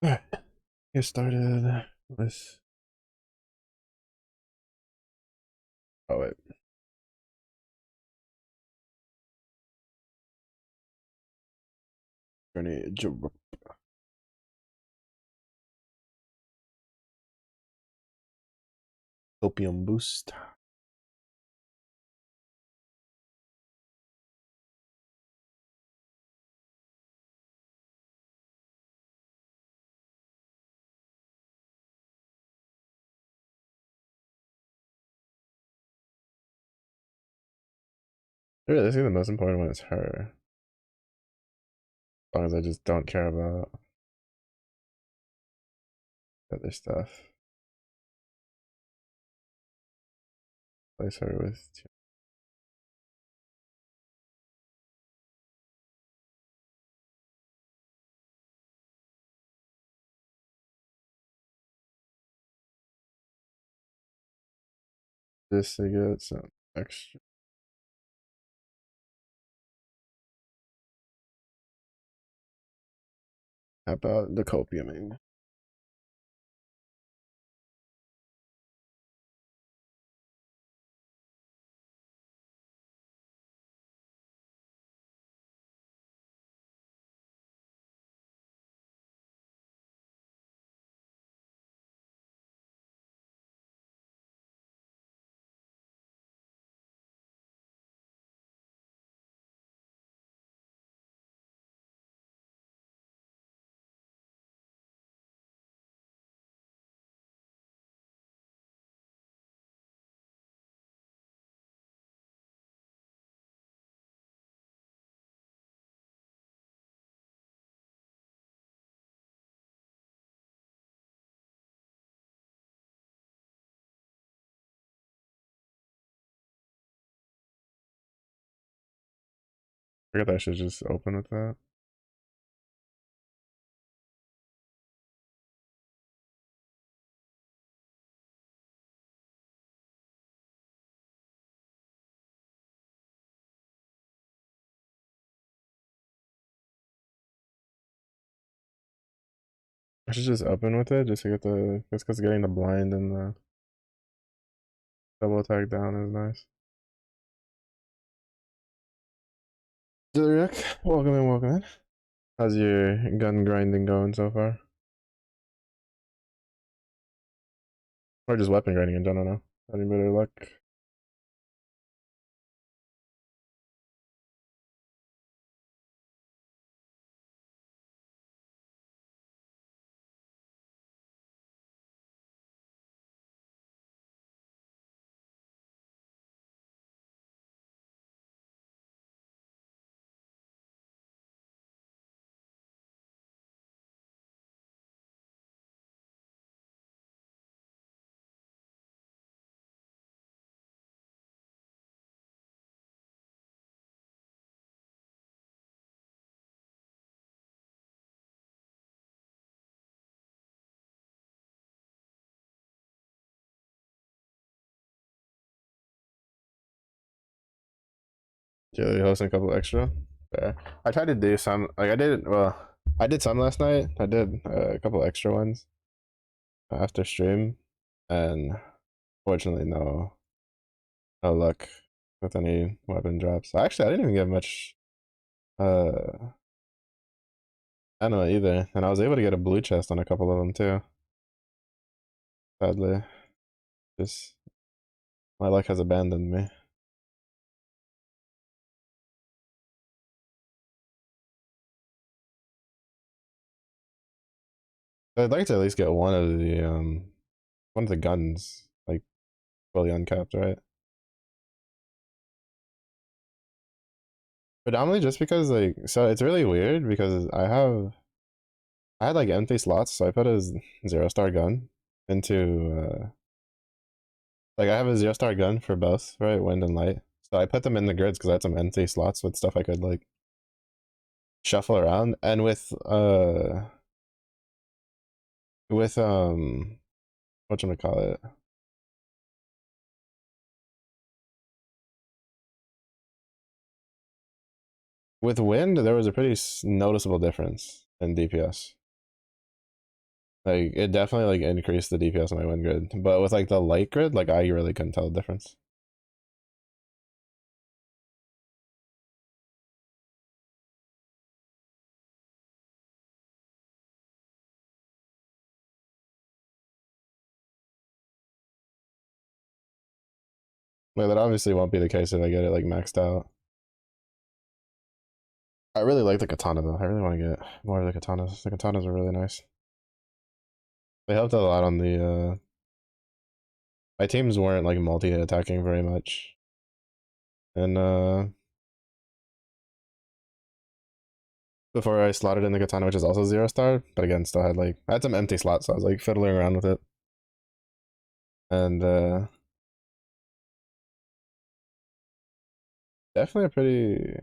Alright, get started with. Oh, wait. Grenade. Opium boost. Really, I think the most important one is her. As long as I just don't care about other stuff. Place her with two. Just to get some extra. How about the copiuming? I forget that I should just open with that. I should just open with it just to get the. Just because getting the blind and the double attack down is nice. Rick, welcome in, welcome in. How's your gun grinding going so far? Or just weapon grinding in general now? Any better luck? Yeah, you're hosting a couple extra. Fair. I tried to do some, like I did. Well, I did some last night. I did a couple extra ones after stream, and fortunately, no luck with any weapon drops. Actually, I didn't even get much. I don't know either, and I was able to get a blue chest on a couple of them too. Sadly, just my luck has abandoned me. I'd like to at least get one of the guns like fully uncapped, right? Predominantly just because like so it's really weird because I had like empty slots, so I put a 0-star gun into like I have a 0-star gun for both, right? Wind and light. So I put them in the grids because I had some empty slots with stuff I could like shuffle around. And with whatchamacallit? With wind, there was a pretty noticeable difference in DPS. Like it definitely like increased the DPS on my win grid, but with like the light grid, like I really couldn't tell the difference. Like that obviously won't be the case if I get it like maxed out. I really like the katana though. I really want to get more of the katanas. The katanas are really nice. They helped out a lot on the my teams weren't like multi attacking very much. And before I slotted in the katana, which is also 0 star, but again still had like I had some empty slots, so I was like fiddling around with it. And definitely a pretty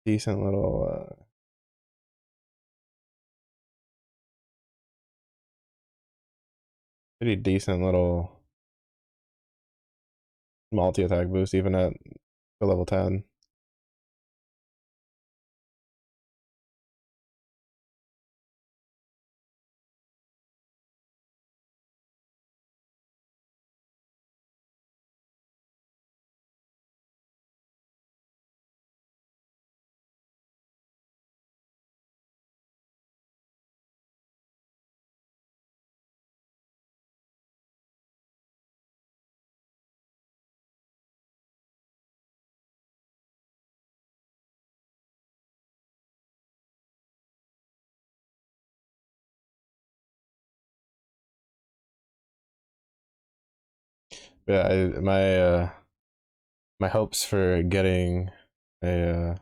decent little pretty decent little multi attack boost even at the level 10. Yeah, my hopes for getting a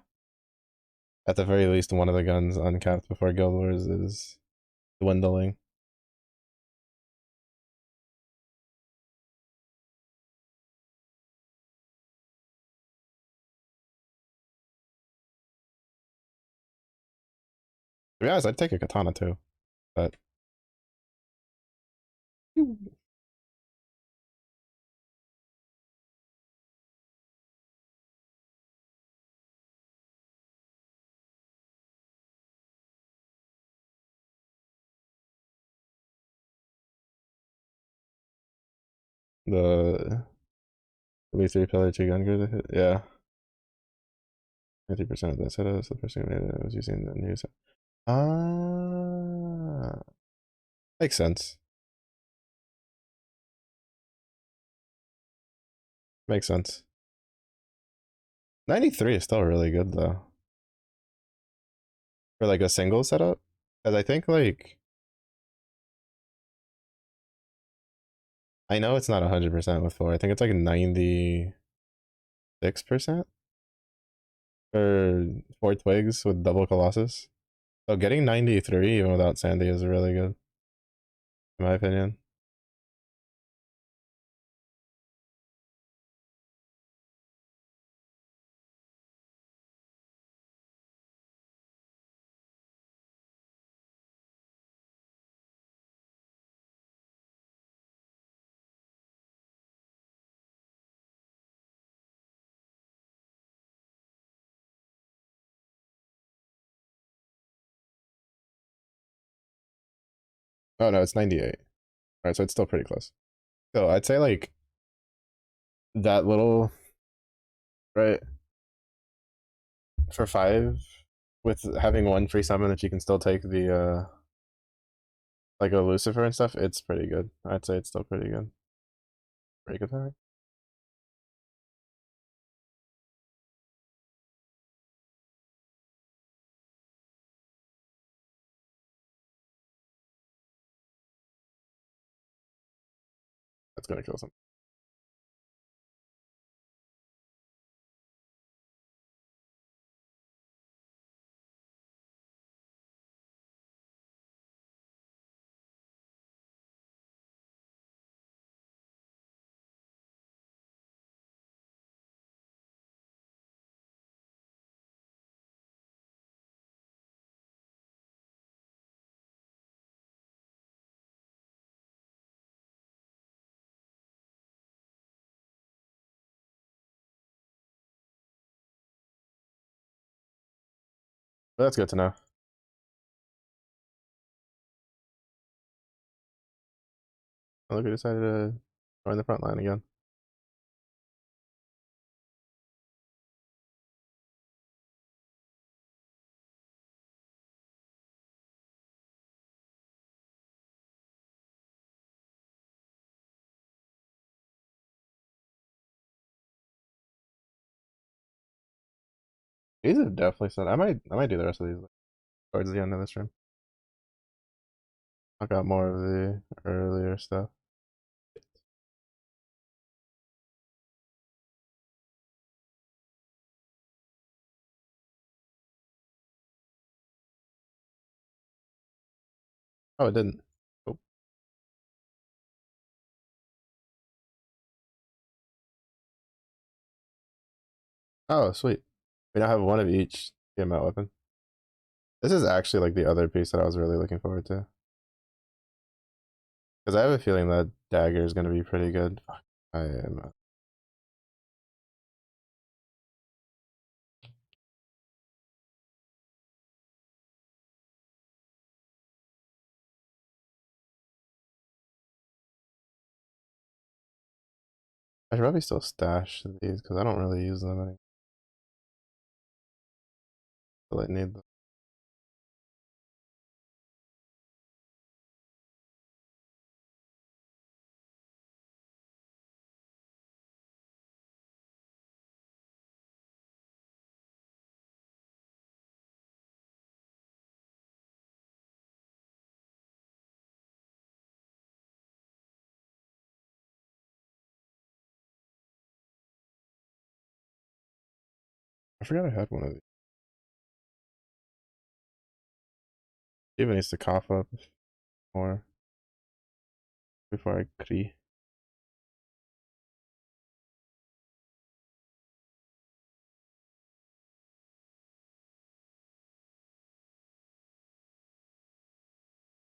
at the very least one of the guns uncapped before Guild Wars is dwindling. To be honest, I'd take a katana too, but the V3 pillar 2 gun grid, yeah. 50% of this hit us, the person who made it was using the news. Ah, makes sense. Makes sense. 93 is still really good though. For like a single setup. Because I think like I know it's not 100% with 4. I think it's like 96% for 4 twigs with double Colossus. So getting 93 even without Sandy is really good, in my opinion. Oh no, it's 98. Alright, so it's still pretty close. So I'd say like that little, right, for 5 with having one free summon that you can still take the like a Lucifer and stuff, it's pretty good. I'd say it's still pretty good. Break attack. That's gonna kill some. But that's good to know. look who decided to join the front line again. These have definitely said I might do the rest of these towards the end of this room. I got more of the earlier stuff. Oh, it didn't. Oh, oh sweet. We now have one of each TML weapon. This is actually like the other piece that I was really looking forward to. Because I have a feeling that dagger is going to be pretty good. Fuck, I am. I should probably still stash these because I don't really use them until I need them. I forgot I had one of these. Even needs to cough up more before I cry.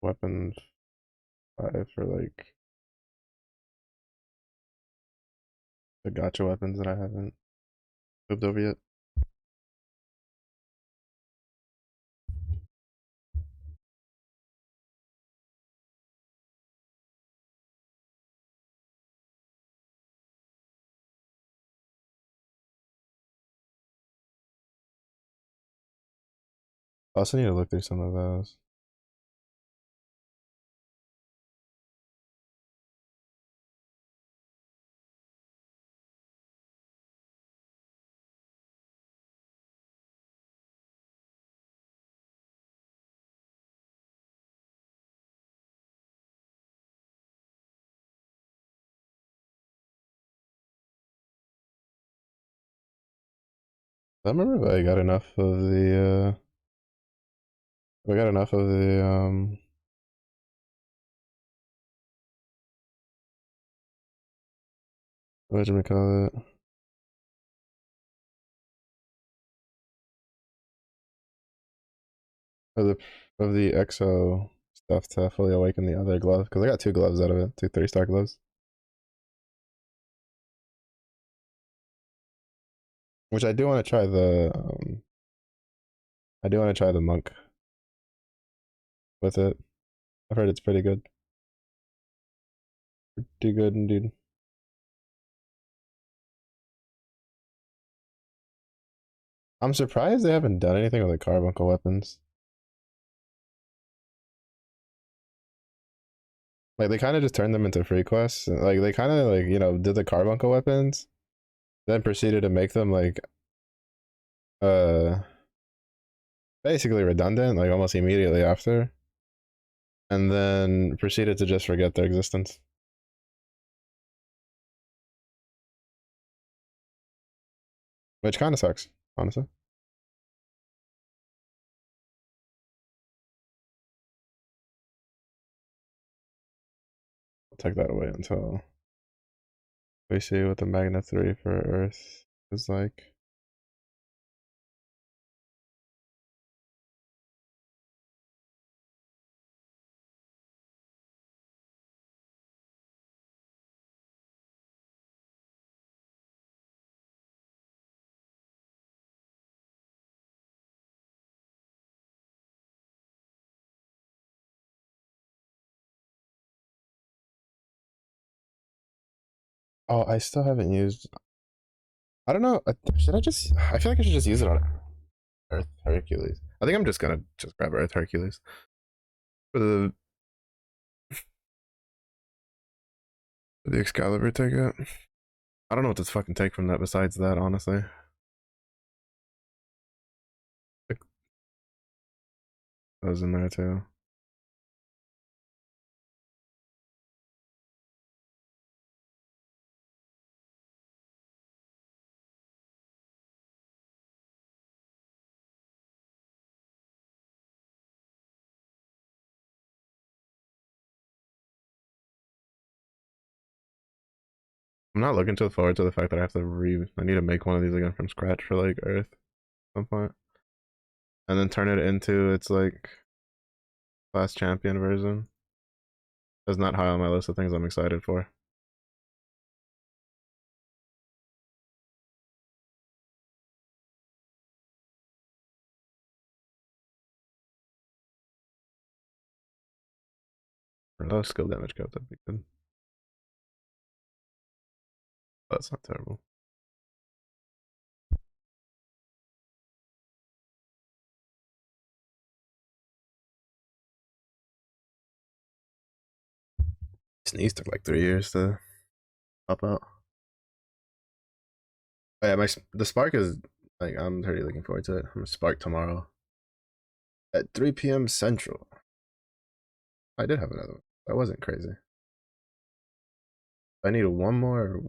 Weapon 5 for like the gotcha weapons that I haven't moved over yet. I also need to look through some of those. I remember if I got enough of the if I got enough of the what do we call it? Of the exo stuff to fully awaken the other glove because I got 2 gloves out of it, 2 3-star gloves. Which I do want to try the I do want to try the monk with it. I've heard it's pretty good. Pretty good indeed. I'm surprised they haven't done anything with the carbuncle weapons. Like they kind of just turned them into free quests. Like they kind of like did the carbuncle weapons, then proceeded to make them like uh basically redundant, like almost immediately after, and then proceeded to just forget their existence. Which kind of sucks, honestly. I'll take that away until we see what the Magna 3 for Earth is like. Oh, I still haven't used. I don't know. Should I just? I feel like I should just use it on Earth Hercules. I think I'm just gonna just grab Earth Hercules for the Excalibur ticket. I don't know what to fucking take from that besides that, honestly. Like, that was in there too. I'm not looking to forward to the fact that I need to make one of these again from scratch for like Earth at some point, and then turn it into its like class champion version. That's not high on my list of things I'm excited for. Oh, skill damage cap, that'd be good. That's not terrible. Sneeze took like 3 years to pop out. Oh yeah, the Spark is like I'm really looking forward to it. I'm gonna Spark tomorrow at 3 p.m. Central. I did have another one. That wasn't crazy. I need one more.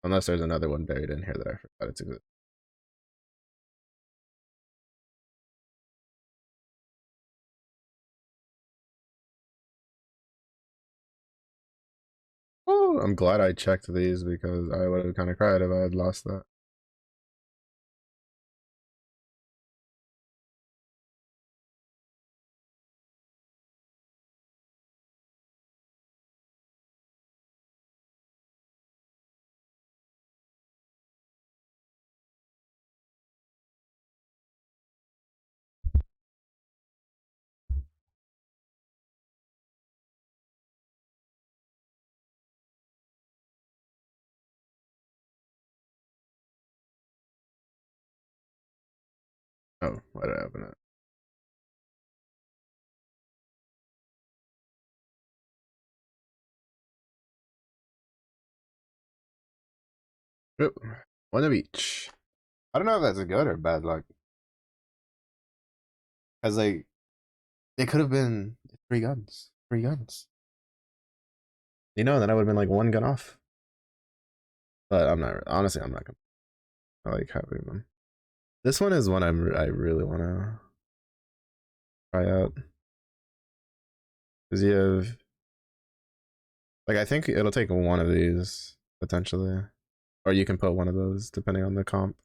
Unless there's another one buried in here that I forgot it's exists. Oh, I'm glad I checked these because I would have kind of cried if I had lost that. Oh, why did I open it? Yep. One of each. I don't know if that's a good or bad luck. Cause like it could have been 3 guns. 3 guns. You know, then I would have been like 1 gun off. But I'm not honestly I'm not gonna I like having them. This one is one I really wanna try out. Cause you have like I think it'll take one of these potentially. Or you can put one of those depending on the comp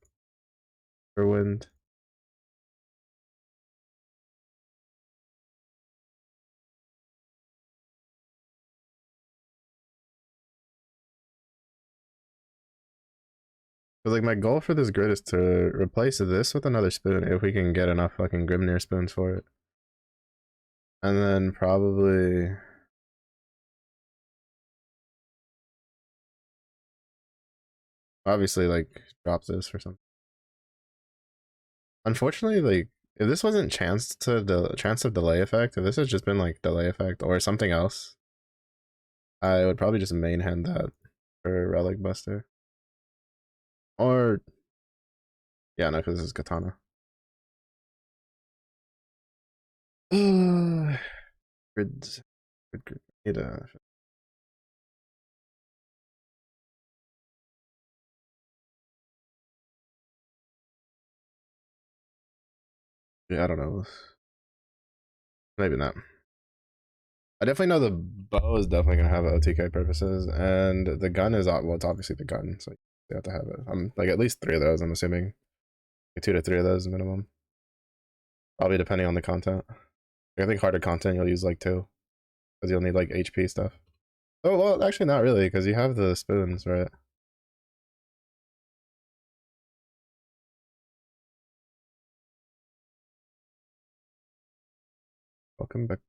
for wind. But like my goal for this grid is to replace this with another spoon if we can get enough fucking Grimnir spoons for it. And then probably obviously like drop this for something. Unfortunately, like if this wasn't chance of delay effect, if this had just been like delay effect or something else, I would probably just main hand that for Relic Buster. Or yeah, no, because this is Katana. Grids. Grid. Need a yeah, I don't know. Maybe not. I definitely know the bow is definitely gonna have OTK purposes, and the gun is well, it's obviously the gun, so you have to have it. I'm like at least 3 of those. I'm assuming like 2 to 3 of those minimum. Probably depending on the content. I think harder content you'll use like 2, because you'll need like HP stuff. Oh well, actually not really, because you have the spoons, right? Welcome back.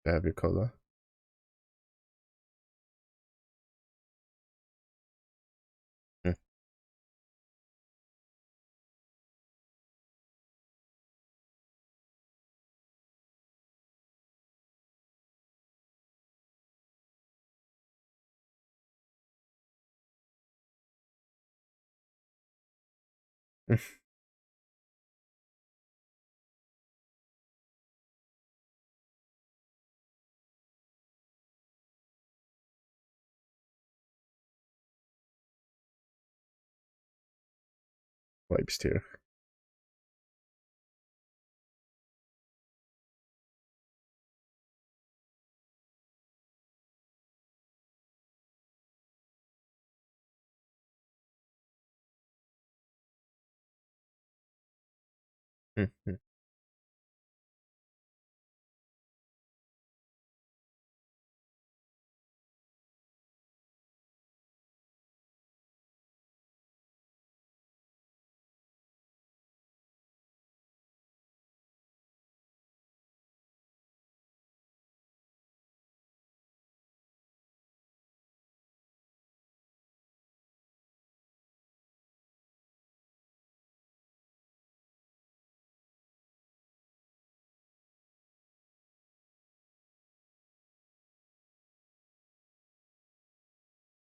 I have your cola. Hmm. Wipes too. Hmm.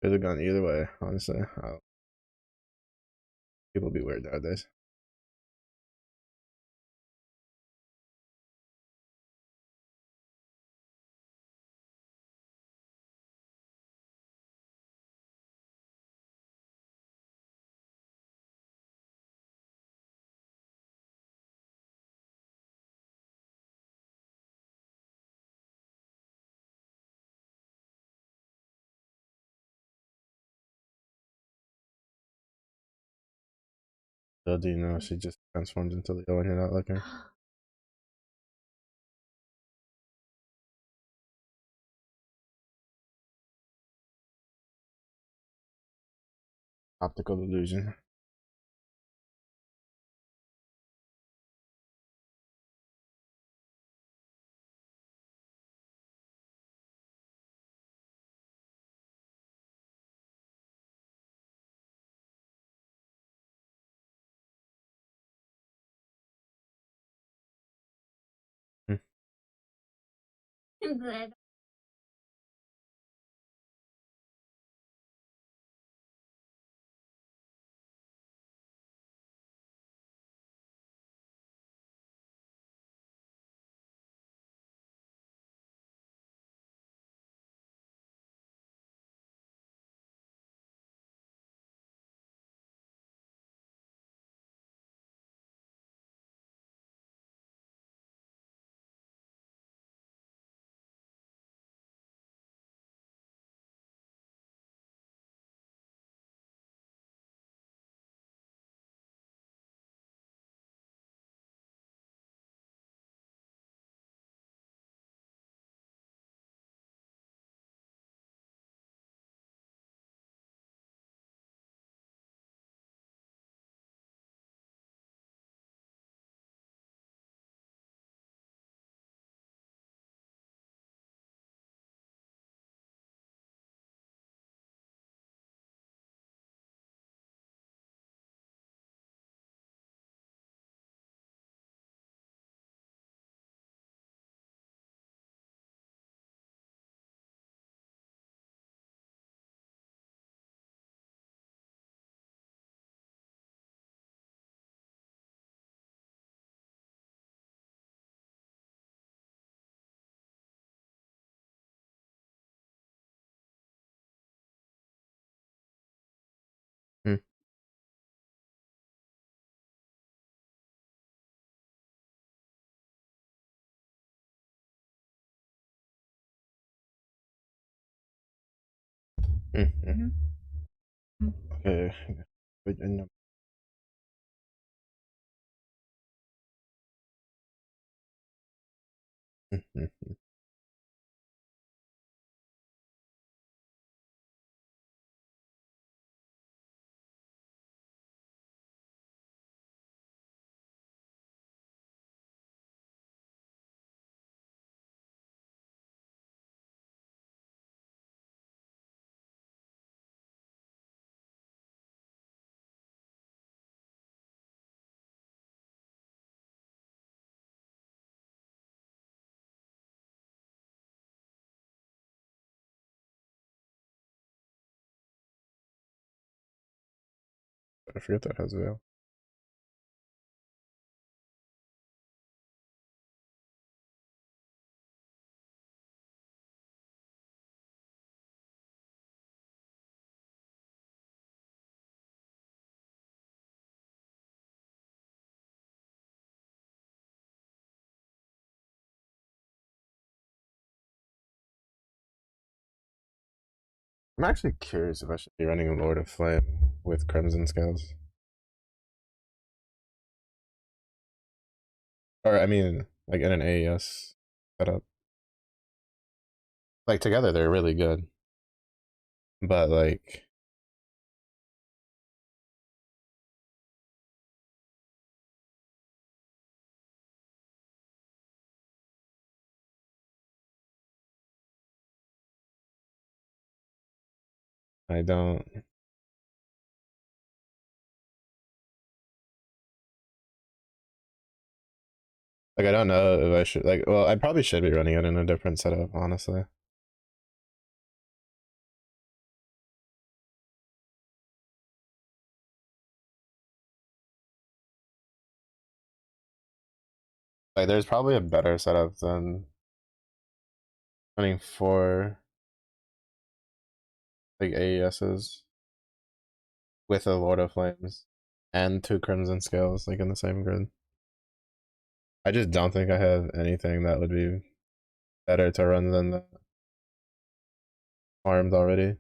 Could have gone either way, honestly. People be weird nowadays. So do you know she just transforms into Leo when you're not looking? Optical illusion. Hmm. Hmm. Hmm. Hmm. Okay. Wait, I know. Hmm. I forget that has veil. I'm actually curious if I should be running Lord of Flame with Crimson Scales. Or, I mean, like in an AES setup. Like, together, they're really good. But, like, I don't. Like, I don't know if I should. Like, well, I probably should be running it in a different setup, honestly. Like, there's probably a better setup than running four, like, AESs with a Lord of Flames and two Crimson Scales, like, in the same grid. I just don't think I have anything that would be better to run than the armed already.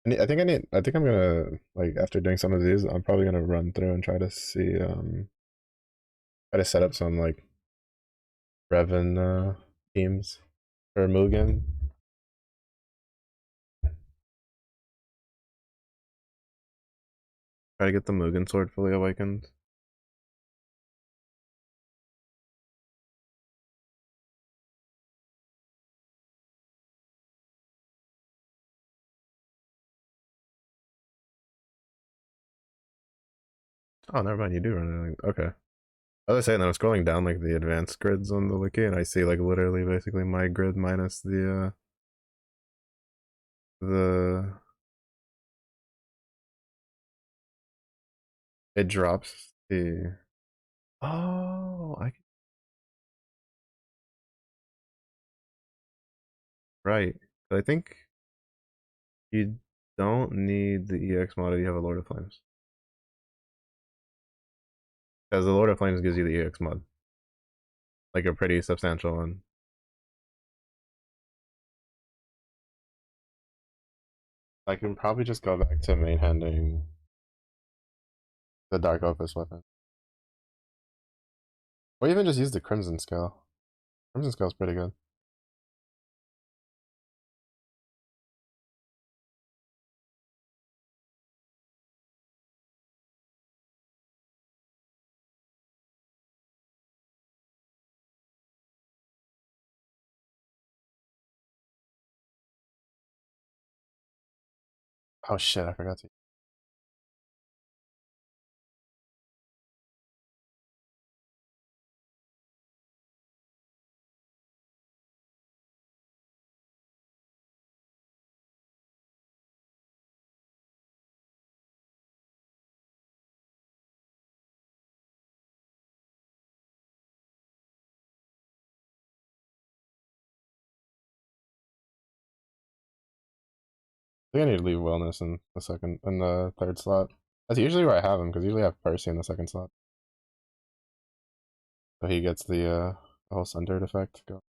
I think I need. I think I'm gonna like after doing some of these, I'm probably gonna run through and try to see try to set up some like Revan teams for Mugen. Try to get the Mugen sword fully awakened. Oh, never mind. You do run it. Okay. I was saying, I was scrolling down like the advanced grids on the wiki, and I see like literally basically my grid minus the it drops the. Oh, right. I think you don't need the EX mod if you have a Lord of Flames, because the Lord of Flames gives you the EX mod, like a pretty substantial one. I can probably just go back to main handing the Dark Opus weapon, or even just use the Crimson Scale. Crimson Scale's pretty good. Oh shit, I forgot to. I think I need to leave Wellness in the second, in the third slot. That's usually where I have him, because usually I have Percy in the second slot. So he gets the whole Sundered effect go.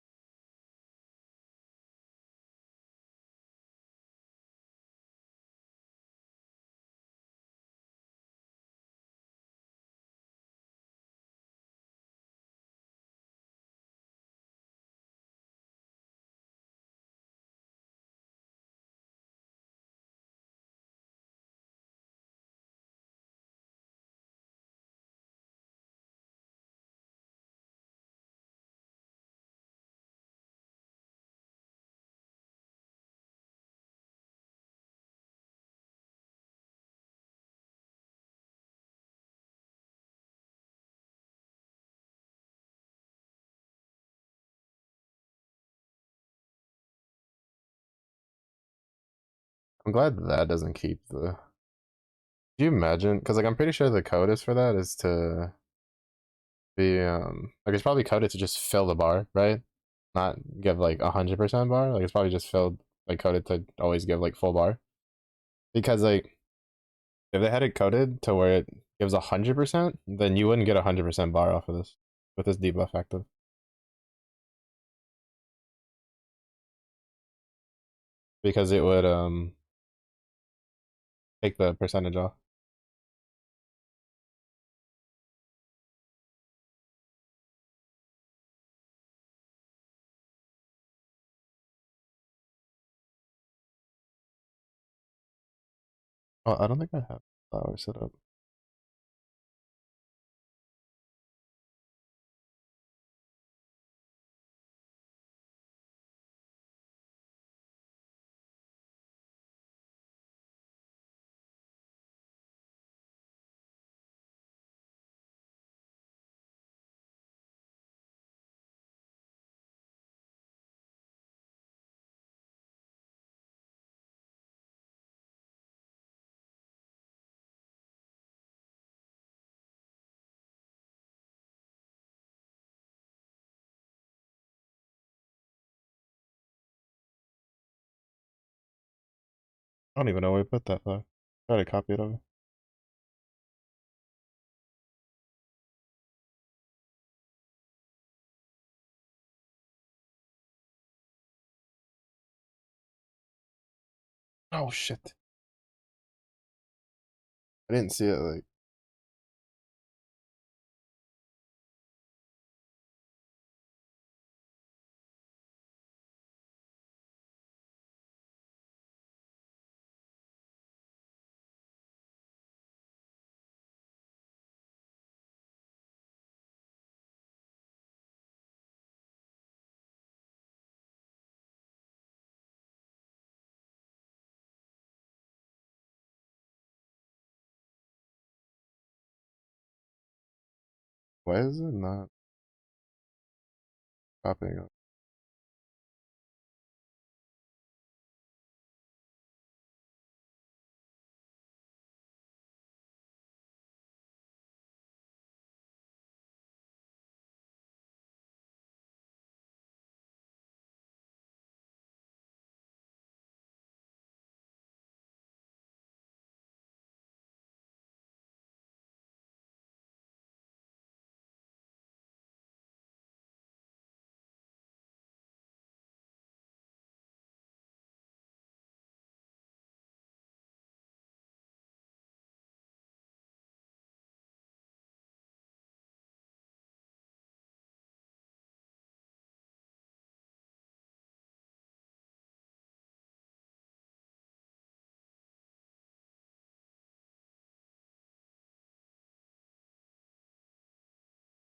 I'm glad that doesn't keep the. Do you imagine? Because like I'm pretty sure the code is for that is to be like it's probably coded to just fill the bar, right? Not give like 100% bar. Like it's probably just filled like coded to always give like full bar. Because like if they had it coded to where it gives 100%, then you wouldn't get 100% bar off of this with this debuff active. Because it would take the percentage off. Oh, I don't think I have flower set up. I don't even know where I put that flower. Try to copy it over. Oh shit. I didn't see it like why is it not popping up?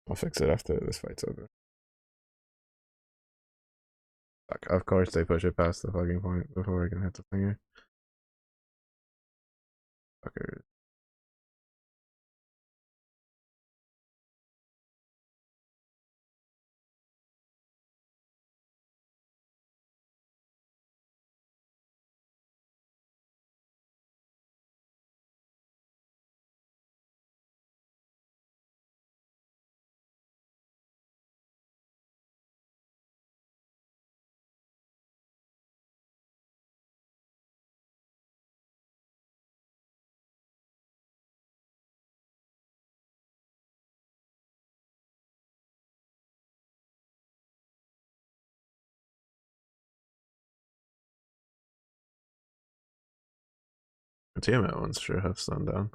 I'll fix it after this fight's over. Fuck, of course they push it past the fucking point before we can hit the finger. Fucker. The Tiamat ones sure have slowed down.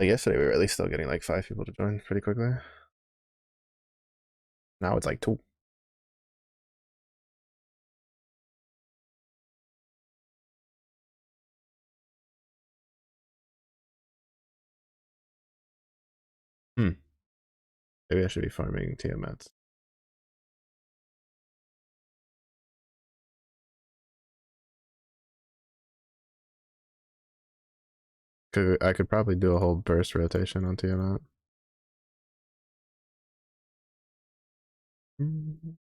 Like yesterday, we were at least still getting like 5 people to join pretty quickly. Now it's like 2. Hmm. Maybe I should be farming Tiamats. I could probably do a whole burst rotation on Tiamat. Mm.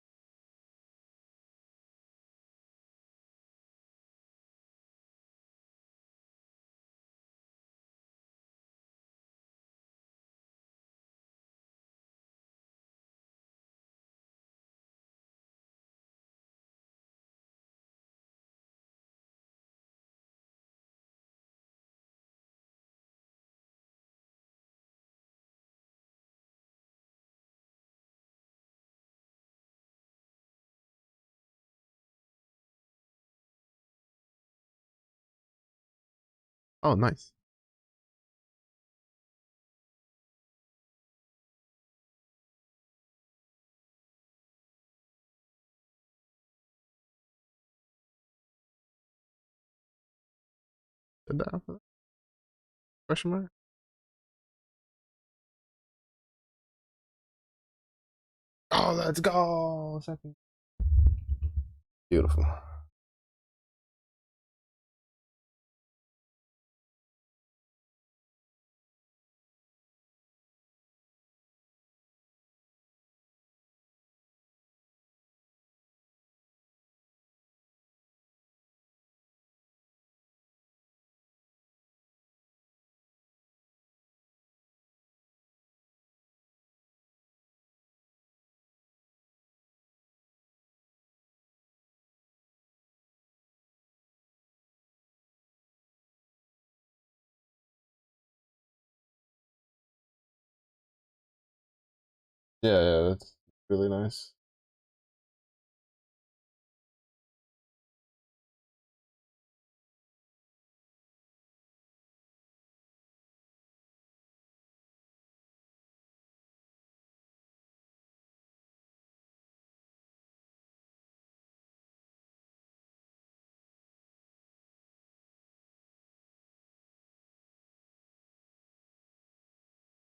Oh, nice. Did that happen? Question mark? Oh, let's go. Second. Beautiful. Yeah, yeah, that's really nice.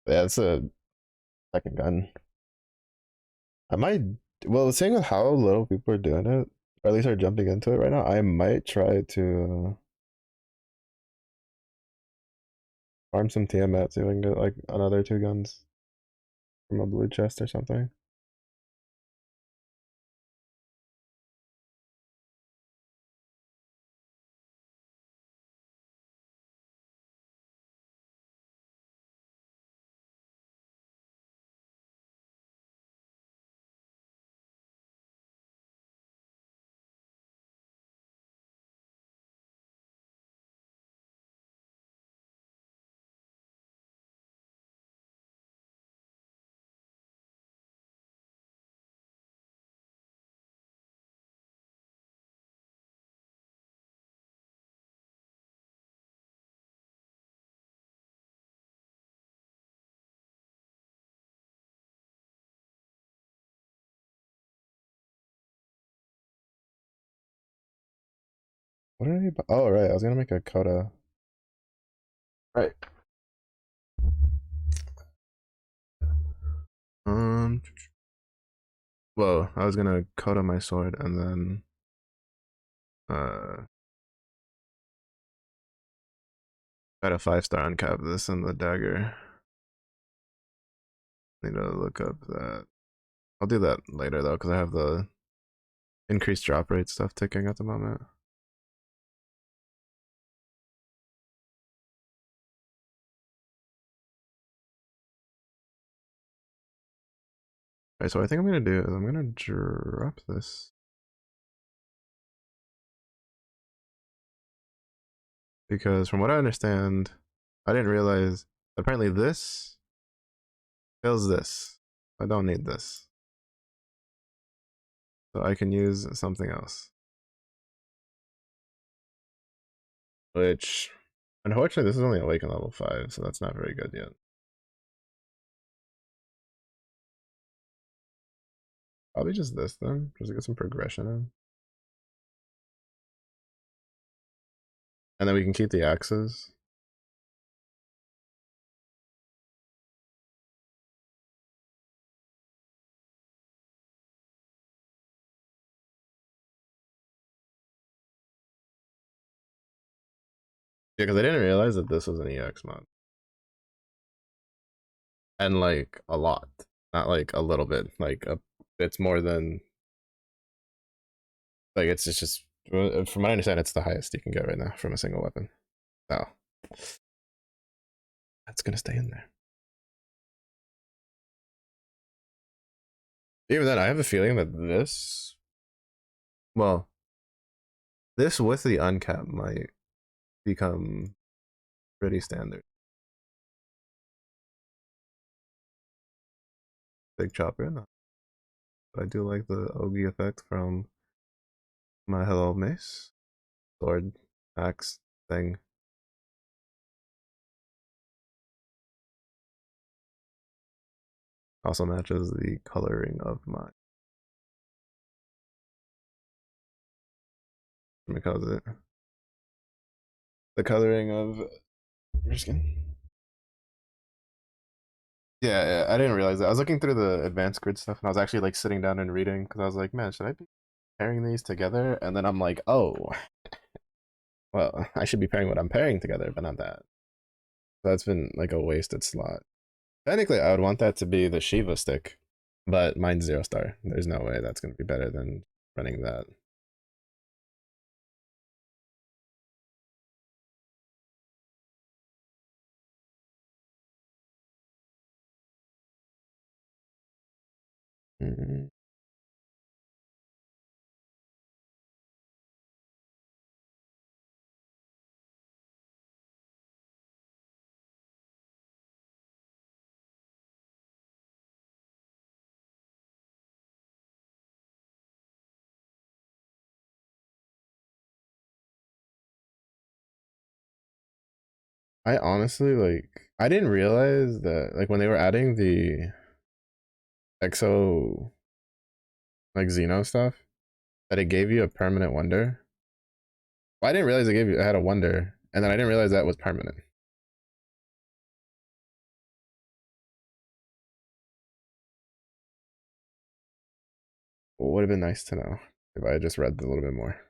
Yeah, it's a second gun. I might, well, seeing with how little people are doing it, or at least are jumping into it right now, I might try to farm some Tiamat, see if I can get like another two guns from a blue chest or something. What did I buy? Oh, right, I was gonna make a coda. Right. Um, Whoa, I was gonna coda my sword and then uh try to 5-star uncap this and the dagger. Need to look up that. I'll do that later though, because I have the increased drop rate stuff ticking at the moment. Alright, so what I think I'm gonna do is I'm gonna drop this because from what I understand, I didn't realize apparently this kills this. I don't need this. So I can use something else. Which unfortunately this is only awaken level 5, so that's not very good yet. Probably just this then, just to get some progression in. And then we can keep the axes. Yeah, because I didn't realize that this was an EX mod. And like a lot. Not like a little bit, like a it's more than like it's just from what I understand, it's the highest you can get right now from a single weapon. Oh, that's gonna stay in there. Even then, I have a feeling that well, this with the uncap might become pretty standard. Big chopper, no. But I do like the Ogi effect from my Hello Mace sword axe thing. Also matches the coloring of my because it the coloring of your skin. Yeah, yeah, I didn't realize that. I was looking through the advanced grid stuff, and I was actually like sitting down and reading because I was like, man, should I be pairing these together? And then I'm like, oh, well, I should be pairing what I'm pairing together, but not that. So that's been like a wasted slot. Technically, I would want that to be the Shiva stick, but mine's 0 star. There's no way that's going to be better than running that. Mm-hmm. I honestly like. I didn't realize that like when they were adding the exo like Xeno stuff that it gave you a permanent wonder. Well, I didn't realize it had a wonder, and then I didn't realize that was permanent. Well, would have been nice to know if I had just read a little bit more.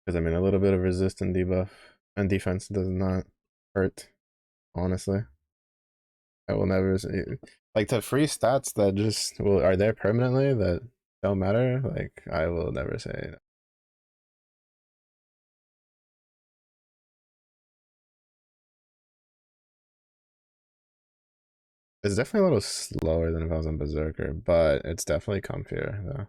Because I mean, a little bit of resist and debuff and defense does not hurt. Honestly, I will never say like to free stats that just will are there permanently that don't matter. Like I will never say it's definitely a little slower than if I was on Berserker, but it's definitely comfier though.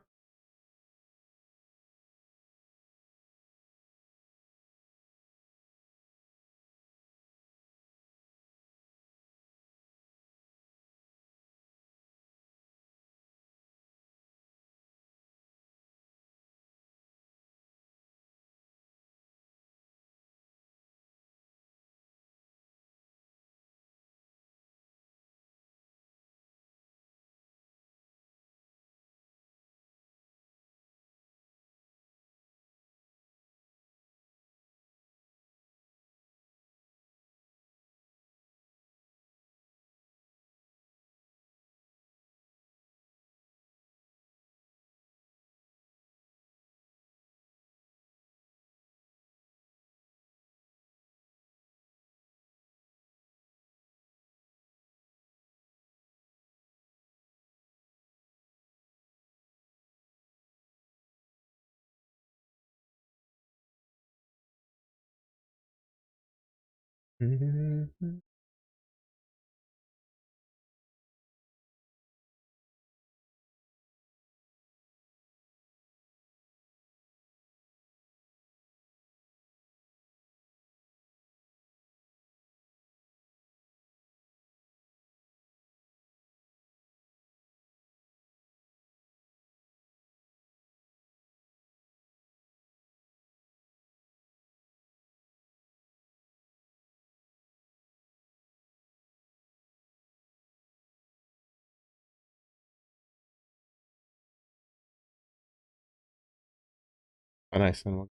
Oh, nice. And what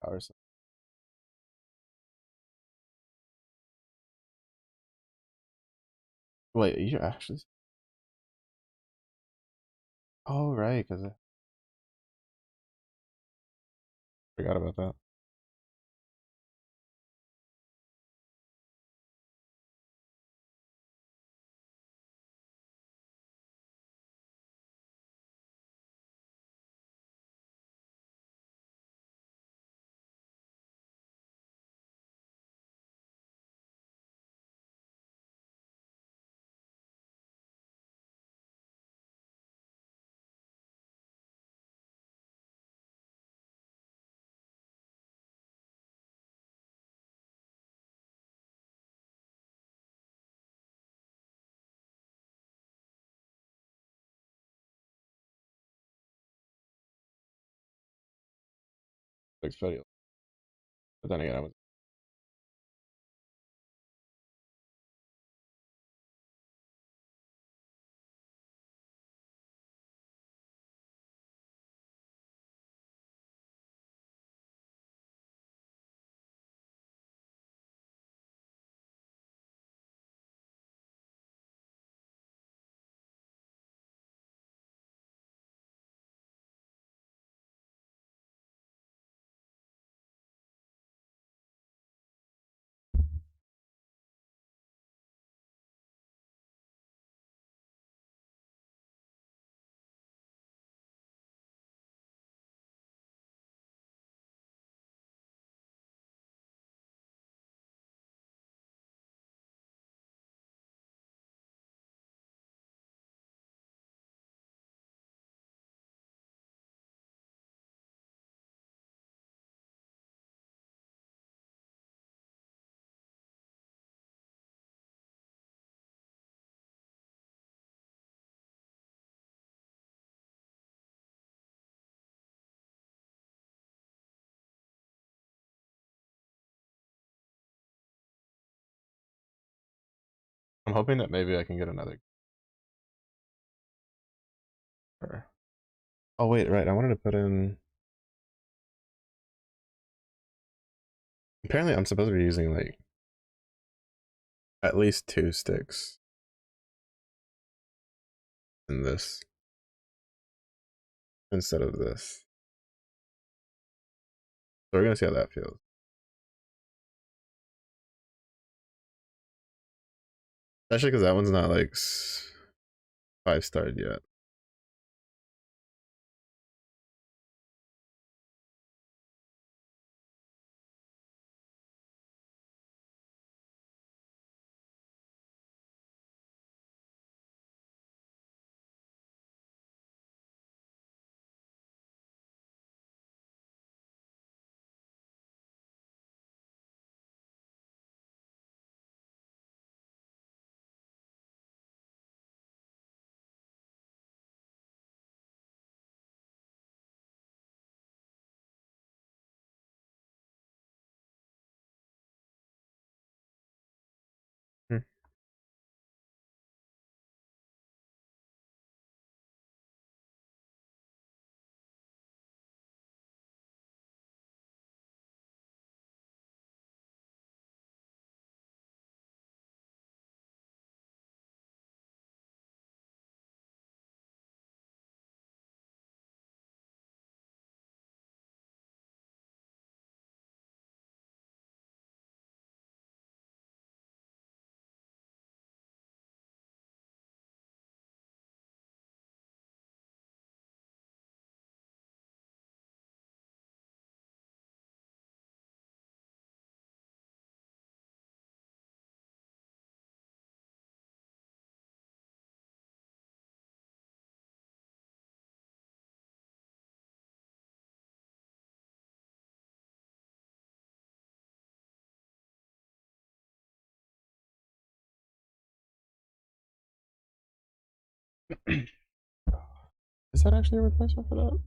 hours? Wait, you actually? Oh, right, because I forgot about that. Like, but then again, I was. I'm hoping that maybe I can get another. Oh wait, right. I wanted to put in. Apparently, I'm supposed to be using like at least 2 sticks in this instead of this. So we're gonna see how that feels. Especially because that one's not like 5-starred yet. Hmm. Is that actually a replacement for that?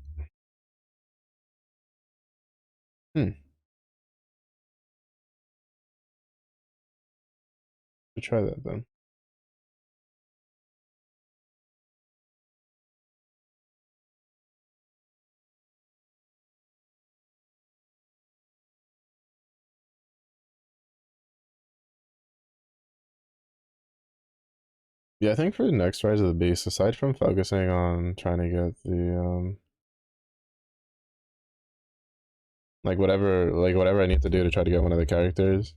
Hmm. Should try that then. Yeah, I think for the next Rise of the Beast, aside from focusing on trying to get the whatever I need to do to try to get one of the characters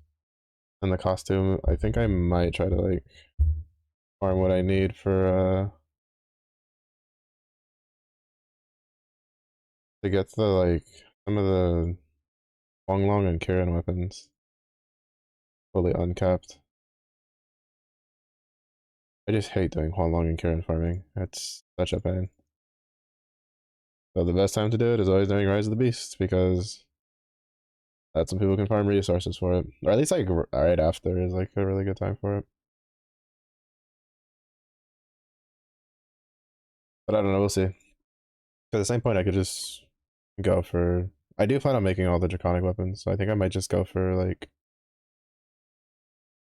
and the costume, I think I might try to like farm what I need for to get the like some of the Long Long and Kieran weapons fully uncapped. I just hate doing Huan Long and Kieran farming. It's such a pain. So the best time to do it is always during Rise of the Beast because that's when people can farm resources for it. Or at least like right after is like a really good time for it. But I don't know, we'll see. At the same point I could just go for I do plan on making all the draconic weapons, so I think I might just go for like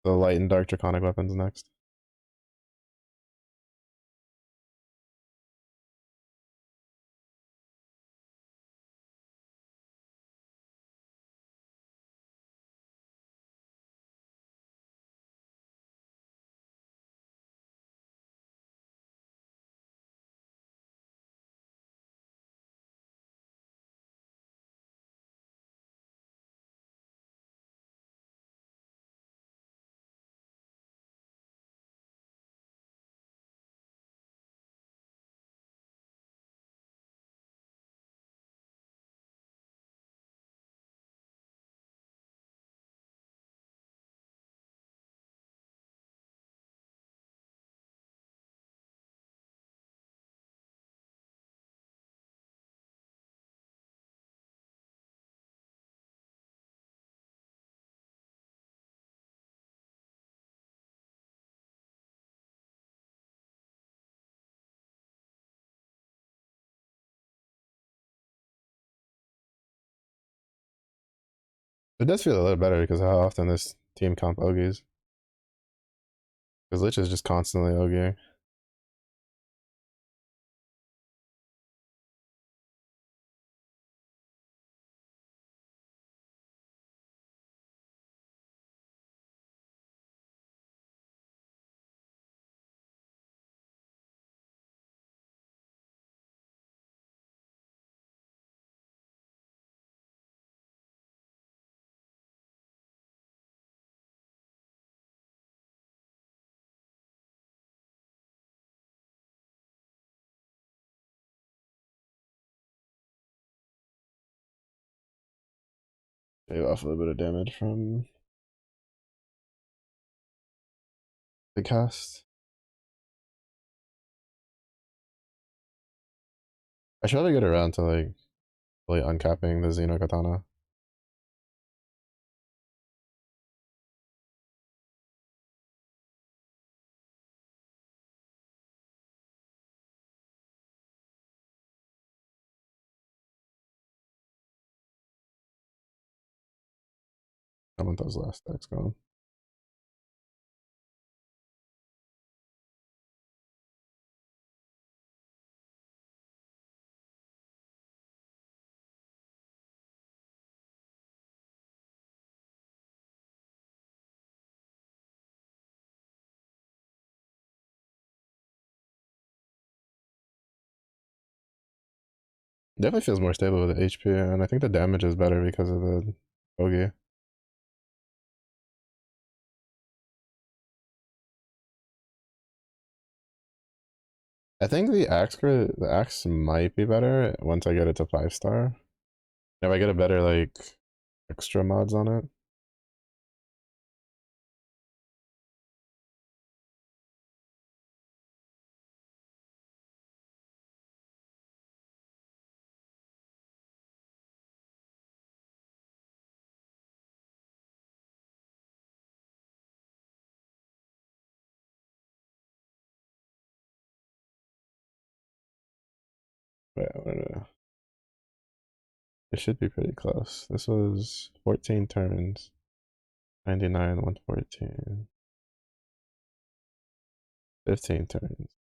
the light and dark draconic weapons next. It does feel a little better because how often this team comp Ogies. Because Lich is just constantly Ogieing. Shave off a little bit of damage from the cast. I should probably get around to like fully uncapping the Xeno Katana. I want those last stacks going. Definitely feels more stable with the HP, and I think the damage is better because of the Ogi. I think the axe might be better once I get it to 5-star. If I get a better like extra mods on it. But it should be pretty close. This was 14 turns. 99, 114. 15 turns.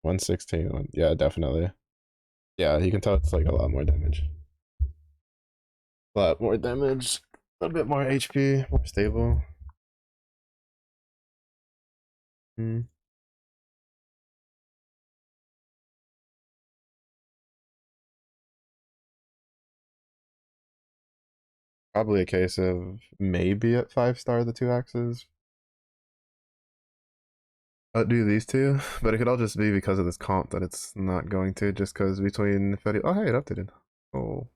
116. Yeah, definitely. Yeah, you can tell it's like a lot more damage. A lot more damage. A little bit more HP, more stable. Hmm. probably a case of maybe at 5 star the 2 axes. Outdo these two, but it could all just be because of this comp that it's not going to, just because between Fetty. Oh, hey, it updated. Oh.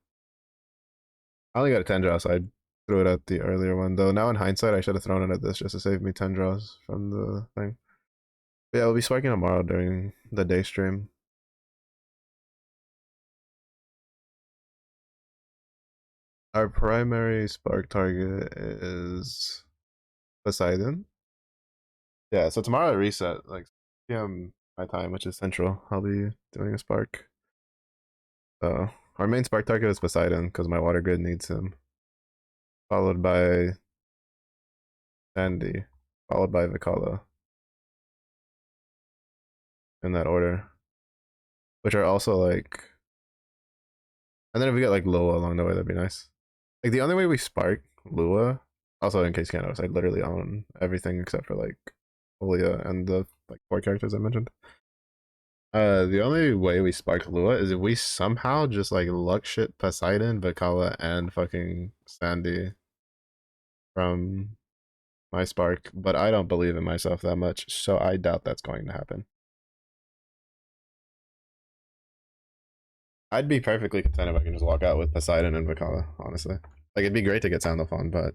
I only got a 10 draw, so I threw it at the earlier one, though. Now, in hindsight, I should have thrown it at this just to save me 10 draws from the thing. But yeah, we'll be spiking tomorrow during the day stream. Our primary spark target is Poseidon. Yeah, so tomorrow at reset, like p.m. my time, which is central, I'll be doing a spark. So our main spark target is Poseidon because my water grid needs him. Followed by Sandy, followed by Vikala. In that order. Which are also like, and then if we get like Lua along the way, that'd be nice. Like the only way we spark Lua, also in case you can't notice, I literally own everything except for like Olia and the like 4 characters I mentioned. The only way we spark Lua is if we somehow just like luck shit Poseidon, Vikala, and fucking Sandy from my spark, but I don't believe in myself that much, so I doubt that's going to happen. I'd be perfectly content if I can just walk out with Poseidon and Vikala, honestly. Like it'd be great to get Sandalphon, but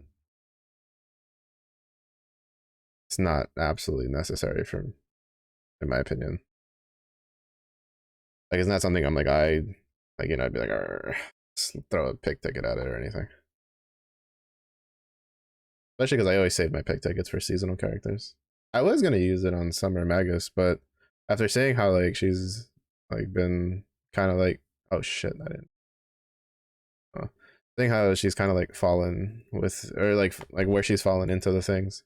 it's not absolutely necessary for, in my opinion. Like it's not something I'm like like I'd be like, throw a pick ticket at it or anything. Especially because I always save my pick tickets for seasonal characters. I was gonna use it on Summer Magus, but after seeing how like she's like been kind of like, oh shit, I didn't. Oh. Seeing how she's kind of like fallen with, or like where she's fallen into the things,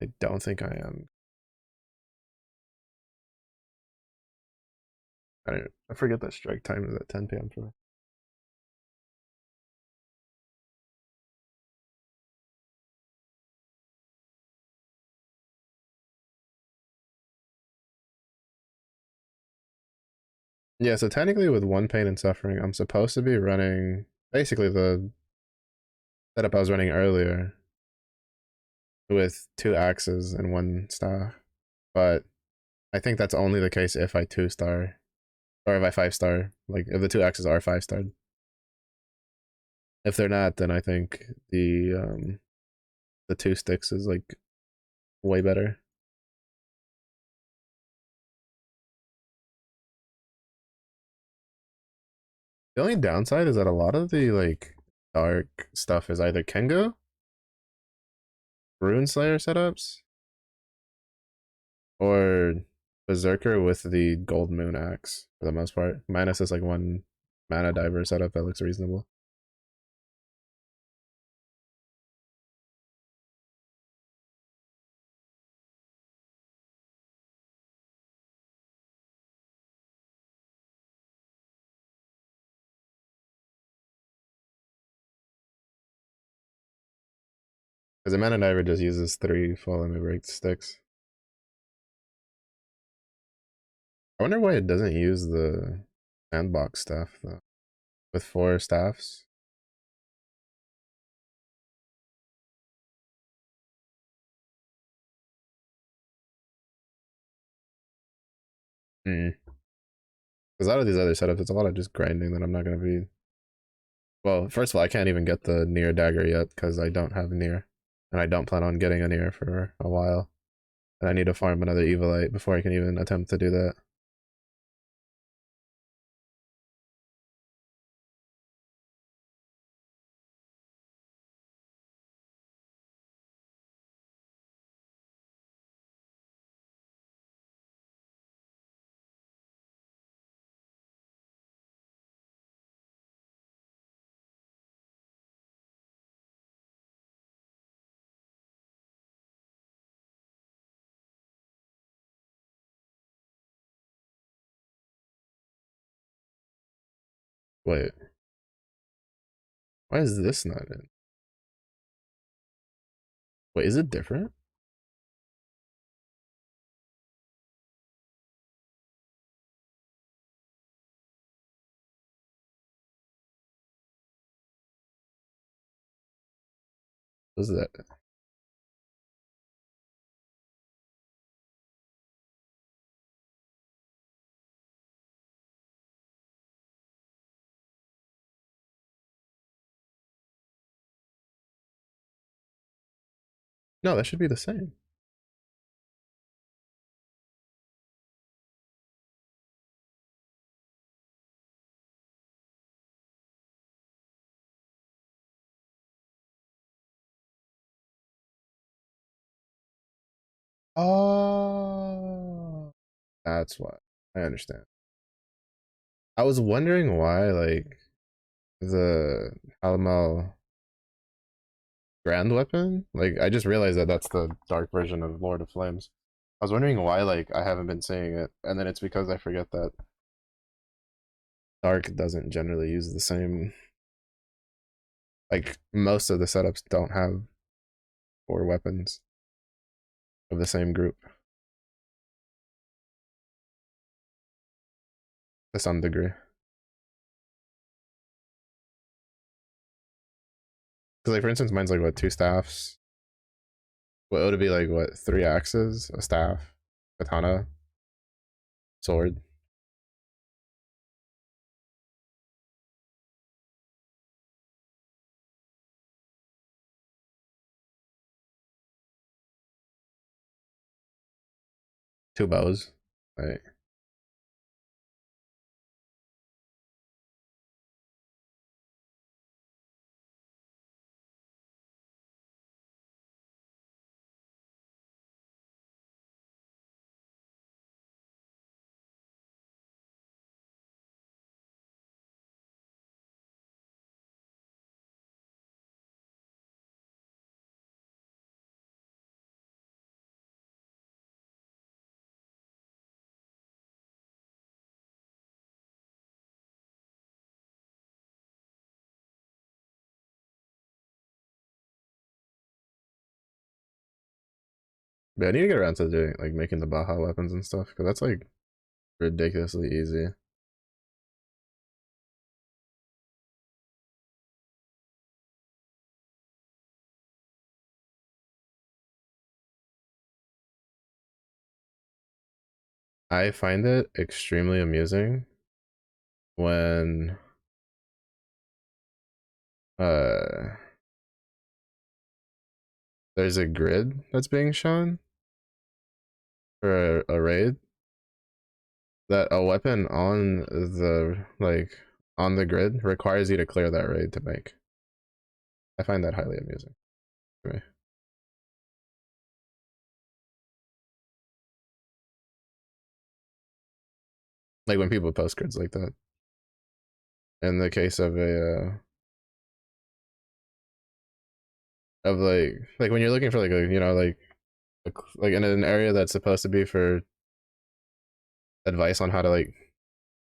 I don't think I am. I forget that strike time is at 10 p.m. for me. Yeah, so technically with one pain and suffering, I'm supposed to be running basically the setup I was running earlier with 2 axes and 1 star. But I think that's only the case if I 2 star or if I 5 star. Like if the 2 axes are 5 starred. If they're not, then I think the 2 sticks is like way better. The only downside is that a lot of the like dark stuff is either Kengo, Rune Slayer setups, or Berserker with the Gold Moon Axe for the most part. Minus is like one mana diver setup that looks reasonable. Because the mana diver just uses 3 full break sticks. I wonder why it doesn't use the sandbox stuff though. With 4 staffs. Hmm. Because a lot of these other setups, it's a lot of just grinding that I'm not going to be. Well, first of all, I can't even get the near dagger yet because I don't have near. And I don't plan on getting a near for a while. And I need to farm another Evilite before I can even attempt to do that. Wait, why is this not in? Wait, is it different? Was that? No, that should be the same. Oh, that's why. I understand. I was wondering why, like, the Halamal Grand Weapon, like, I just realized that that's the dark version of Lord of Flames. I was wondering why, like, I haven't been saying it, and then it's because I forget that Dark doesn't generally use the same. Like, most of the setups don't have 4 weapons of the same group to some degree. Because, like, for instance, mine's like, what, 2 staffs? What would it be like, what, 3 axes? A staff, katana, sword. Two bows. Right. But I need to get around to doing like making the Baja weapons and stuff because that's like ridiculously easy. I find it extremely amusing when uh there's a grid that's being shown for a raid that a weapon on the on the grid requires you to clear that raid to make. I find that highly amusing to me. Like when people post grids like that. In the case of a of like when you're looking for like a like in an area that's supposed to be for advice on how to like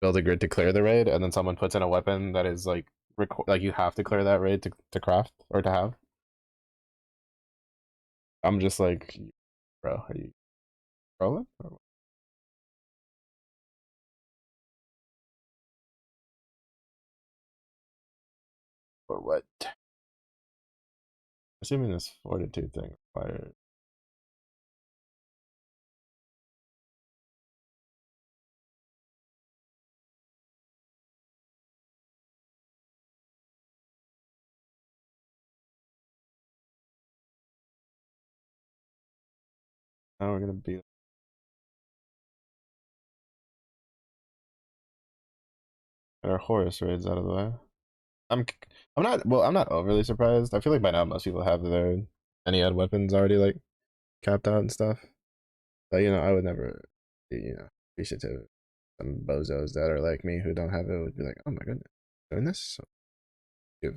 build a grid to clear the raid, and then someone puts in a weapon that is like like you have to clear that raid to craft or to have. I'm just like, bro, are you trolling? Or what? Assuming this fortitude thing requires. Now we're gonna be get our Horus raids out of the way. I'm I'm not well. I'm not overly surprised. I feel like by now most people have their any ed weapons already like capped out and stuff. But I would never be appreciative. Some bozos that are like me who don't have it would be like, oh my goodness, doing this. So give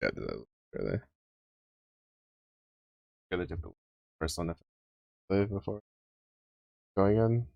Yeah, do that really. Gotta do the first one if I leave before going in.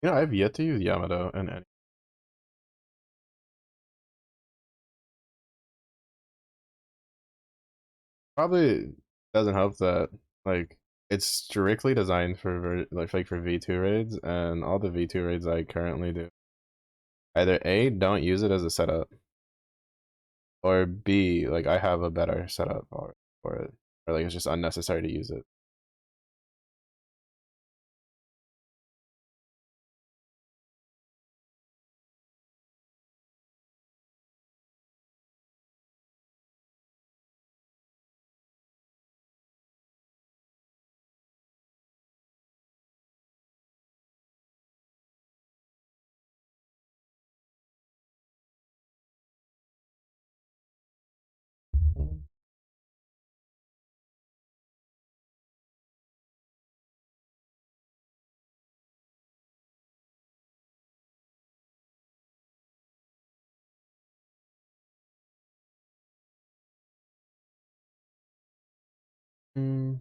You know, I've yet to use Yamato in any. Probably doesn't help that like it's strictly designed for like for V2 raids, and all the V2 raids I currently do either A, don't use it as a setup, or B, like I have a better setup for it, or like it's just unnecessary to use it. Mm.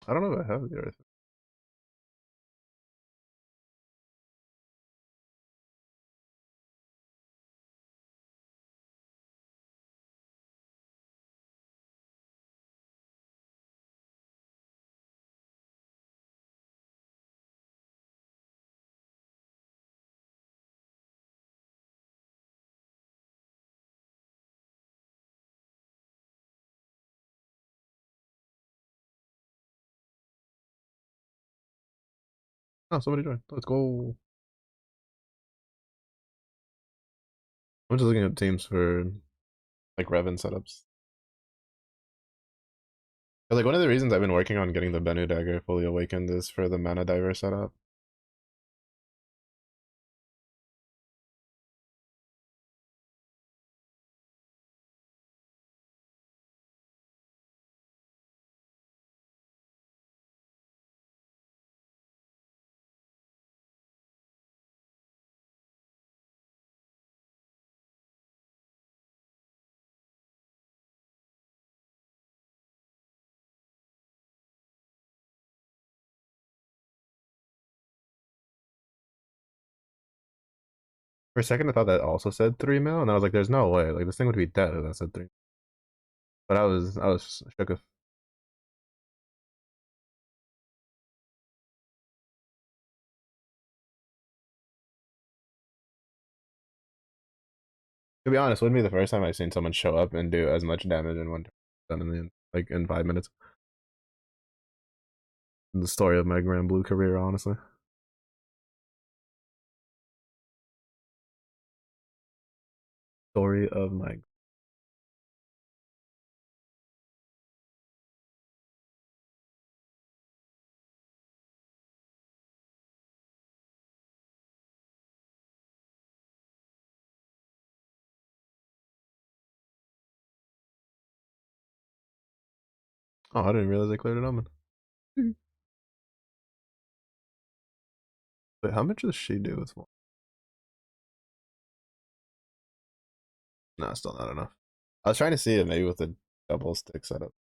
I don't know if I have the Earth. Oh, somebody joined. Let's go. I'm just looking at teams for like Revan setups. But, like one of the reasons I've been working on getting the Bennu dagger fully awakened is for the mana diver setup. For a second, I thought that also said 3 mil, and I was like, "There's no way! Like this thing would be dead if that said 3." But I was shook. To be honest, wouldn't be the first time I've seen someone show up and do as much damage in one turn done in the like in 5 minutes. In the story of my Grand Blue career, honestly. Story of my Oh, I didn't realize I cleared an omen. Wait, how much does she do with one? No, still not enough. I was trying to see it maybe with a double stick setup.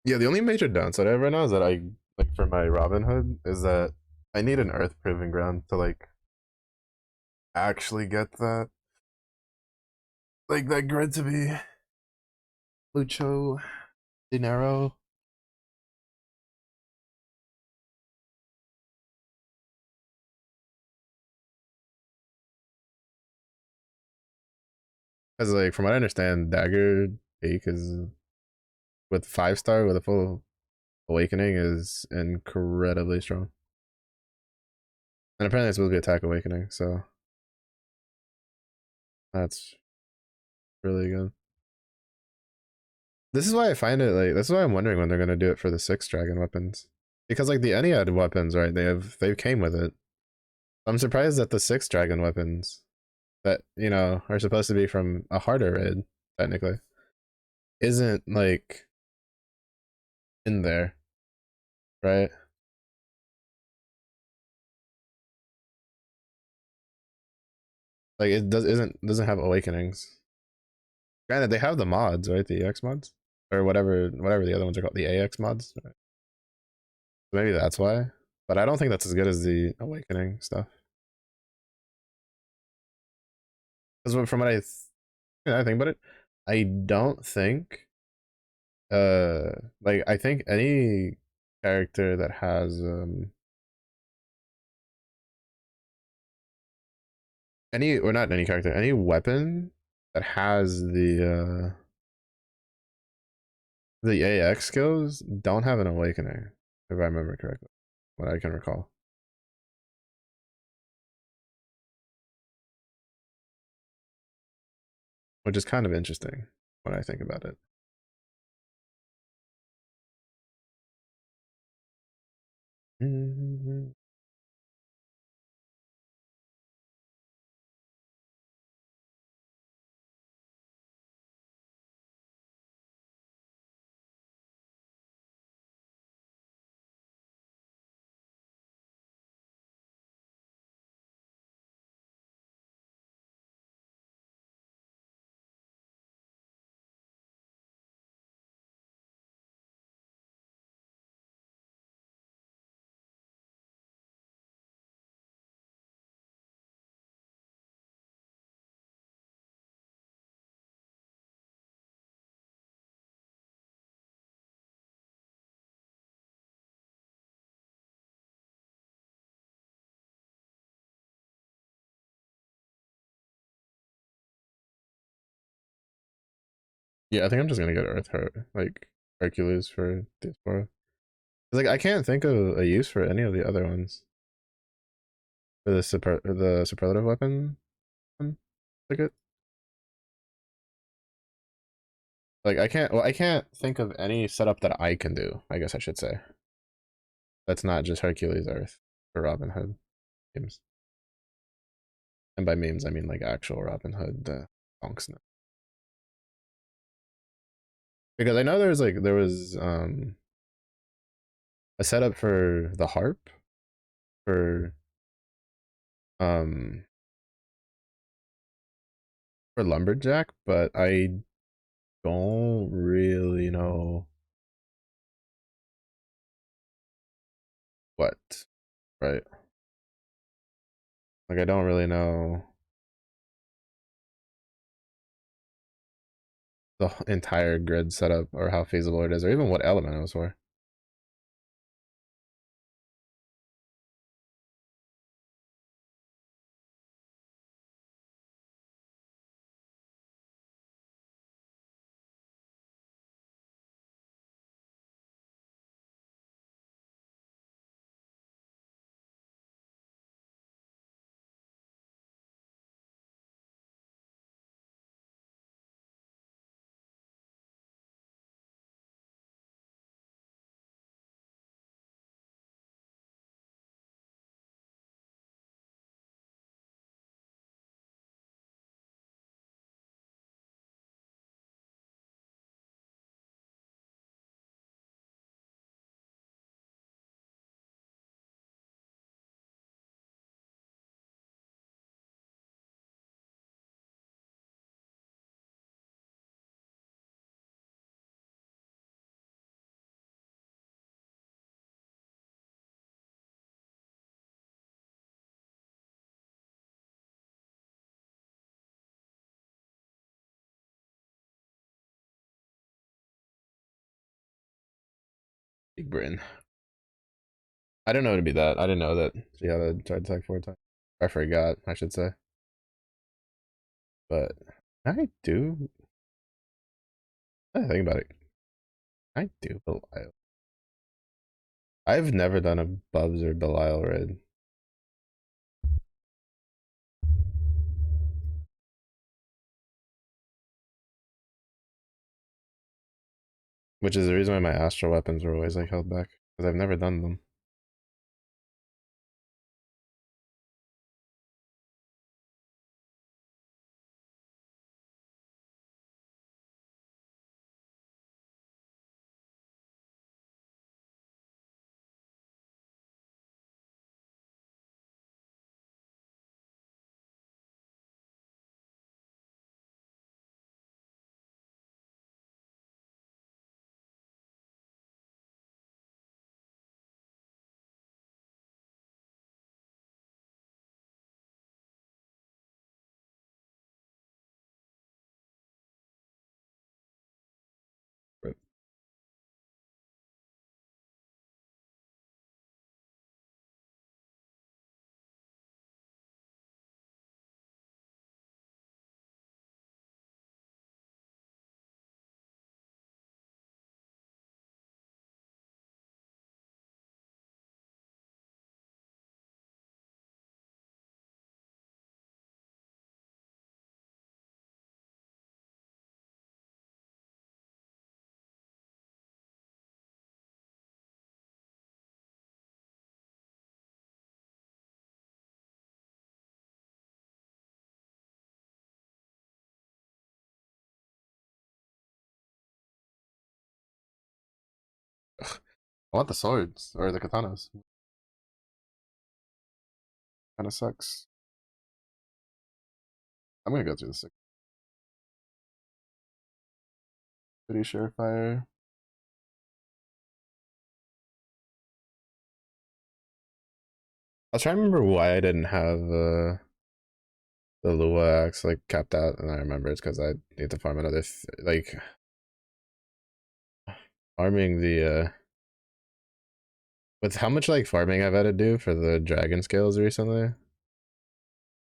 Yeah, the only major downside I have right now is that I like for my Robin Hood is that I need an Earth Proving Ground to like actually get that that grid to be mucho dinero. Because like from what I understand, Dagger Peak is with 5 star with a full awakening is incredibly strong. And apparently it's supposed to be attack awakening, so that's really good. This is why I find it like this is why I'm wondering when they're gonna do it for the 6 dragon weapons. Because like the Ennead weapons, right? They came with it. I'm surprised that the 6 dragon weapons that, you know, are supposed to be from a harder raid, technically, isn't like in there, right? Like it doesn't have awakenings. Granted, they have the mods, right? The EX mods or whatever the other ones are called, the AX mods. Right? So maybe that's why. But I don't think that's as good as the awakening stuff. Because from what I think about it, I don't think like I think any character that has any or not any character, any weapon that has the AX skills don't have an awakening, if I remember correctly. What I can recall. Which is kind of interesting when I think about it. Mm-hmm. Yeah, I think I'm just gonna get like Hercules for Diaspora. Like I can't think of a use for any of the other ones for the superlative weapon ticket. Like I can't think of any setup that I can do. I guess I should say that's not just Hercules Earth for Robin Hood games. And by memes I mean like actual Robin Hood bonks. Because I know there was a setup for the harp for um for lumberjack, but I don't really know what, right? Like I don't really know the entire grid setup or how feasible it is, or even what element it was for. Big brain. I didn't know it'd be that. I didn't know that she had a charge attack 4 times. I forgot, I should say. But I do. I think about it. I do Belial. I've never done a Bubs or Belial raid. Which is the reason why my astral weapons were always like held back. Because I've never done them. But I want the swords or the katanas. Kind of sucks. I'm gonna go through the six. Pretty surefire. I was trying to remember why I didn't have the Lua axe like capped out, and I remember it's because I need to farm another like farming the with how much like farming I've had to do for the dragon scales recently.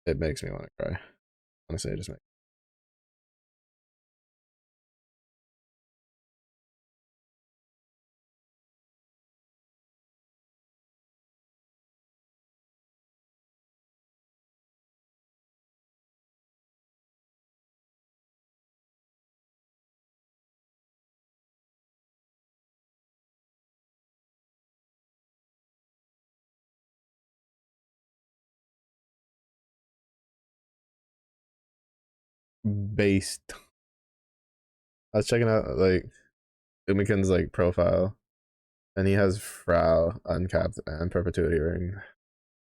It makes me want to cry. Honestly, it just makes based. I was checking out like Umiken's like profile, and he has Frau uncapped and Perpetuity Ring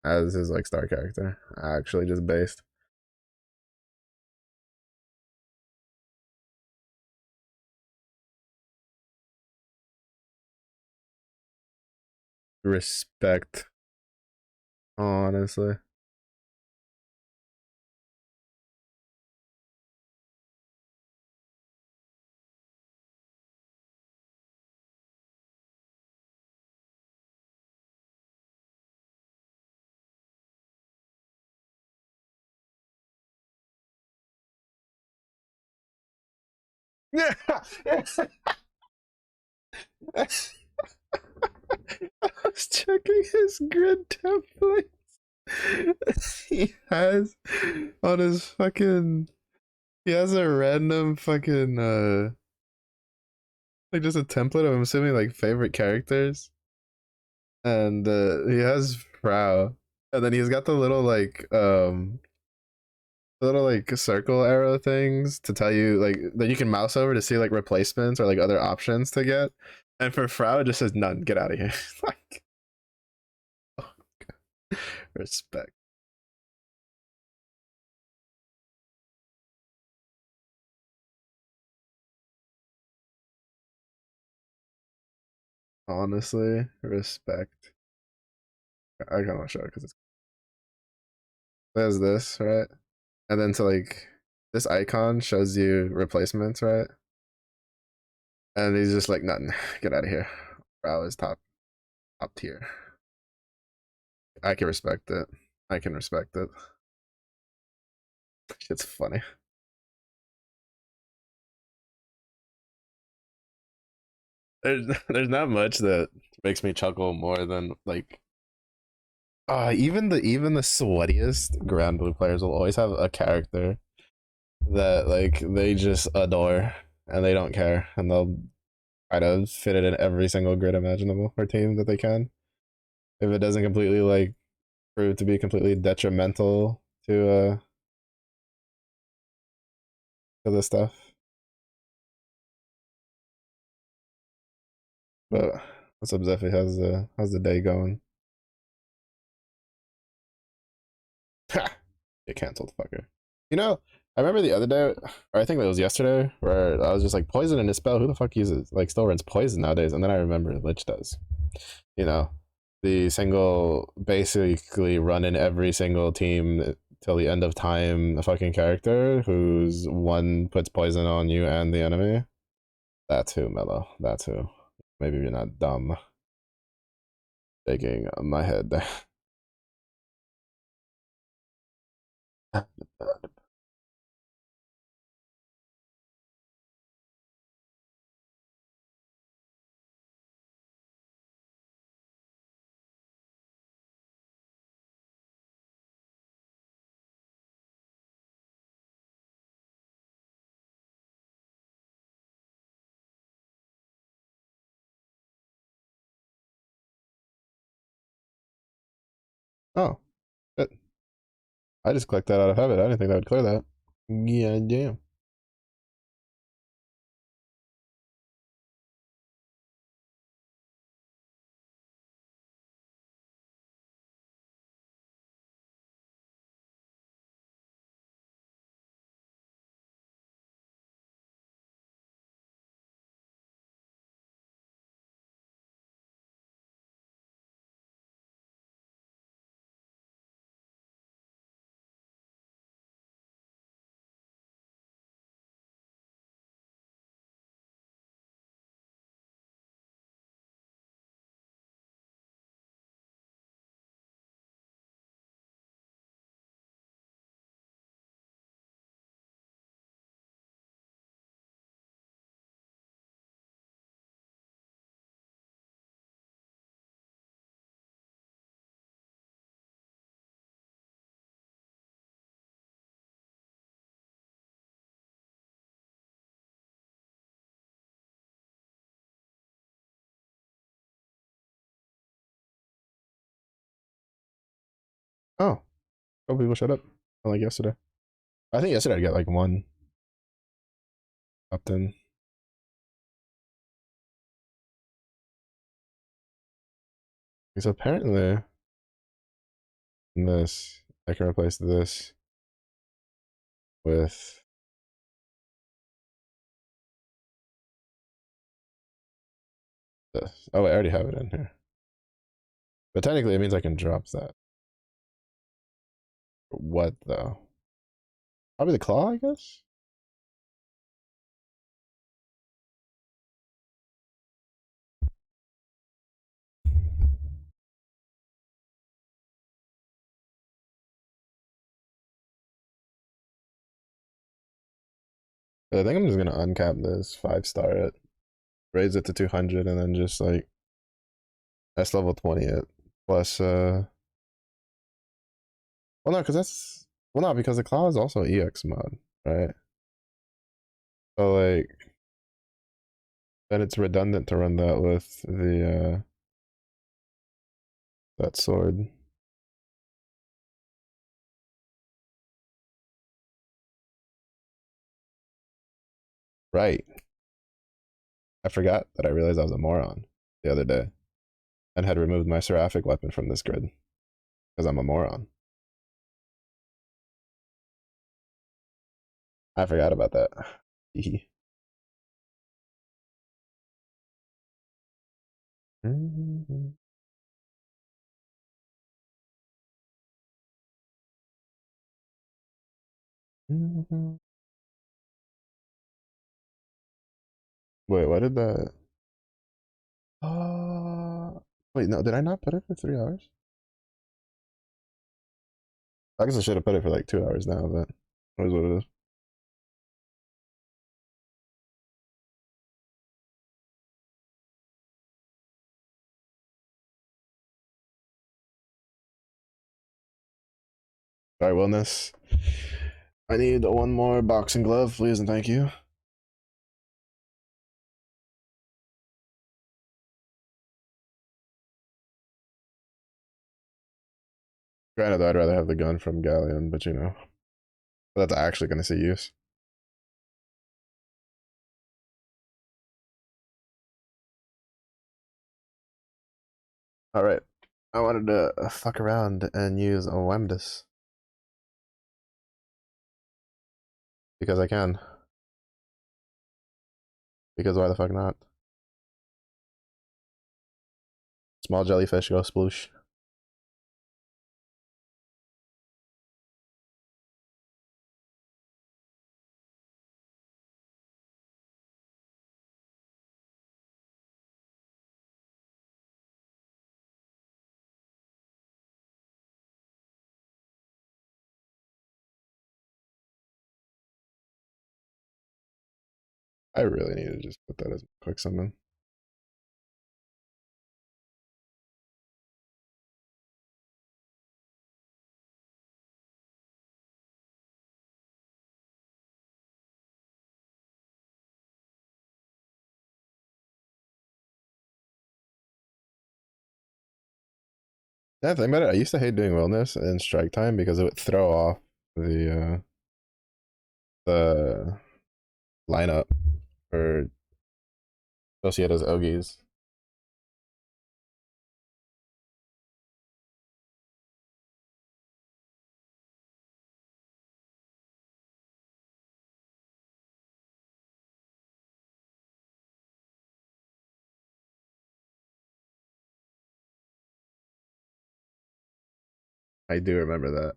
as his like star character. Actually, just based. Respect, honestly. Yeah. I was checking his grid template. He has on his fucking. He has a random fucking like just a template of, I'm assuming, like favorite characters, and he has Frau, and then he's got the little like circle arrow things to tell you like that you can mouse over to see like replacements or like other options to get. And for Frau, it just says none. Get out of here. Like, oh, respect. Honestly, respect. I kind of want to show it because it's there's this right, and then to like this icon shows you replacements right, and he's just like nothing. Get out of here. Brow is top tier. I can respect it. I can respect it. It's funny. There's not much that makes me chuckle more than like even the sweatiest ground blue players will always have a character that like they just adore and they don't care and they'll try to fit it in every single grid imaginable or team that they can. If it doesn't completely like prove to be completely detrimental to the stuff. But what's up, Zephy? How's the day going? Get canceled, fucker. You know, I remember the other day, or I think it was yesterday, where I was just like, poison in his spell. Who the fuck uses like still runs poison nowadays? And then I remember Lich does. You know, the single basically run in every single team till the end of time. The fucking character whose one puts poison on you and the enemy. That's who, Mello. That's who. Maybe you're not dumb. Shaking my head. Oh, shit. I just clicked that out of habit. I didn't think that would clear that. Yeah, damn. Oh, oh, people shut up. Like yesterday. I think yesterday I got like one up in. Because apparently in this, I can replace this with this. Oh, wait, I already have it in here. But technically, it means I can drop that. What though? Probably the claw, I guess. But I think I'm just gonna uncap this 5-star it, raise it to 200, and then just like S level 20 it. Plus, well, no, because that's well, no, because the claw is also EX mod, right? So like, then it's redundant to run that with the that sword. Right. I forgot that I realized I was a moron the other day and had removed my seraphic weapon from this grid because I'm a moron. I forgot about that. Wait, what did that? Wait, no, did I not put it for 3 hours? I guess I should have put it for like 2 hours now, but it is what it is. All right, wellness. I need one more boxing glove, please, and thank you. Granted, I'd rather have the gun from Galleon, but you know, that's actually going to see use. All right, I wanted to fuck around and use a Wemdus because I can. Because why the fuck not? Small jellyfish go sploosh. I really need to just put that as a quick summon. Yeah, think about it. I used to hate doing wellness in strike time because it would throw off the lineup for Socieda's Ogies. I do remember that.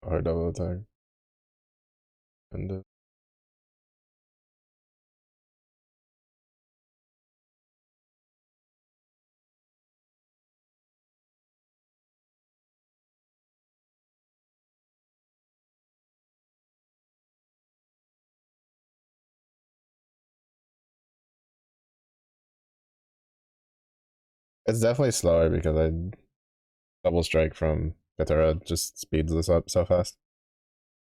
Or double attack. And it's definitely slower because I double strike from Katura just speeds this up so fast.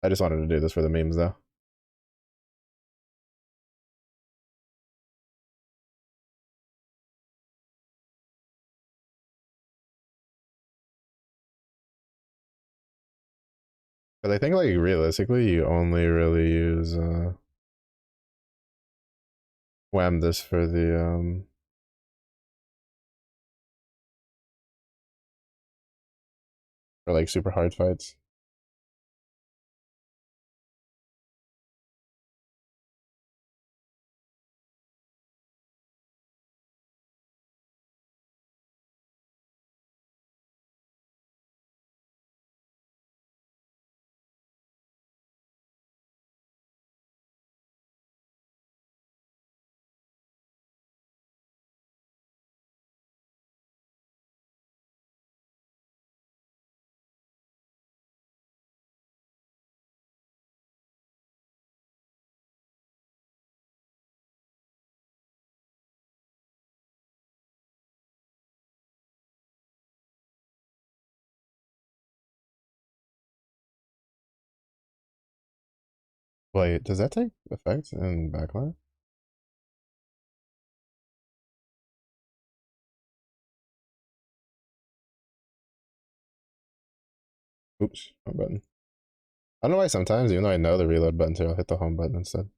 I just wanted to do this for the memes though. But I think like realistically you only really use Wham this for like super hard fights. Wait, does that take effect in backline? Oops, home button. I don't know why sometimes, even though I know the reload button too, I'll hit the home button instead.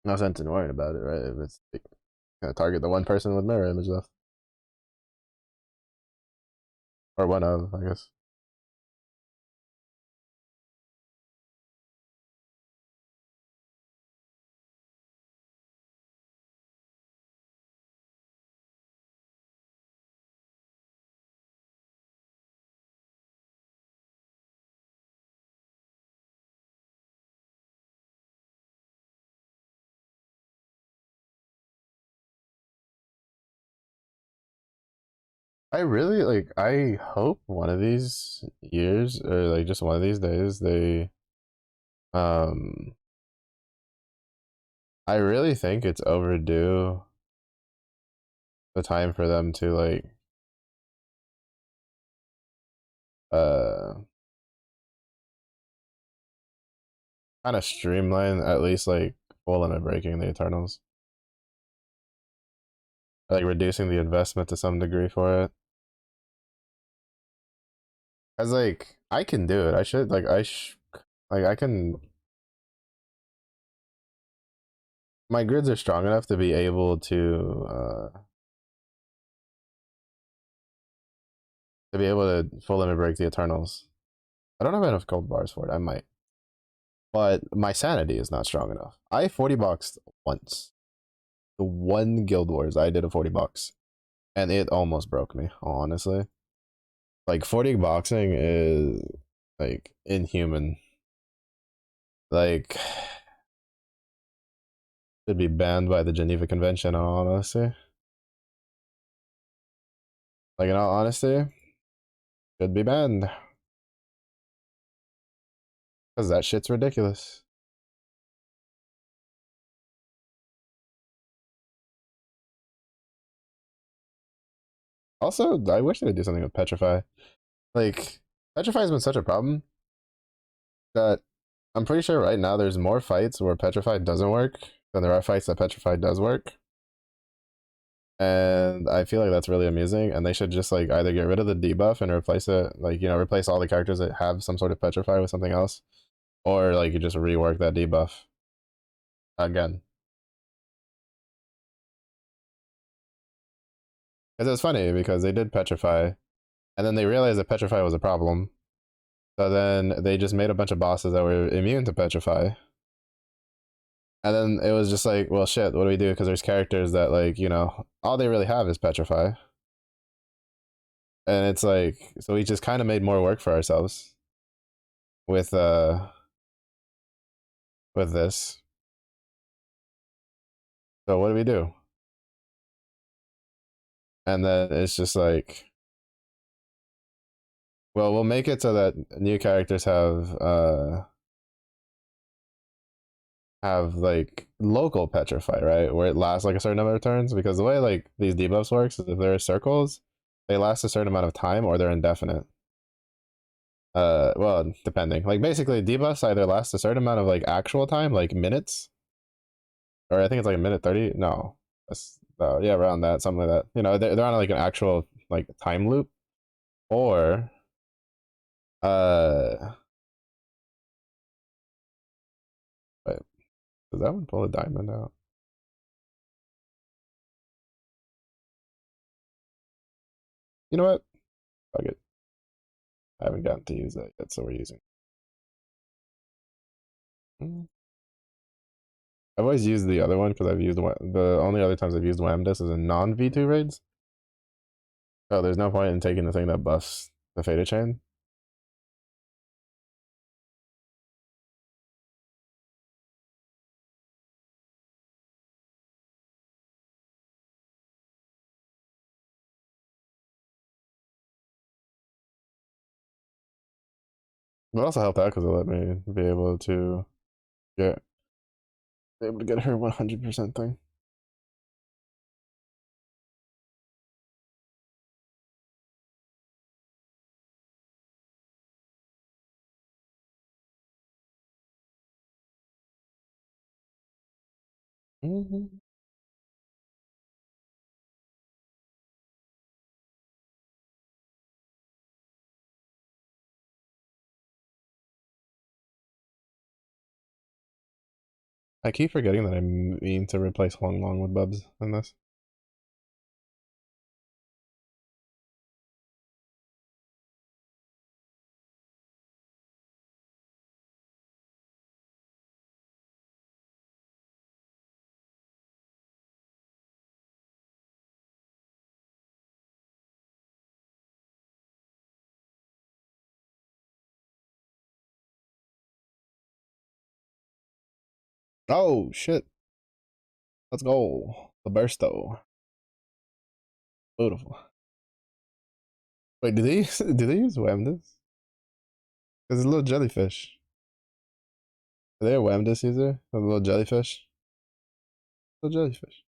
No sense in worrying about it, right? If it's like, gonna target the one person with mirror image though. Or one of, I guess. I really like I hope one of these years or like just one of these days they um I really think it's overdue the time for them to like uh kind of streamline at least like full limit breaking the Eternals. Like reducing the investment to some degree for it. Cause like I can do it. I should like like I can my grids are strong enough to be able to be able to full limit break the Eternals. I don't have enough gold bars for it. I might. But my sanity is not strong enough. I 40 boxed once. The one Guild Wars I did a 40 bucks. And it almost broke me, honestly. Like 40 boxing is like inhuman. Like should be banned by the Geneva Convention, honestly. Like in all honesty, should be banned. Because that shit's ridiculous. Also, I wish they'd do something with Petrify. Like, Petrify has been such a problem that I'm pretty sure right now there's more fights where Petrify doesn't work than there are fights that Petrify does work. And I feel like that's really amusing. And they should just like either get rid of the debuff and replace it, like replace all the characters that have some sort of Petrify with something else, or like you just rework that debuff again. Because it was funny because they did Petrify, and then they realized that Petrify was a problem. So then they just made a bunch of bosses that were immune to Petrify. And then it was just like, well, shit, what do we do? Because there's characters that, like, all they really have is Petrify. And it's like, so we just kind of made more work for ourselves with, with this. So what do we do? And then it's just like, well, we'll make it so that new characters have like local petrify, right? Where it lasts like a certain number of turns. Because the way like these debuffs works is if there are circles, they last a certain amount of time or they're indefinite. Well, depending. Like basically debuffs either last a certain amount of like actual time, like minutes, or I think it's like a minute 30. No. That's yeah, around that, something like that. They're on like an actual like time loop. Or uh wait, does that one pull a diamond out? You know what? Fuck it. I haven't gotten to use that yet, so we're using. Hmm. I've always used the other one because I've used the only other times I've used Whamdis is in non V2 raids. Oh, there's no point in taking the thing that buffs the Fata chain. But also helped out because it let me get be able to get her 100% thing. Mm-hmm. I keep forgetting that I mean to replace Huang Long with Bubs in this. Oh shit! Let's go. The bursto. Beautiful. Wait, did they did they use Whamdis? There's a little jellyfish. Are they a Whamdis user? A little jellyfish? Little jellyfish.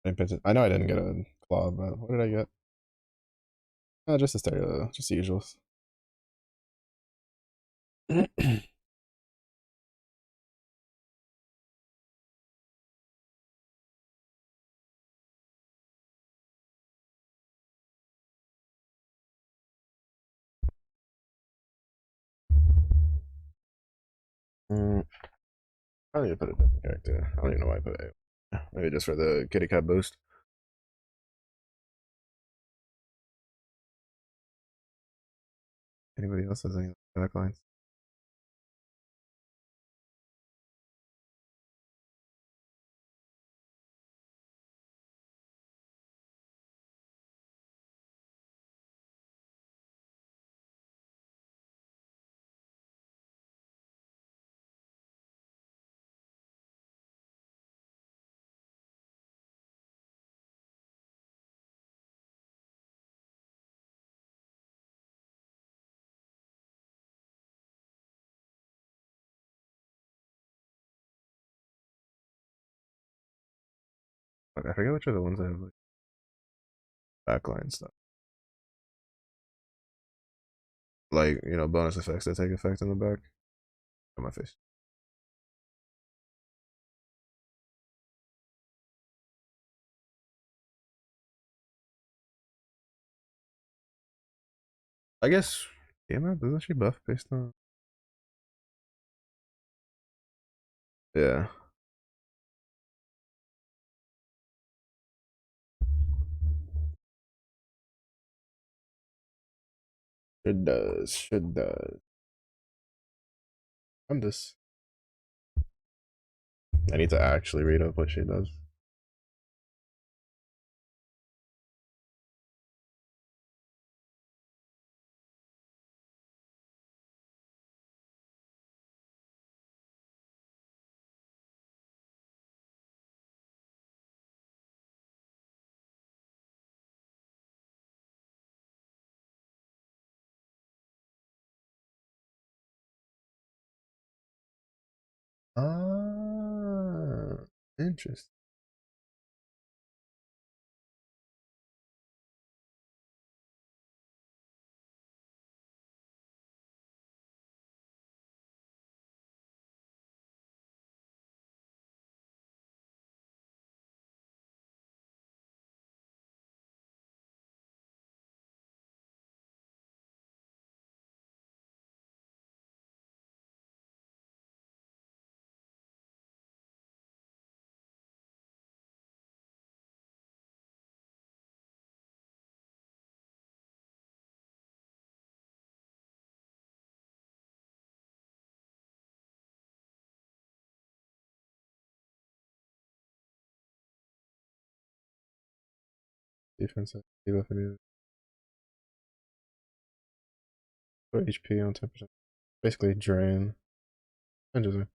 I know I didn't get a claw, but what did I get? Just a stereo, just the usuals. Mm, I need to put a different character. I don't even know why I put it. Maybe just for the kitty cat boost. Anybody else has any backlines? I forget which are the ones that have like backline stuff. Like, bonus effects that take effect in the back of my face. I guess, yeah, man, doesn't she buff based on? Yeah, it does. It does. I'm just. I need to actually read up what she does. Ah, interesting. defense, debuff immune. Put HP on 10%. Basically drain. Interesting.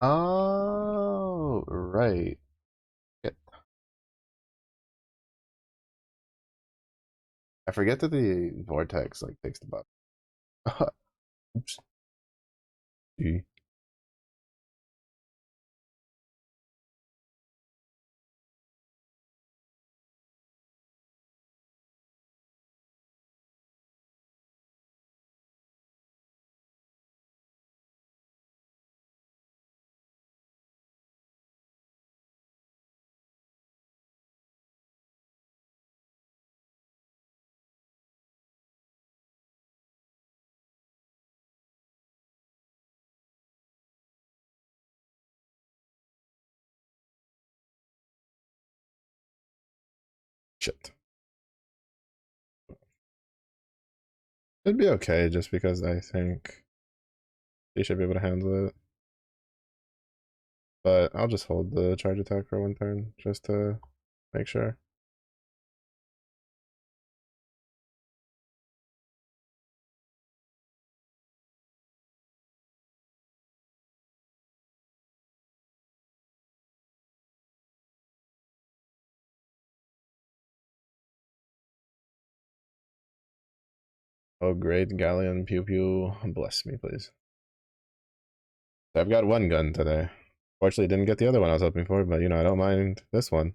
Oh, right. Yep. I forget that the vortex like takes the buff. Oops. Gee. Shit. It'd be okay just because I think he should be able to handle it. But I'll just hold the charge attack for 1 turn just to make sure. Oh, great. Galleon, pew pew. Bless me, please. I've got 1 gun today. Fortunately, didn't get the other one I was hoping for, but you know, I don't mind this one.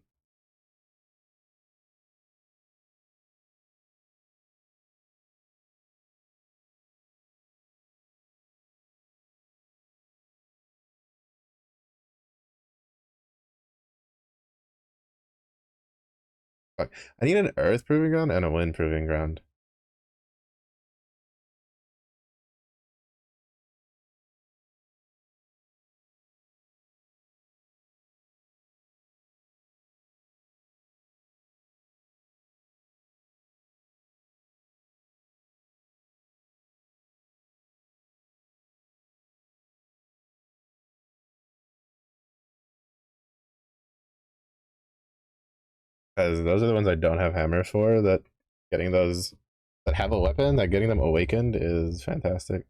Fuck. I need an earth proving ground and a wind proving ground. Because those are the ones I don't have hammers for, that getting those that have a weapon, that getting them awakened is fantastic.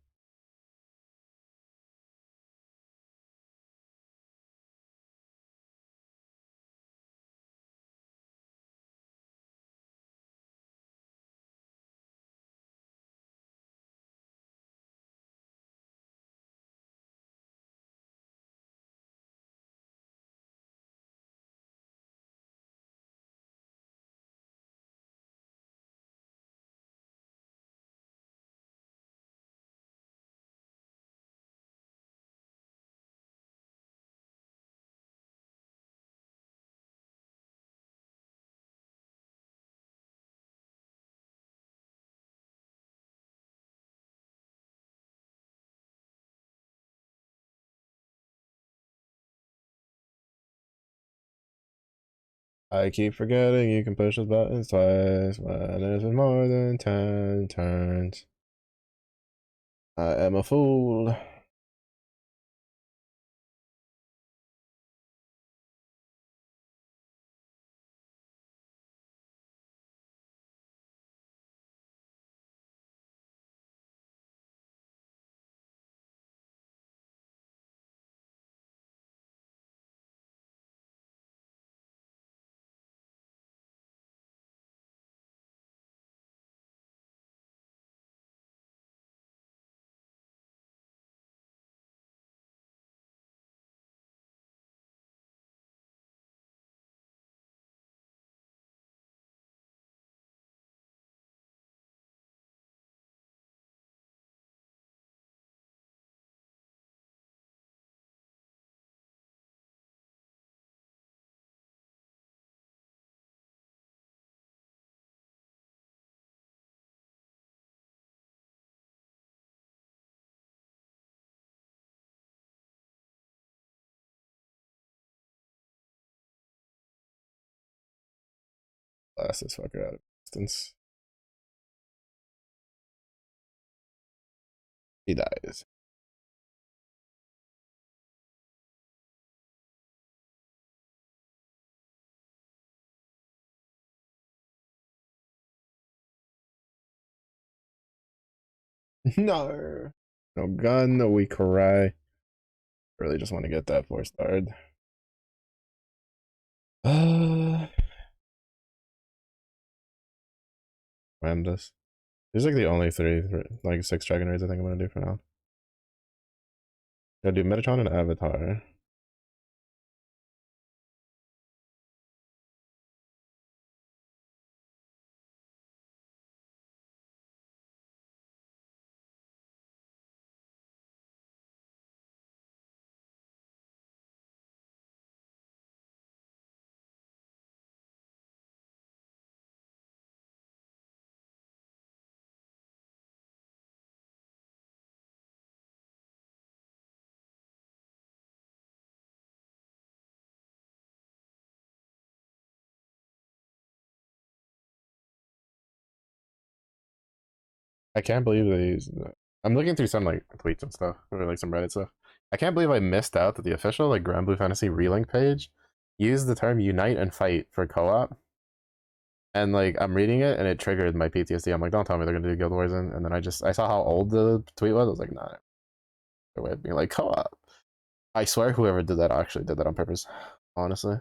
I keep forgetting you can push those buttons twice when it's been more than 10 turns. I am a fool. Blast this fucker out of distance. He dies. No. No gun, no weak cry. Really just want to get that 4-starred. Ram this. These are like the only three, like 6 dragon raids I think I'm gonna do for now. Gotta do Metatron and Avatar. I can't believe these. I'm looking through some like tweets and stuff, or like some Reddit stuff. I can't believe I missed out that the official like Grand Blue Fantasy relink page used the term unite and fight for co-op. And like I'm reading it and it triggered my PTSD. I'm like, don't tell me they're gonna do Guild Wars in. And then I saw how old the tweet was. I was like, nah, their way of being like co-op. I swear whoever did that actually did that on purpose. Honestly.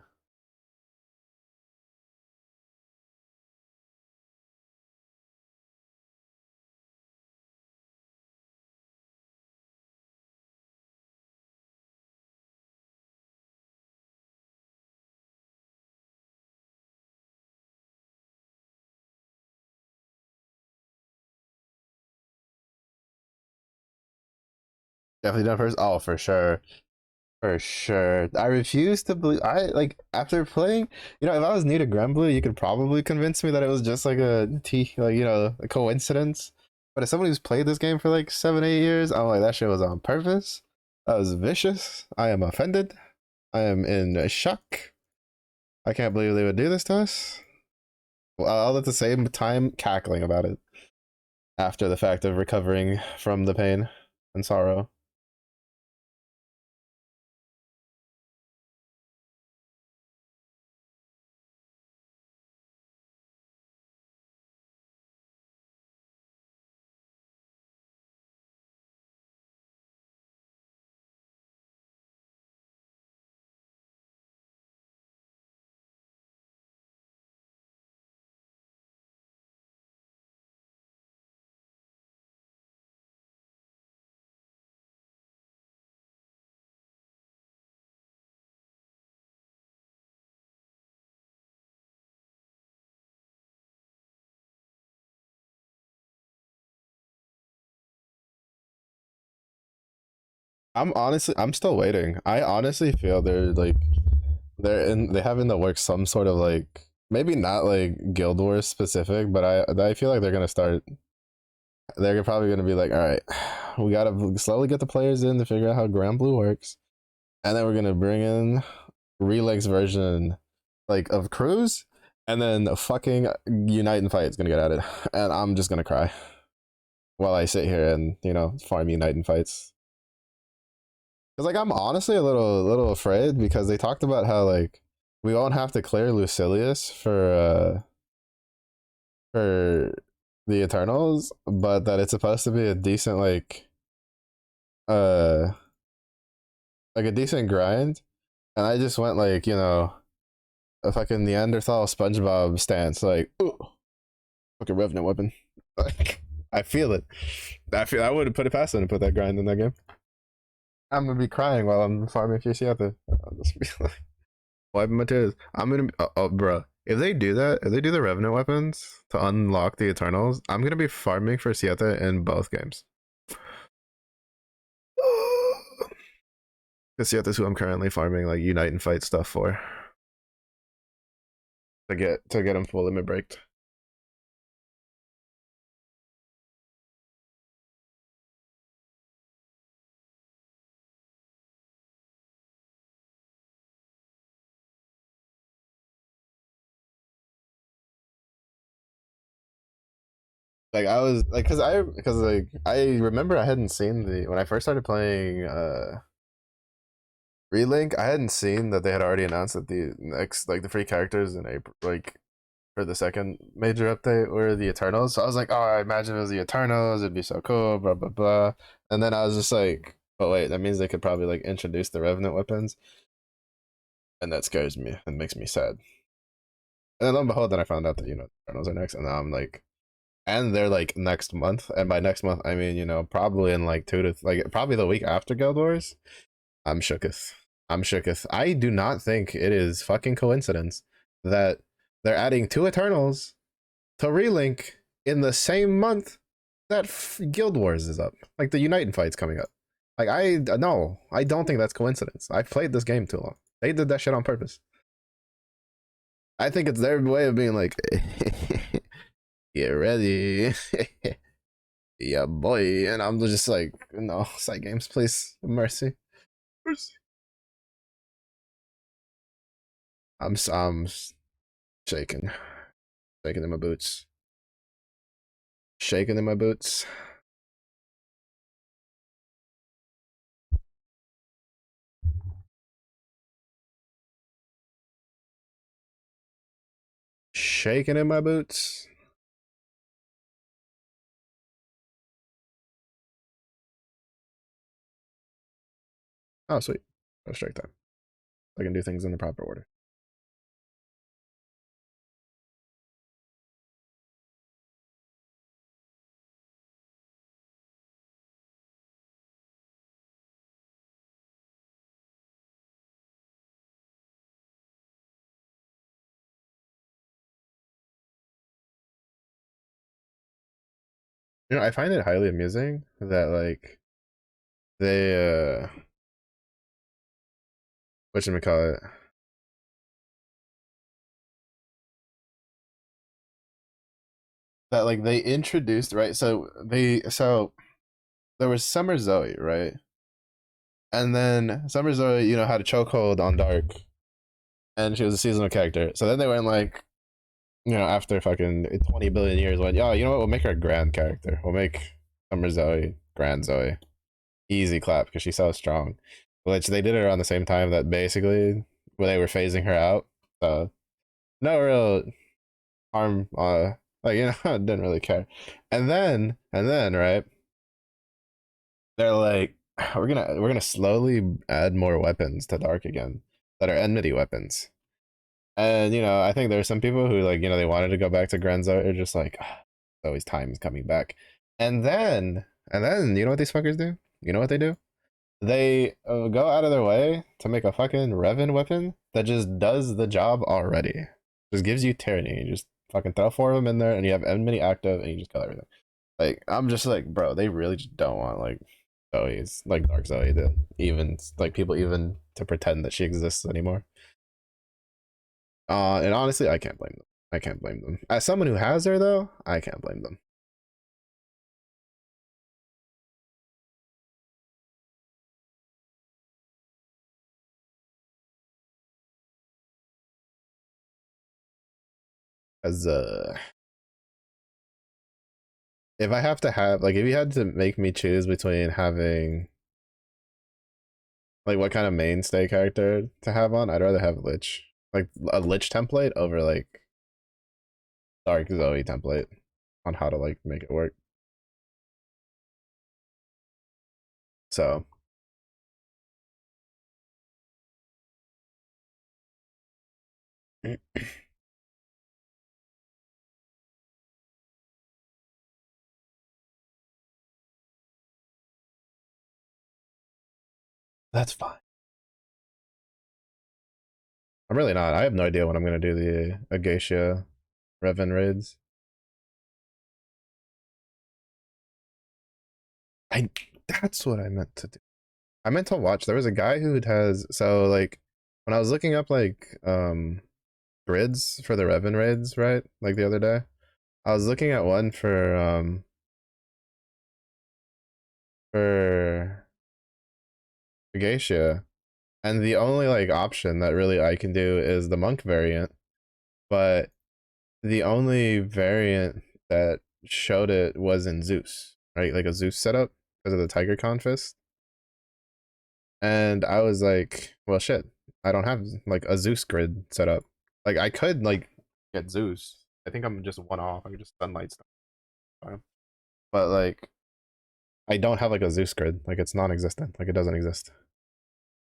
Definitely done first. Oh, for sure. For sure. I refuse to believe I like after playing, if I was new to Granblue, you could probably convince me that it was just like a coincidence. But as someone who's played this game for like 7, 8 years, I'm like that shit was on purpose. That was vicious. I am offended. I am in shock. I can't believe they would do this to us. Well, all at the same time cackling about it after the fact of recovering from the pain and sorrow. I'm still waiting. I honestly feel they have in the works some sort of like maybe not like Guild Wars specific, but I feel like they're gonna start. They're probably gonna be like, all right, we gotta slowly get the players in to figure out how Grand Blue works, and then we're gonna bring in Relic's version like of Cruise, and then fucking Unite and Fight is gonna get added, and I'm just gonna cry while I sit here and farm Unite and Fights. Cause like I'm honestly a little afraid because they talked about how like we won't have to clear Lucilius for the Eternals, but that it's supposed to be a decent uh like a decent grind. And I just went like, a fucking Neanderthal SpongeBob stance, like, ooh, fucking revenant weapon. Like I feel it. I would have put it past them to put that grind in that game. I'm gonna be crying while I'm farming for Seattle. I'll just be like wiping my tears. I'm gonna be, bro. If they do that, if they do the revenant weapons to unlock the Eternals, I'm gonna be farming for Sieta in both games. Because Sieta's who I'm currently farming like Unite and Fight stuff for to get him full limit breaked. Like I was like, because like I remember I hadn't seen the when I first started playing Relink, I hadn't seen that they had already announced that the next like the free characters in April, like for the second major update, were the Eternals. So I was like, oh, I imagine it was the Eternals. It'd be so cool, blah blah blah. And then I was just like, but wait, that means they could probably like introduce the Revenant weapons, and that scares me and makes me sad. And then lo and behold, then I found out that Eternals are next, and now I'm like, and they're like next month, and by next month I mean probably in like like probably the week after Guild Wars. I'm shooketh. I'm shooketh. I do not think it is fucking coincidence that they're adding two Eternals to Relink in the same month that Guild Wars is up. Like the United fight's coming up. Like no, I don't think that's coincidence. I've played this game too long. They did that shit on purpose. I think it's their way of being like, get ready, yeah, boy. And I'm just like, no, side games, please, mercy, mercy. I'm shaking, shaking in my boots, shaking in my boots. Shaking in my boots. Oh, sweet. Go straight time. I can do things in the proper order. I find it highly amusing that like they whatchamacallit, that like they introduced, right? So there was Summer Zoe, right? And then Summer Zoe, had a chokehold on Dark, and she was a seasonal character. So then they went like, after fucking 20 billion years, went, yo, you know what? We'll make her a grand character. We'll make Summer Zoe Grand Zoe. Easy clap because she's so strong. Which they did it around the same time that basically when they were phasing her out. So no real harm. Like didn't really care. And then right, they're like, we're gonna slowly add more weapons to Dark again that are enmity weapons. And I think there's some people who like they wanted to go back to Granzo. They're just like, always time is coming back. And then you know what these fuckers do? You know what they do? They go out of their way to make a fucking Revan weapon that just does the job already. Just gives you tyranny. You just fucking throw four of them in there, and you have enmity active, and you just kill everything. Like I'm just like, bro, they really just don't want like Zoe's like Dark Zoe to even like people even to pretend that she exists anymore. And honestly, I can't blame them. I can't blame them. As someone who has her though, I can't blame them. As if I have to have like if you had to make me choose between having like what kind of mainstay character to have on, I'd rather have Lich. Like a Lich template over like Dark Zoe template on how to like make it work. So that's fine. I'm really not. I have no idea when I'm gonna do the Agacia Revan raids. I That's what I meant to do. I meant to watch. There was a guy who has so like when I was looking up like grids for the Revan raids, right? Like the other day, I was looking at one for Agacia, and the only like option that really I can do is the monk variant, but the only variant that showed it was in Zeus, right? Like a Zeus setup because of the Tiger Confist. And I was like, well, shit, I don't have like a Zeus grid set up. Like I could like get Zeus. I think I'm just one off. I could just sunlight stuff. But like I don't have like a Zeus grid. Like it's non-existent. Like it doesn't exist.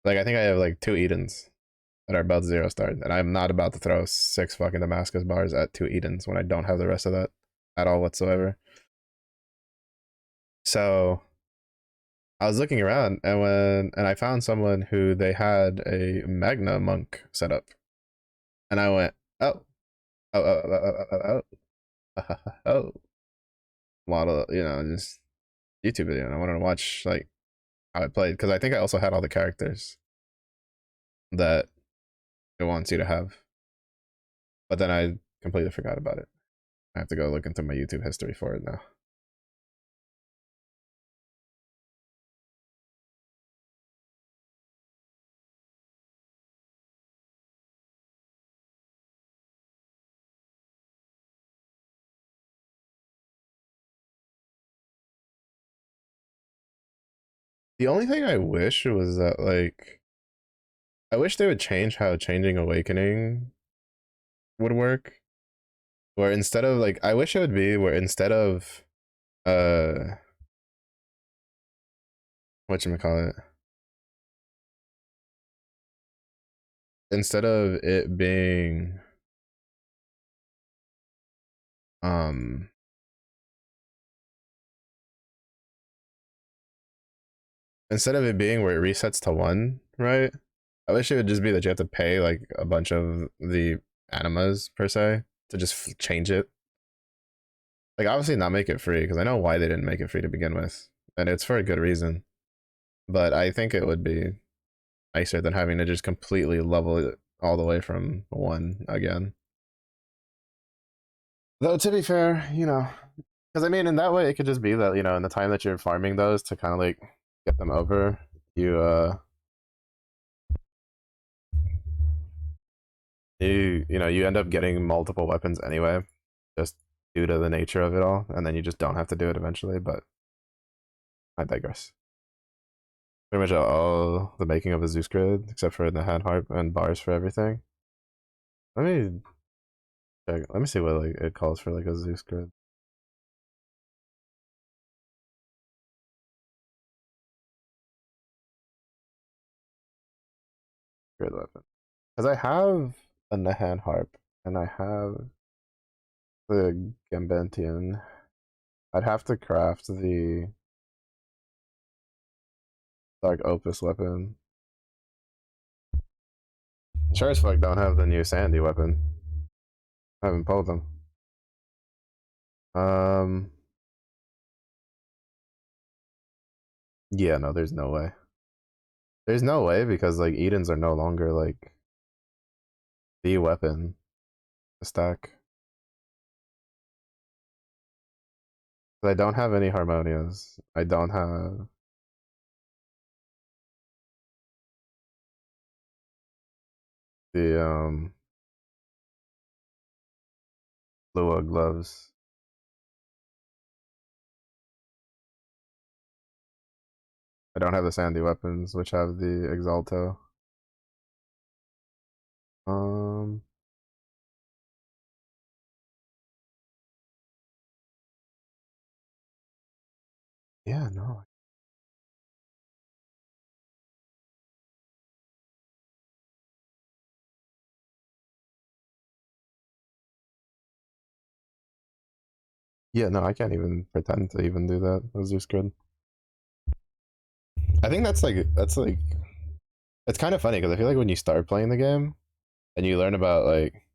Like I think I have like 2 Edens that are about 0 star, and I'm not about to throw 6 fucking Damascus bars at 2 Edens when I don't have the rest of that at all whatsoever. So I was looking around and I found someone who they had a Magna monk set up, and I went, oh, oh, oh, oh, oh, oh, oh, oh. A lot of just YouTube video, and I wanted to watch like how I played because I think I also had all the characters that it wants you to have, but then I completely forgot about it. I have to go look into my YouTube history for it now. The only thing I wish was that like I wish they would change how changing awakening would work. Where instead of like I wish it would be where instead of uh whatchamacallit, instead of it being um instead of it being where it resets to 1, right? I wish it would just be that you have to pay like a bunch of the animas per se to just change it. Like obviously not make it free because I know why they didn't make it free to begin with, and it's for a good reason. But I think it would be nicer than having to just completely level it all the way from 1 again. Though to be fair, because I mean, in that way, it could just be that in the time that you're farming those to kind of like get them over, you end up getting multiple weapons anyway, just due to the nature of it all, and then you just don't have to do it eventually. But I digress. Pretty much all the making of a Zeus grid, except for the hand harp and bars for everything. Let me check. Let me see what like it calls for like a Zeus grid. Grid weapon. Because I have a Nehan harp and I have the Gambentian. I'd have to craft the Dark Opus weapon. Sure as fuck don't have the new Sandy weapon. I haven't pulled them. Um, yeah, no, there's no way. There's no way because like Edens are no longer like the weapon to stack. I don't have any Harmonias. I don't have the Lua gloves. I don't have the Sandy weapons, which have the Exalto. Um, yeah, no. Yeah, no, I can't even pretend to even do that. That was just good. I think that's like it's kind of funny because I feel like when you start playing the game and you learn about like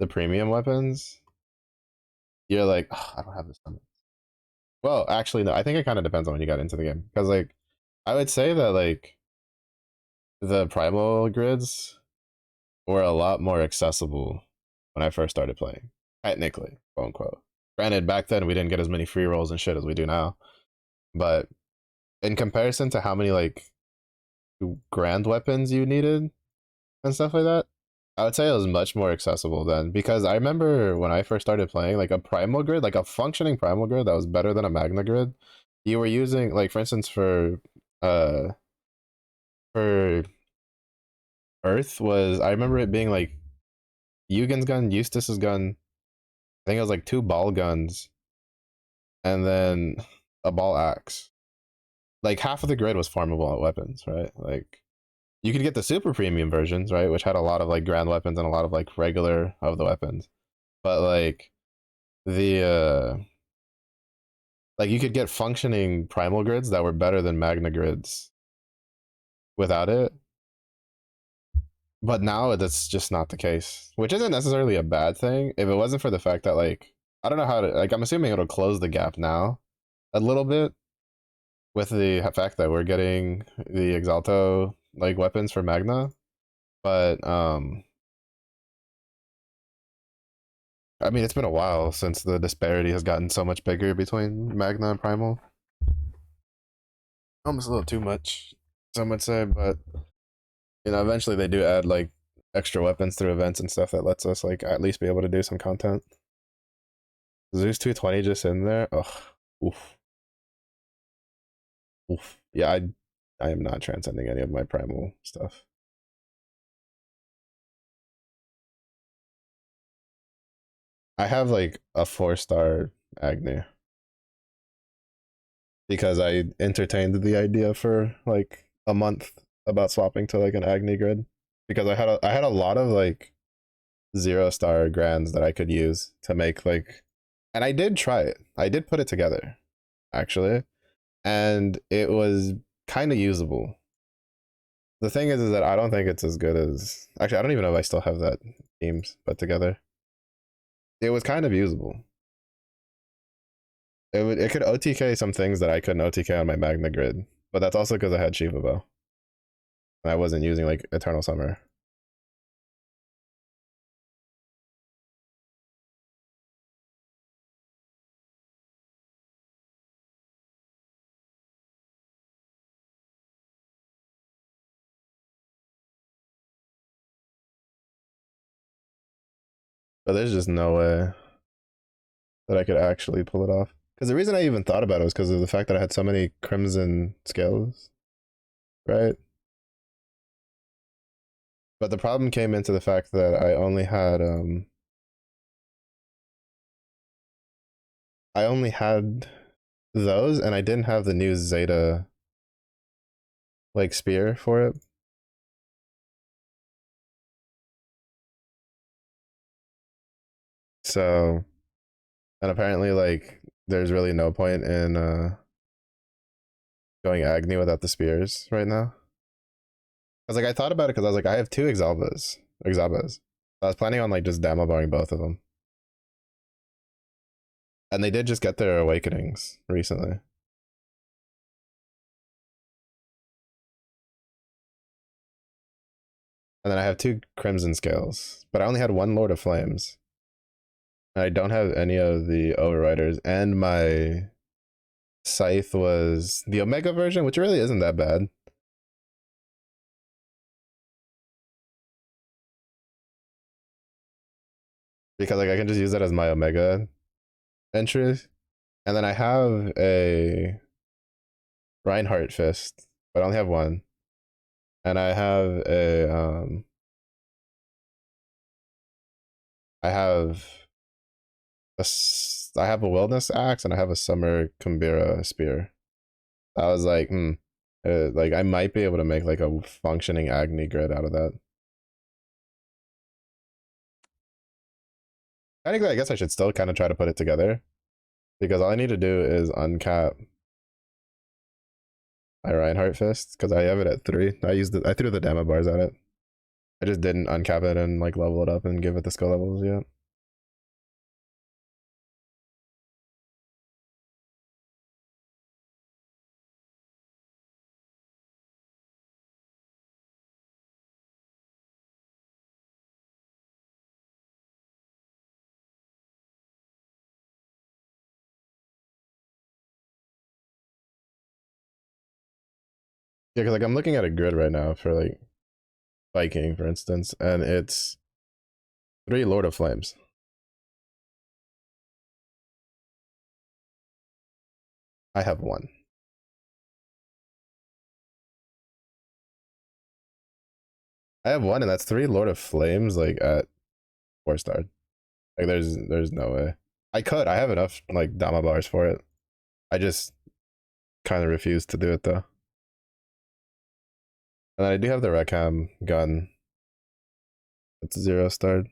the premium weapons, you're like, oh, I don't have this. Well, actually, no. I think it kind of depends on when you got into the game because like I would say that like the primal grids were a lot more accessible when I first started playing. Technically, quote unquote. Granted, back then we didn't get as many free rolls and shit as we do now, but in comparison to how many like grand weapons you needed and stuff like that, I would say it was much more accessible then because I remember when I first started playing, like a primal grid, like a functioning primal grid that was better than a magna grid. You were using, like, for instance, uh for Earth was, I remember it being like Yugen's gun, Eustace's gun. I think it was like two ball guns and then a ball axe. Like half of the grid was farmable weapons, right? Like you could get the super premium versions, right, which had a lot of like grand weapons and a lot of like regular of the weapons. But the like you could get functioning primal grids that were better than magna grids without it. But now that's just not the case, which isn't necessarily a bad thing if it wasn't for the fact that, like, I don't know how to, like, I'm assuming it'll close the gap now a little bit with the fact that we're getting the Exalto like weapons for Magna. But I mean, it's been a while since the disparity has gotten so much bigger between Magna and Primal. Almost a little too much, some would say, but eventually they do add like extra weapons through events and stuff that lets us like at least be able to do some content. Zeus 220 just in there. Ugh. Oof. Oof. Yeah, I am not transcending any of my primal stuff. I have like a 4-star Agni because I entertained the idea for like a month about swapping to like an Agni grid because I had a lot of like 0-star grands that I could use to make like, and I did try it. I did put it together actually, and it was kind of usable. The thing is that I don't think it's as good as, actually I don't even know if I still have that teams put together. It was kind of usable. It could OTK some things that I couldn't OTK on my Magna grid, but that's also because I had Shiva Bow and I wasn't using like Eternal Summer. But there's just no way that I could actually pull it off. Because the reason I even thought about it was because of the fact that I had so many Crimson Scales, right? But the problem came into the fact that I only had those, and I didn't have the new Zeta like spear for it. So, and apparently, like, there's really no point in going Agni without the spears right now. I was like, I thought about it because I was like, I have two Exabas. I was planning on like just demo barring both of them, and they did just get their awakenings recently. And then I have two Crimson Scales, but I only had one Lord of Flames. And I don't have any of the Overriders, and my Scythe was the Omega version, which really isn't that bad. Because like I can just use that as my Omega entry. And then I have a Reinhardt Fist, but I only have one. And I have I have a Wilderness Axe and I have a Summer Kumbira Spear. I was like, like I might be able to make like a functioning Agni grid out of that. Technically, I guess I should still kind of try to put it together because all I need to do is uncap my Reinhardt Fist because I have it at 3. I threw the demo bars at it. I just didn't uncap it and like level it up and give it the skill levels yet. Yeah, because like I'm looking at a grid right now for like Viking, for instance, and it's 3 Lord of Flames. I have 1. I have 1, and that's 3 Lord of Flames, like, at 4-star. Like, there's no way. I could. I have enough, like, Dama bars for it. I just kind of refuse to do it, though. And I do have the Recam gun. It's 0-star.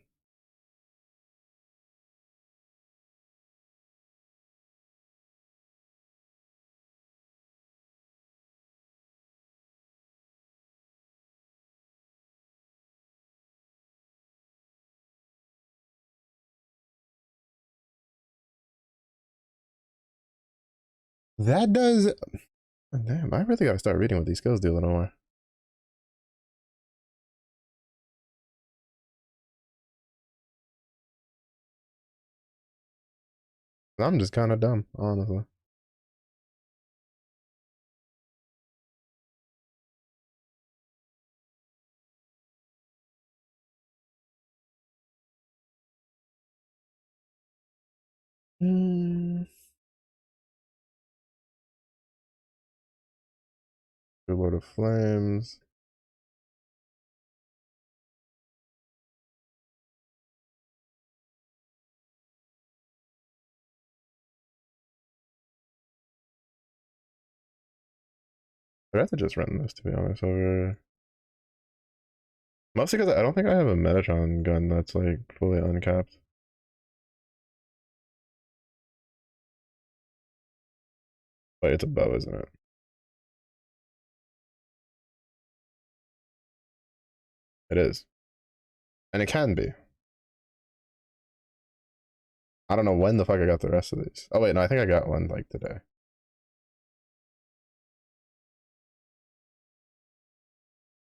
That does. Damn, I really gotta start reading what these skills do a little more. I'm just kind of dumb, honestly. Mm. Lord of Flames. I'd have to just run this, to be honest, over. Mostly because I don't think I have a Metatron gun that's like fully uncapped. But it's a bow, isn't it? It is. And it can be. I don't know when the fuck I got the rest of these. Oh wait, no, I think I got one like today.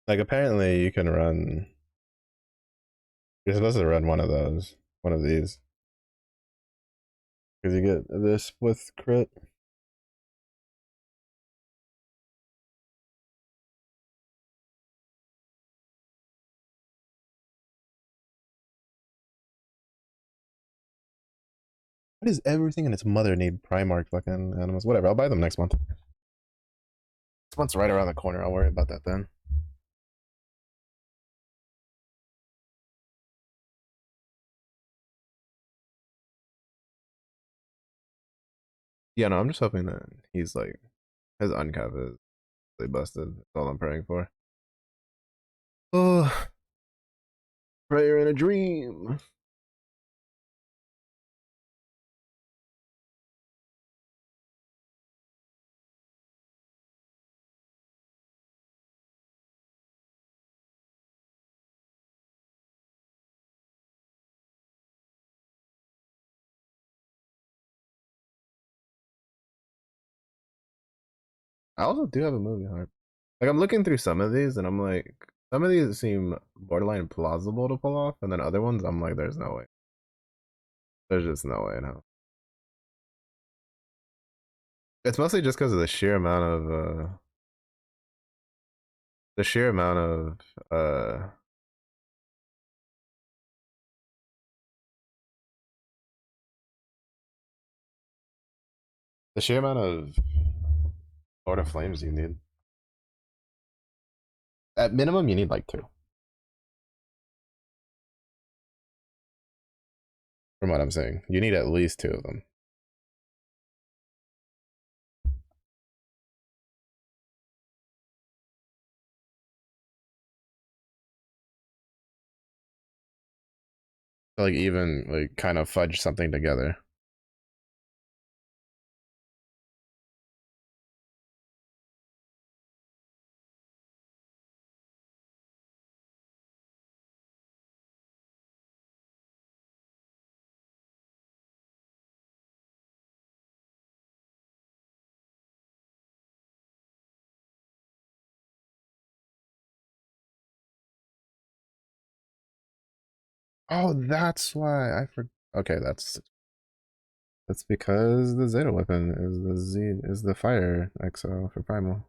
Like apparently you can run. You're supposed to run one of those, one of these, because you get this with crit. Why does everything and its mother need Primark fucking animals? Whatever, I'll buy them next month. This month's right around the corner. I'll worry about that then. Yeah, no, I'm just hoping that he's like his uncap is really busted. That's all I'm praying for. Oh, prayer in a dream. I also do have a movie heart. Like I'm looking through some of these and I'm like, some of these seem borderline plausible to pull off, and then other ones I'm like, there's no way. There's just no way now. It's mostly just because of the sheer amount of the sheer amount of Lord of Flames you need. At minimum, you need like 2. From what I'm saying, you need at least 2 of them. To, like even like kind of fudge something together. Oh, that's why I forgot. Okay, that's because the Zeta weapon is the Z is the fire XO for primal.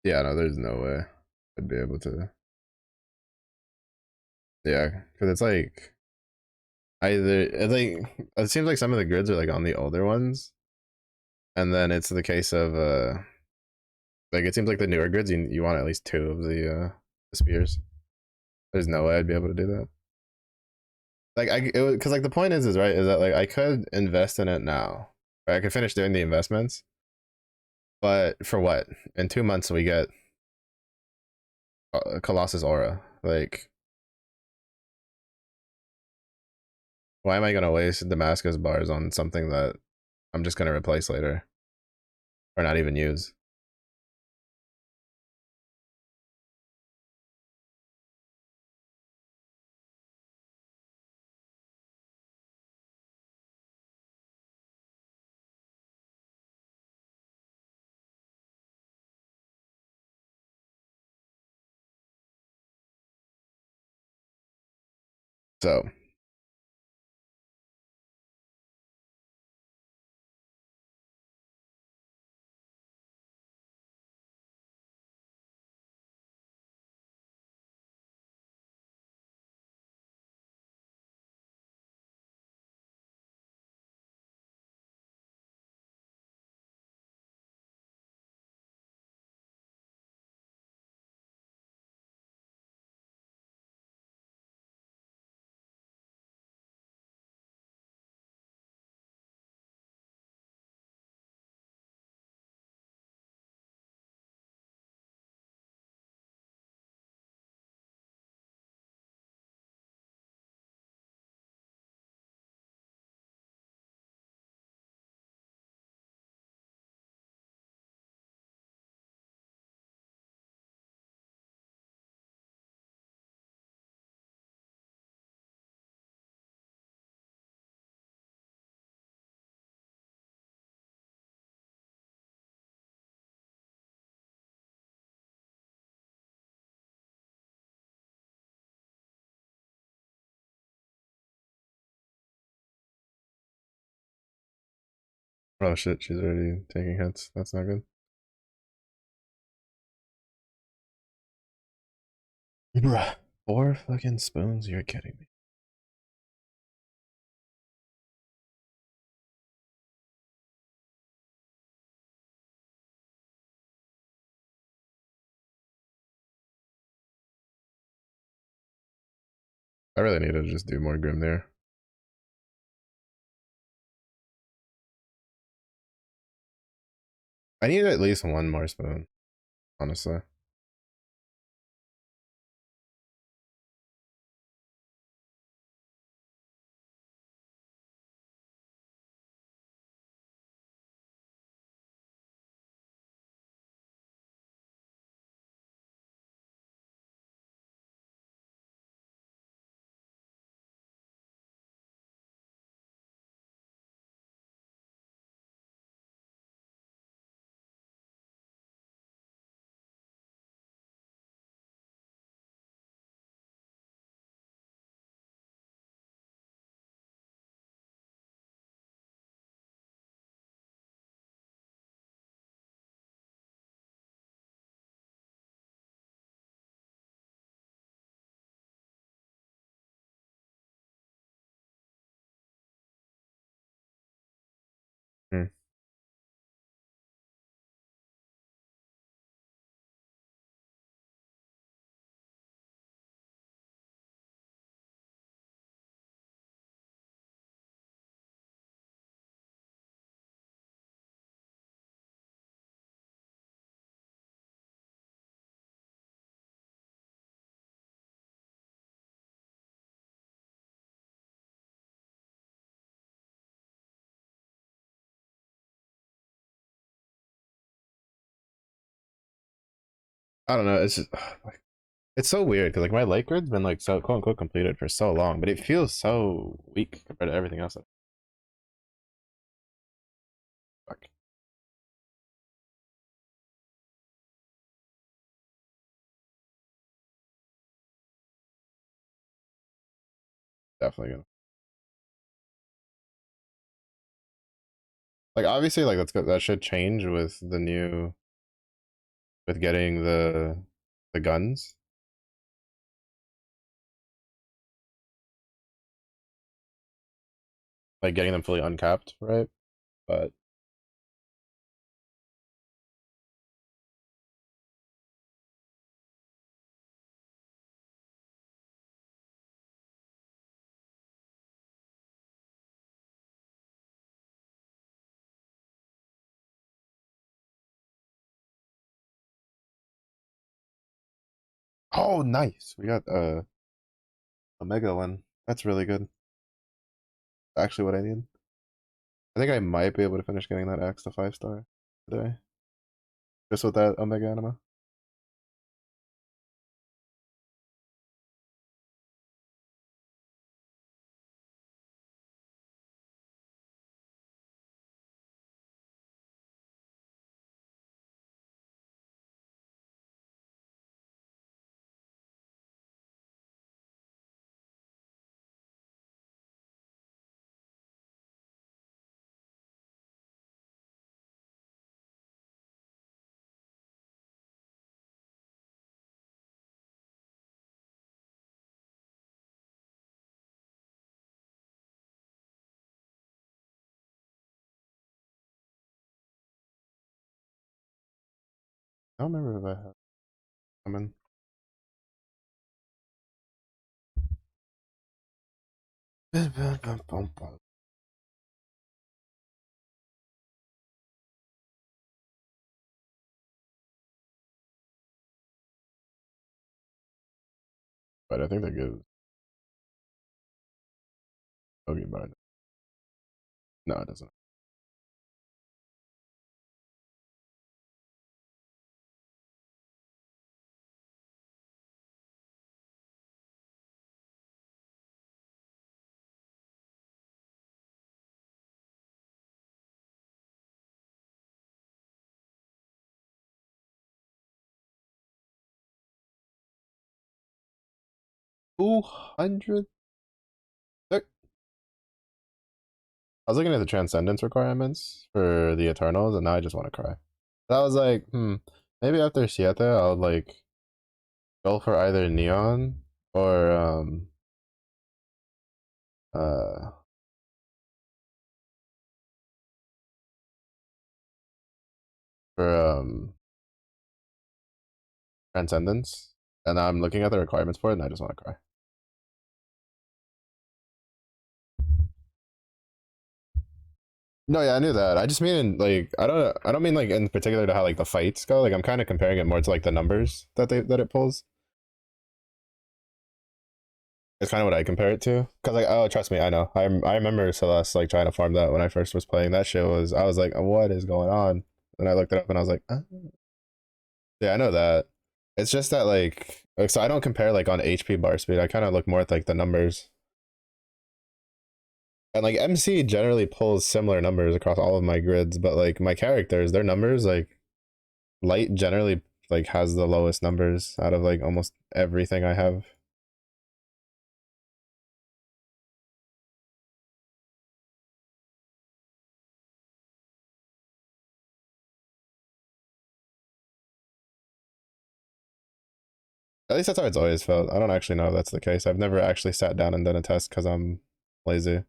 Yeah, no, there's no way I'd be able to. Yeah, because it's like either it's like it seems like some of the grids are like on the older ones, and then it's the case of like it seems like the newer grids you want at least two of the spears. There's no way I'd be able to do that. Like because like the point is right is that like I could invest in it now. Right? I could finish doing the investments, but for what? In 2 months we get Colossus Aura. Like, why am I gonna waste Damascus bars on something that I'm just gonna replace later or not even use? So oh shit, she's already taking hits. That's not good. Bruh. 4 fucking spoons? You're kidding me. I really need to just do more Grim there. I need at least one more spoon, honestly. Hmm. I don't know. It's just it's so weird because like my late grid's been like so quote unquote completed for so long, but it feels so weak compared to everything else. Fuck, definitely gonna like obviously like that's good. That should change with the new with getting the guns, like getting them fully uncapped, right? But oh, nice, we got a mega one. That's really good. Actually, what I need. I think I might be able to finish getting that axe to 5 star today, just with that omega anima. I don't remember if I have coming. But I think that gives Pokemon. No, it doesn't. $200. I was looking at the transcendence requirements for the Eternals, and now I just want to cry. I was like, maybe after Siete, I'll like go for either Neon or uh for Transcendence. And I'm looking at the requirements for it, and I just want to cry. No, yeah, I knew that. I just mean like I don't mean like in particular to how like the fights go. Like I'm kind of comparing it more to like the numbers that it pulls. It's kind of what I compare it to. Cause like oh trust me, I know. I remember Celeste like trying to farm that when I first was playing. That shit was I was like, what is going on? And I looked it up and I was like, yeah, I know that. It's just that like so I don't compare like on HP bar speed. I kind of look more at like the numbers. And like MC generally pulls similar numbers across all of my grids, but like my characters, their numbers like light generally like has the lowest numbers out of like almost everything I have. At least that's how it's always felt. I don't actually know if that's the case. I've never actually sat down and done a test because I'm lazy.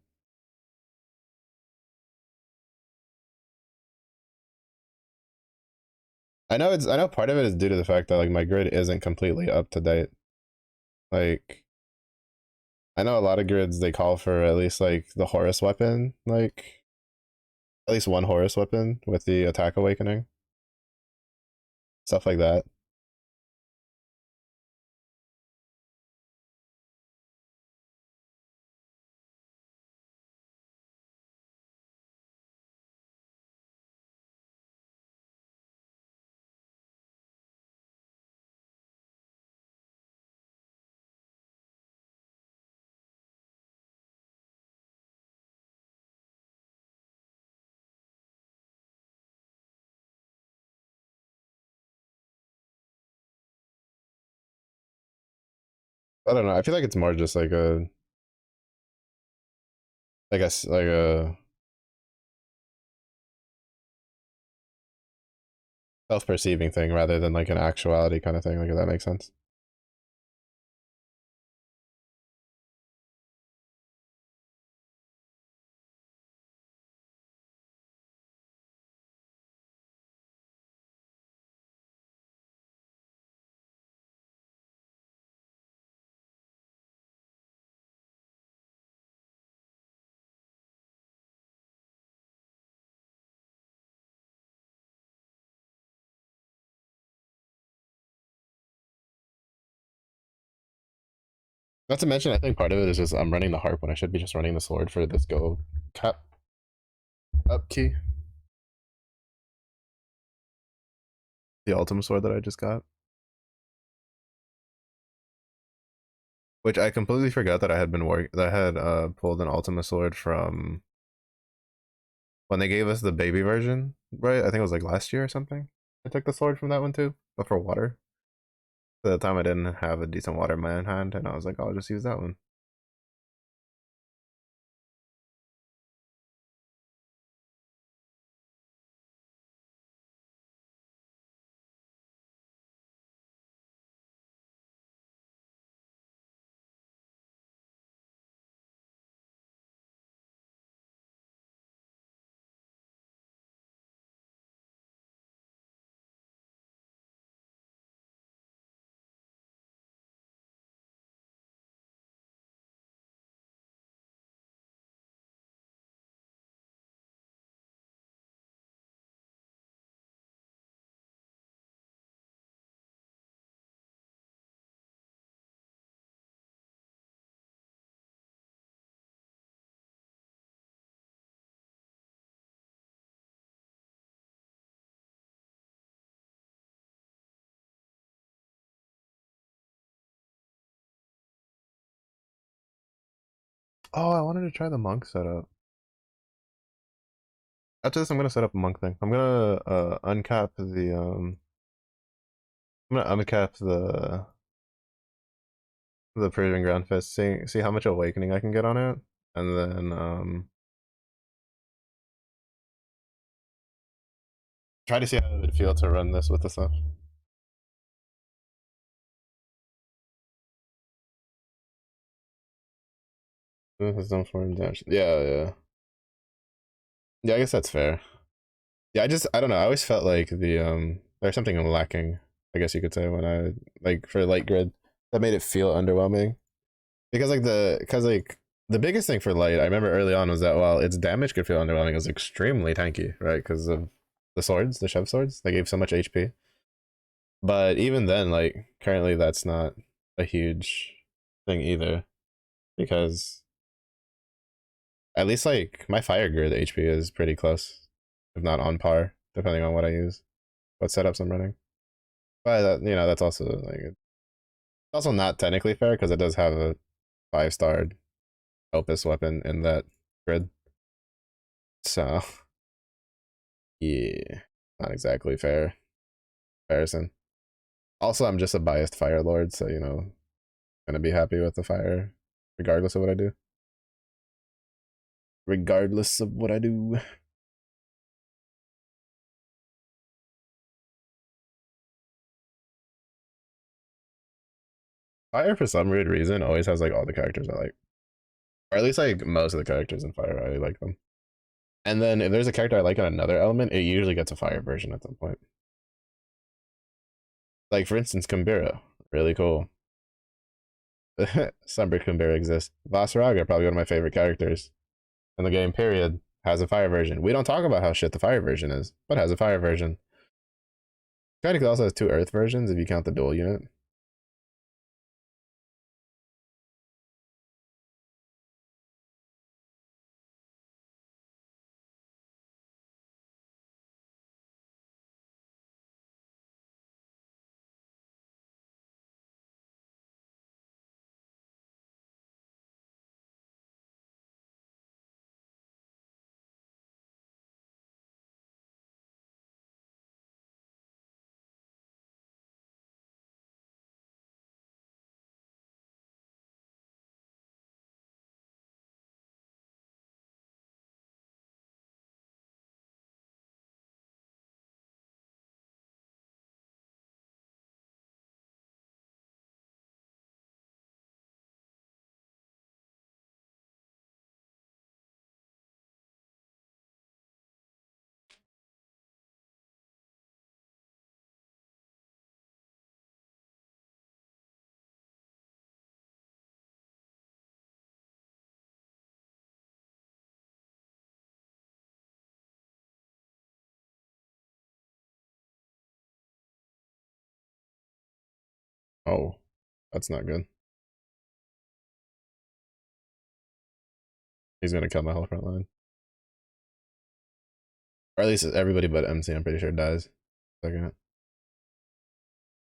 I know part of it is due to the fact that like my grid isn't completely up to date. Like I know a lot of grids they call for at least like the Horus weapon, like at least one Horus weapon with the attack awakening, stuff like that. I don't know. I feel like it's more just like a like a self-perceiving thing rather than like an actuality kind of thing. Like if that makes sense. Not to mention, I think part of it is just I'm running the harp when I should be just running the sword for this go cap up key. The ultimate sword that I just got. Which I completely forgot that I had been that I had pulled an Ultima sword from when they gave us the baby version, right? I think it was like last year or something. I took the sword from that one too, but for water. At the time I didn't have a decent water in my hand, and I was like, I'll just use that one. Oh, I wanted to try the monk setup. After this, I'm gonna set up a monk thing. I'm gonna uncap the I'm gonna uncap the Persian Ground Fist, see how much awakening I can get on it, and then try to see how it would feel to run this with the stuff. Some form damage. Yeah, yeah. Yeah, I guess that's fair. Yeah, I don't know. I always felt like there's something lacking, I guess you could say, when I like for light grid that made it feel underwhelming. Because like the biggest thing for light, I remember early on was that while its damage could feel underwhelming, it was extremely tanky, right? Because of the swords, the shove swords, they gave so much HP. But even then, like currently, that's not a huge thing either, because at least like my fire grid HP is pretty close, if not on par, depending on what I use, what setups I'm running. But that's also like it's also not technically fair because it does have a 5-star opus weapon in that grid. So yeah, not exactly fair comparison. Also, I'm just a biased fire lord, so gonna be happy with the fire, regardless of what I do. Regardless of what I do. Fire, for some weird reason, always has like all the characters I like, or at least like most of the characters in Fire. I like them. And then if there's a character I like in another element, it usually gets a Fire version at some point. Like for instance, Kumbira, really cool. Sunbreak Kumbira exists. Vasaraga, probably one of my favorite characters in the game. Period. Has a Fire version. We don't talk about how shit the Fire version is, but has a Fire version. Technically, also has 2 Earth versions if you count the dual unit. Oh, that's not good. He's gonna kill my whole front line. Or at least everybody but MC, I'm pretty sure, dies. Second.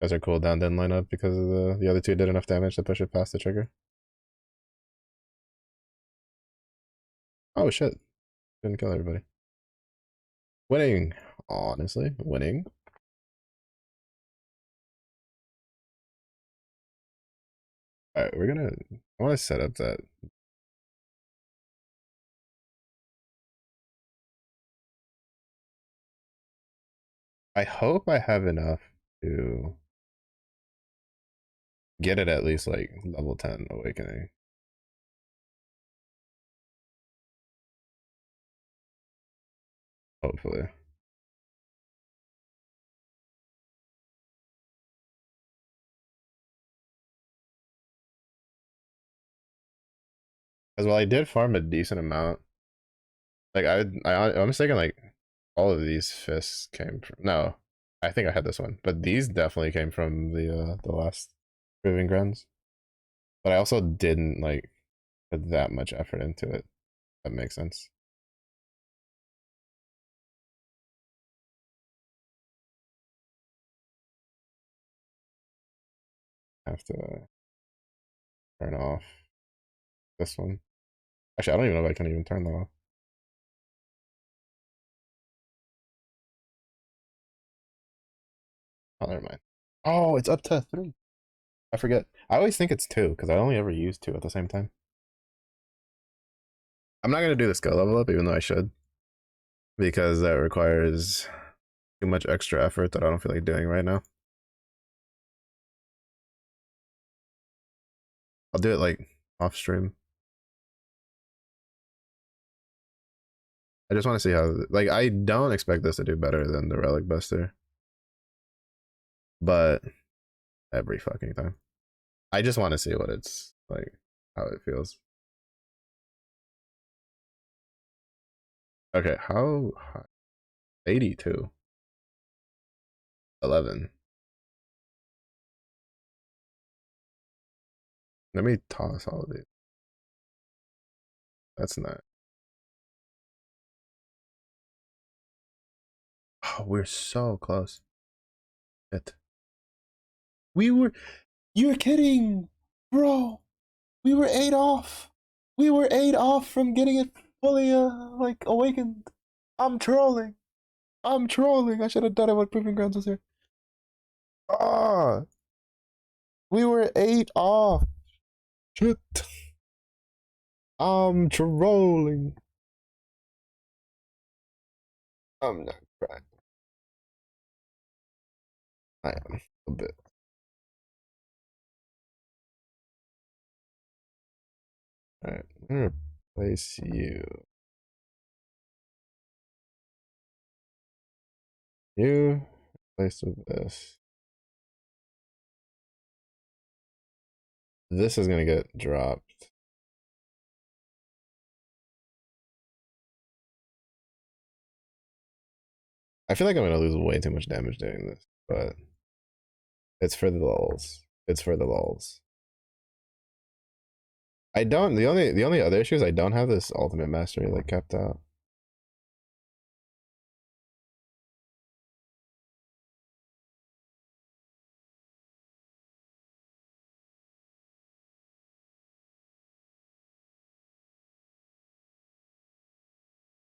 Guys are cooldown didn't line up because of the other two did enough damage to push it past the trigger. Oh shit. Didn't kill everybody. Winning. Honestly, winning. Alright, we're gonna. I want to set up that. I hope I have enough to get it at least like level 10 awakening. Hopefully. As well, I did farm a decent amount. Like I'm thinking like all of these fists came from. No, I think I had this one, but these definitely came from the last proving grounds. But I also didn't like put that much effort into it. That makes sense. I have to turn off this one. Actually, I don't even know if I can even turn that off. Oh, never mind. Oh, it's up to 3. I forget. I always think it's 2 because I only ever use 2 at the same time. I'm not gonna do the skill level up, even though I should, because that requires too much extra effort that I don't feel like doing right now. I'll do it like off stream. I just want to see how. Like, I don't expect this to do better than the Relic Buster, but every fucking time, I just want to see what it's like, how it feels. Okay, how high? 82, 11. Let me toss all of these. That's not. Oh, we're so close. It. We were. You're kidding, bro. We were 8 off. We were 8 off from getting it fully like awakened. I'm trolling. I'm trolling. I should have done it when Proving Grounds was here. Ah, we were 8 off. Shit. I'm trolling. I'm not crying. I am a bit. Alright, I'm gonna replace you. You replaced with this. This is gonna get dropped. I feel like I'm gonna lose way too much damage doing this, but it's for the lulls. It's for the lulls. I don't. The only other issue is I don't have this ultimate mastery like kept out.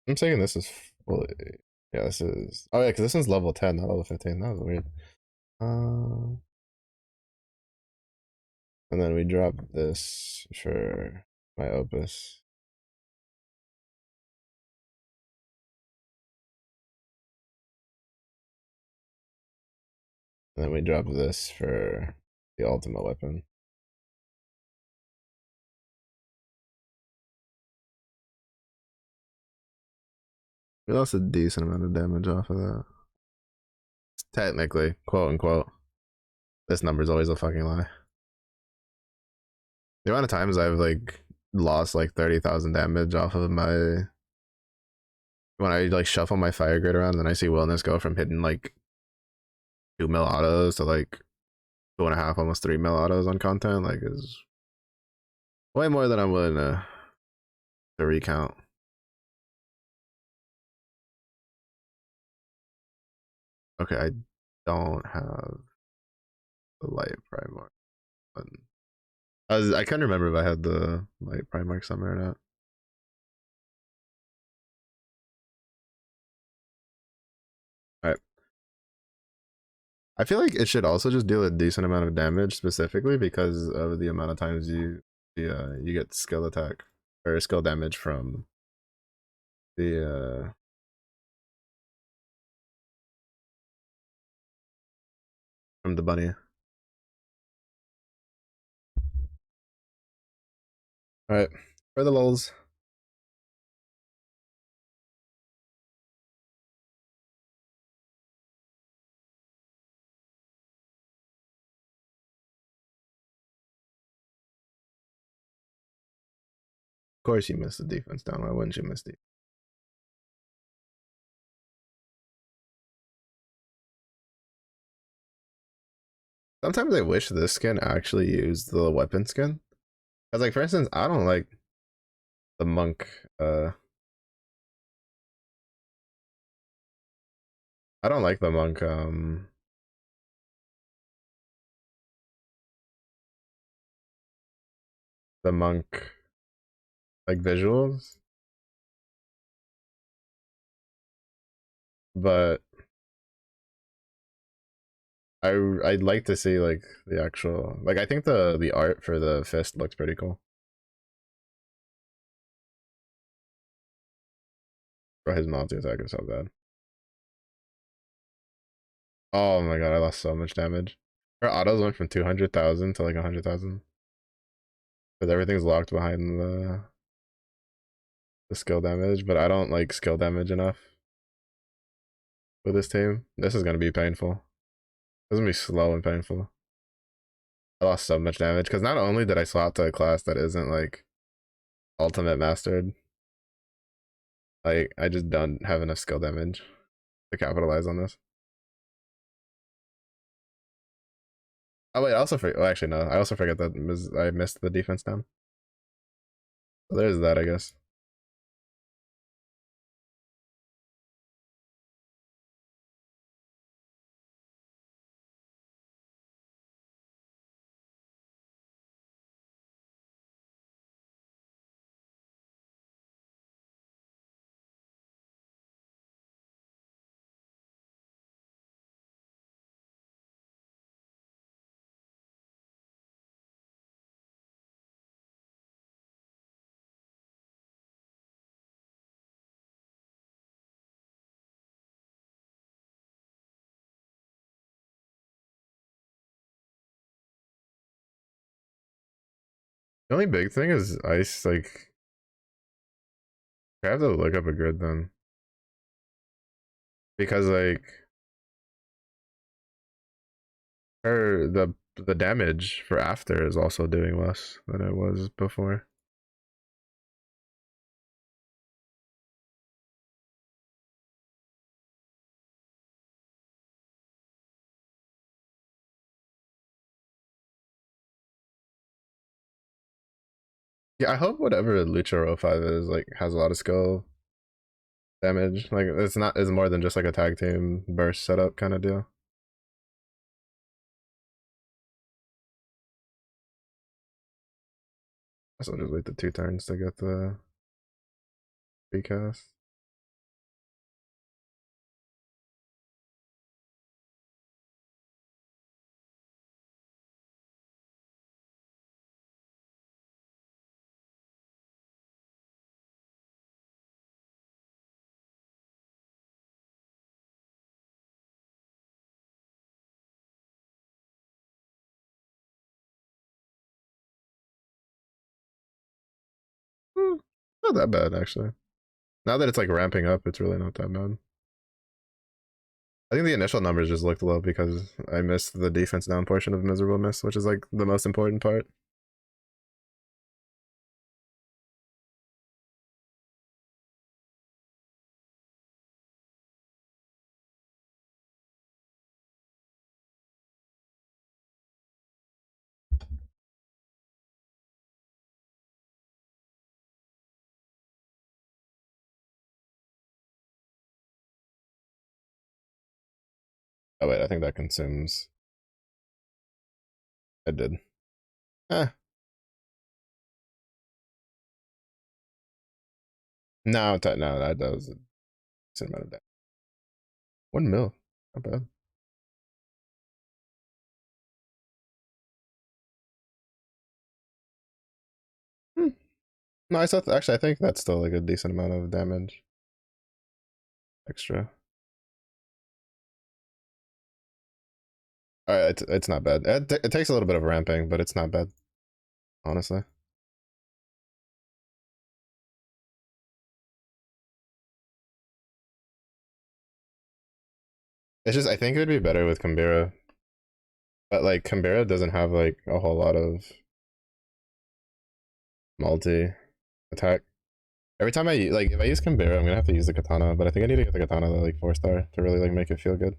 I'm saying this is fully. Yeah, this is. Oh yeah, because this one's level 10, not level 15. That was weird. Um, and then we drop this for my opus. And then we drop this for the ultimate weapon. We lost a decent amount of damage off of that. Technically, quote unquote. This number's always a fucking lie. The amount of times I've like lost like 30,000 damage off of my when I like shuffle my fire grid around, and then I see wellness go from hitting like 2 mil autos to like 2.5, almost 3 mil autos on content, like, is way more than I'm willing to recount. Okay, I don't have the light Primark one. I couldn't remember if I had the light Primark somewhere or not. Alright. I feel like it should also just deal a decent amount of damage specifically because of the amount of times you get skill attack or skill damage the from the bunny. Alright. For the lulz. Of course you missed the defense down. Why wouldn't you miss the Sometimes I wish this skin actually used the weapon skin. Cause like for instance, I don't like the monk I don't like the monk the monk like visuals. But I'd like to see like the actual like I think the art for the fist looks pretty cool. Bro, his multi attack is so bad. Oh my god, I lost so much damage. Her autos went from 200,000 to like 100,000. Because everything's locked behind the skill damage, but I don't like skill damage enough with this team. This is gonna be painful. This is gonna be slow and painful. I lost so much damage because not only did I swap to a class that isn't like ultimate mastered, like I just don't have enough skill damage to capitalize on this. Oh wait, I also forget. Well, actually no, I also forget that I missed the defense down. So there's that, I guess. The only big thing is ice. Like I have to look up a grid then because like her the damage for after is also doing less than it was before. Yeah, I hope whatever Lucha 05 is like has a lot of skill damage. Like it's more than just like a tag team burst setup kind of deal. So I'll just wait the 2 turns to get the recast. Hmm, not that bad actually. Now that it's like ramping up, it's really not that bad. I think the initial numbers just looked low because I missed the defense down portion of miserable miss, which is like the most important part. Oh wait, I think that consumes. It did. Eh. No, no, that was a decent amount of damage. 1 mil. Not bad. Hmm. No, I thought actually I think that's still like a decent amount of damage extra. Alright, it's not bad. It takes a little bit of ramping, but it's not bad, honestly. It's just I think it would be better with Kambira, but like Kambira doesn't have like a whole lot of multi attack. Every time like if I use Kambira, I'm gonna have to use the katana, but I think I need to get the katana to like 4-star to really like make it feel good.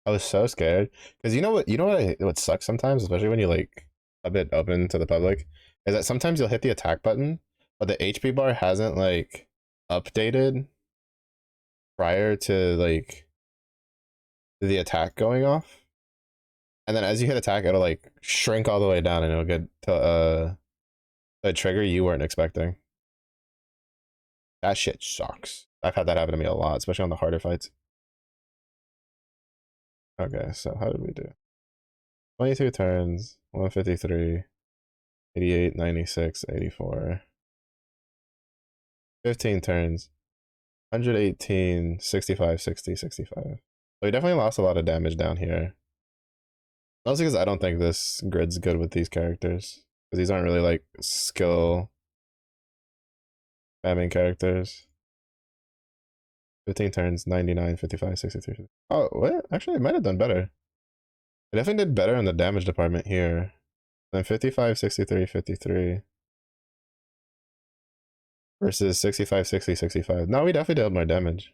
I was so scared because what sucks sometimes, especially when you like a bit open to the public, is that sometimes you'll hit the attack button, but the HP bar hasn't like updated prior to like the attack going off, and then as you hit attack, it'll like shrink all the way down, and it'll get to a trigger you weren't expecting. That shit sucks. I've had that happen to me a lot, especially on the harder fights. Okay, so how did we do? 22 turns, 153, 88, 96, 84. 15 turns, 118, 65, 60, 65. So we definitely lost a lot of damage down here. Mostly because I don't think this grid's good with these characters. Because these aren't really like skill spamming characters. 15 turns, 99, 55, 63. Oh, what? Actually, it might have done better. It definitely did better in the damage department here. Then 55, 63, 53 versus 65, 60, 65. No, we definitely dealt more damage.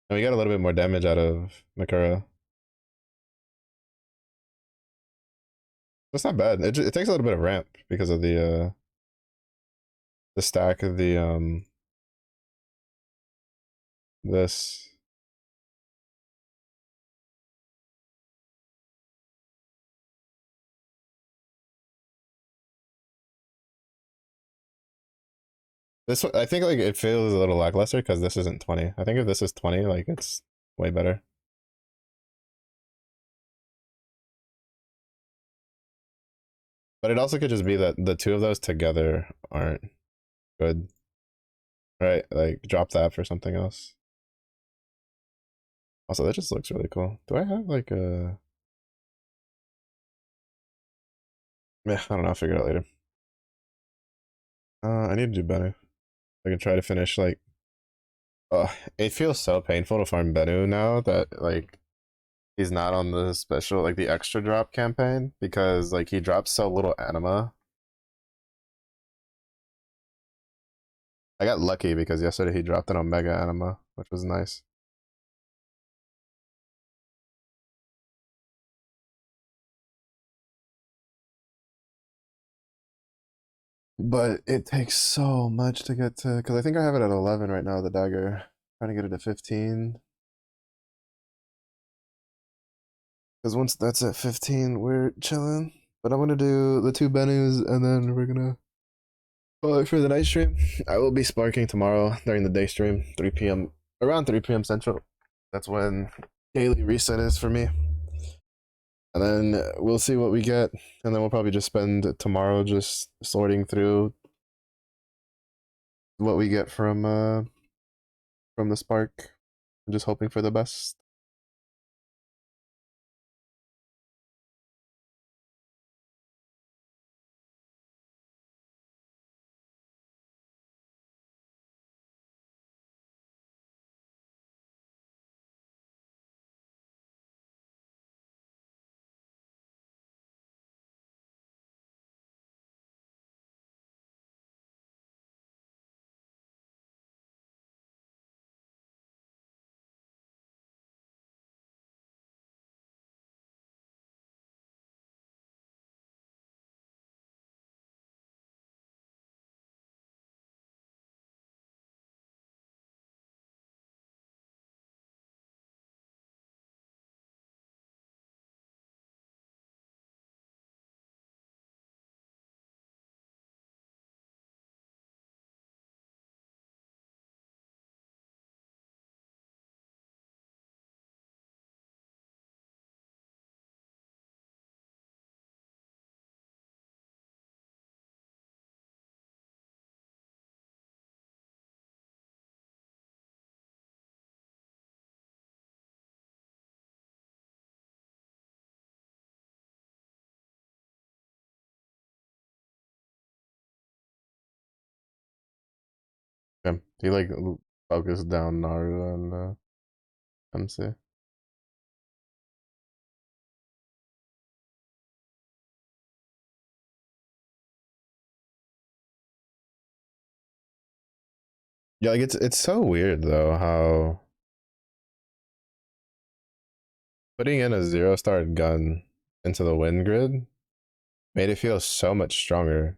And we got a little bit more damage out of Makura. That's not bad. It takes a little bit of ramp because of the stack of the this. This I think like it feels a little lackluster because this isn't 20. I think if this is 20, like it's way better. But it also could just be that the two of those together aren't good, right? Like drop that for something else. Also, that just looks really cool. Do I have like a? Yeah, I don't know. I'll figure it out later. I need to do better. I can try to finish like. It feels so painful to farm Bennu now that like he's not on the special like the extra drop campaign because like he drops so little anima. I got lucky because yesterday he dropped an Omega anima, which was nice. But it takes so much to get to because I think I have it at 11 right now, the dagger. Trying to get it to 15. Because once that's at 15, we're chilling. But I'm gonna do the two Benus and then we're gonna for the night stream. I will be sparking tomorrow during the day stream, 3 p.m. around 3 p.m. Central. That's when daily reset is for me. And then we'll see what we get, and then we'll probably just spend tomorrow just sorting through what we get from the spark, and just hoping for the best. He like focused down Naru and MC. Yeah, like it's so weird though how putting in a 0-star gun into the wind grid made it feel so much stronger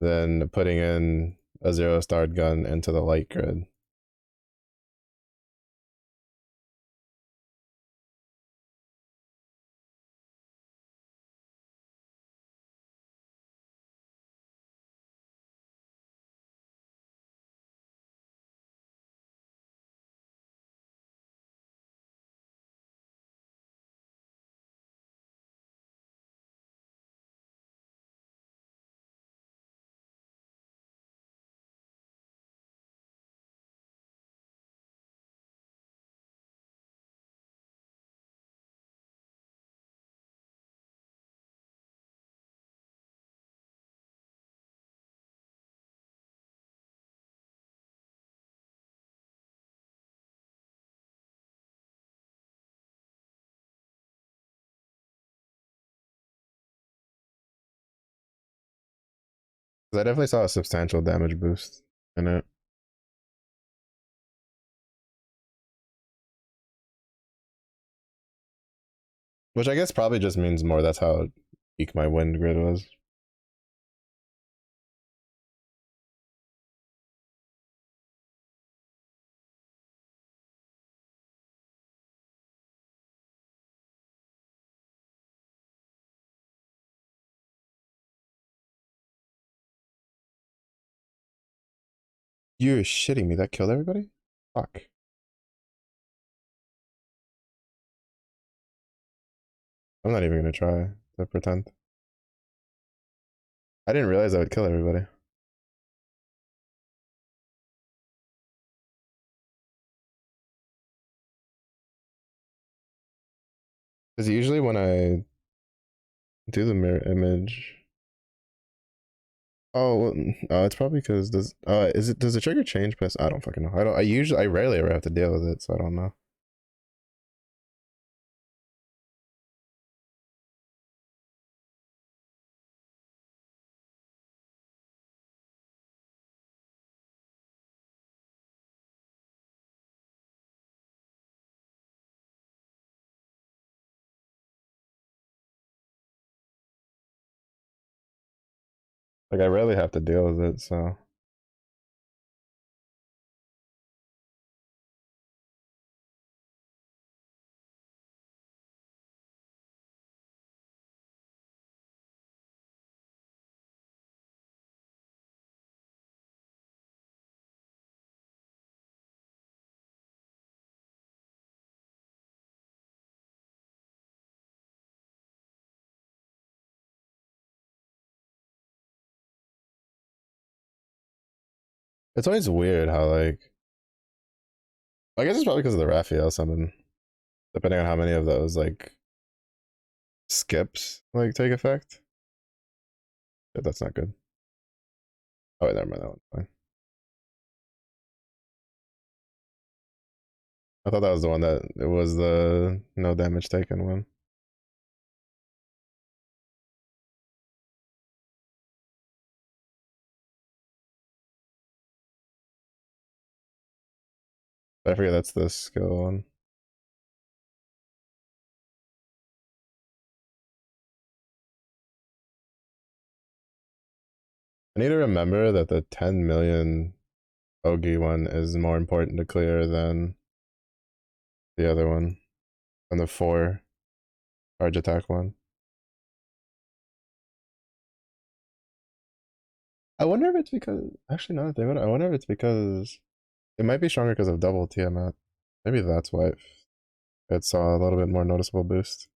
than putting in a 0-star gun into the light grid. I definitely saw a substantial damage boost in it. Which I guess probably just means more that's how weak my wind grid was. You're shitting me, that killed everybody? Fuck. I'm not even gonna try to pretend. I didn't realize I would kill everybody. Because usually when I do the mirror image, oh, well, it's probably because does the trigger change past? I don't fucking know. I rarely ever have to deal with it, so I don't know. Like I rarely have to deal with it, so it's always weird how like I guess it's probably because of the Raphael summon, depending on how many of those like skips like take effect. Yeah, that's not good. Oh wait, never mind, that one's fine. I thought that was the one that it was the no damage taken one. But I forget that's the skill one. I need to remember that the 10 million Ogi one is more important to clear than the other one, and the 4 charge attack one. I wonder if it's because actually no, I wonder if it's because it might be stronger because of double Tiamat. Maybe that's why it saw a little bit more noticeable boost.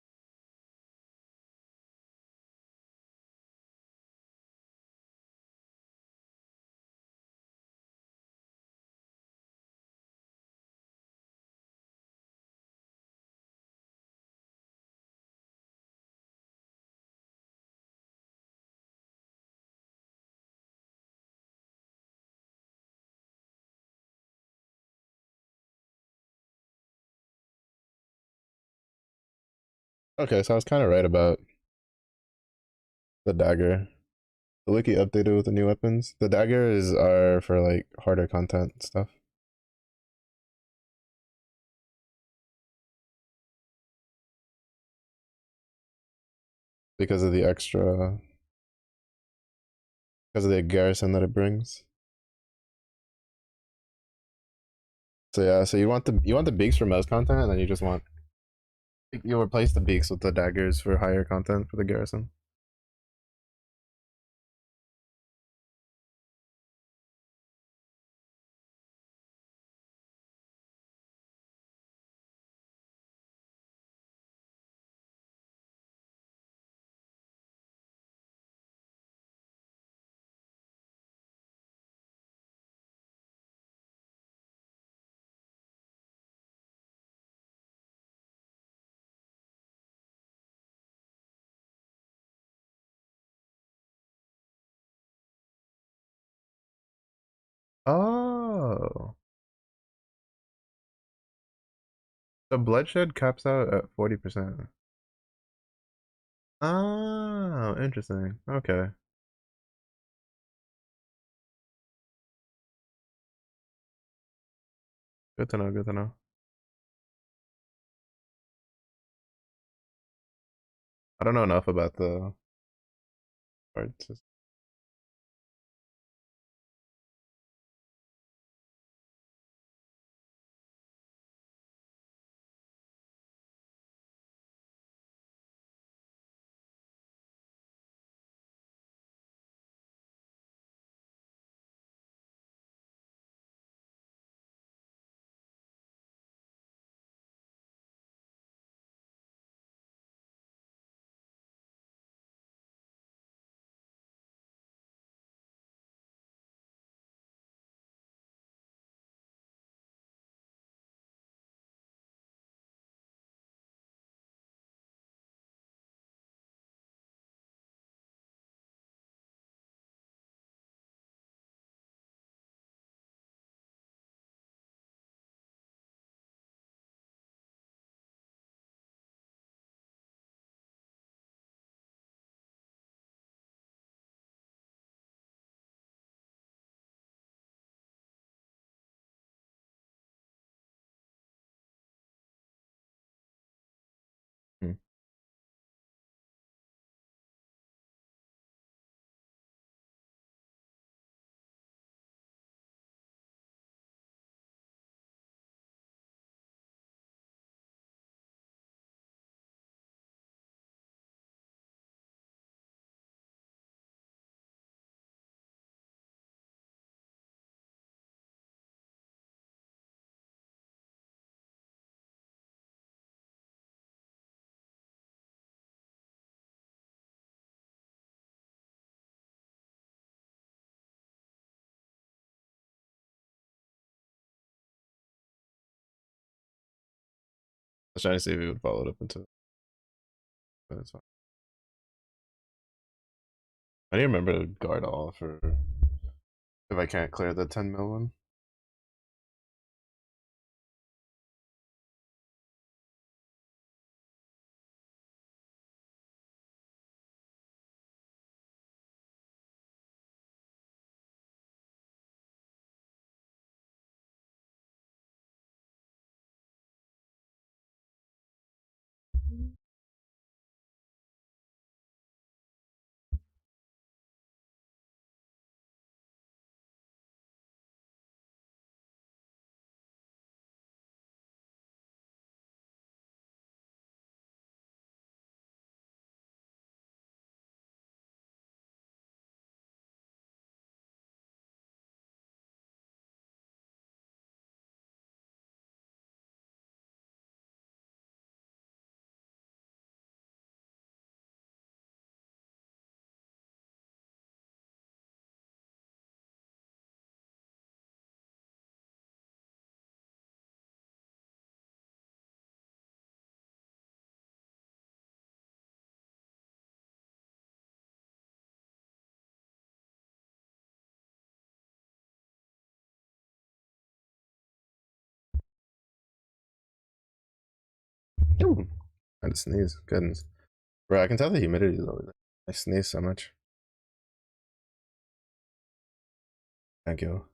Okay, so I was kind of right about the dagger. The wiki updated with the new weapons. The daggers are for like harder content stuff because of the extra, because of the garrison that it brings. So yeah, so you want the beaks for most content, and then you just want you replace the beaks with the daggers for higher content for the garrison. Oh, the bloodshed caps out at 40%. Oh, interesting. Okay, good to know. Good to know. I don't know enough about the parts. Hmm. I was trying to see if we would follow it up into. But it's fine. I need to remember to guard all for if I can't clear the 10 mil one. I had to sneeze. Goodness. Bro, I can tell the humidity is over there. I sneeze so much. Thank you.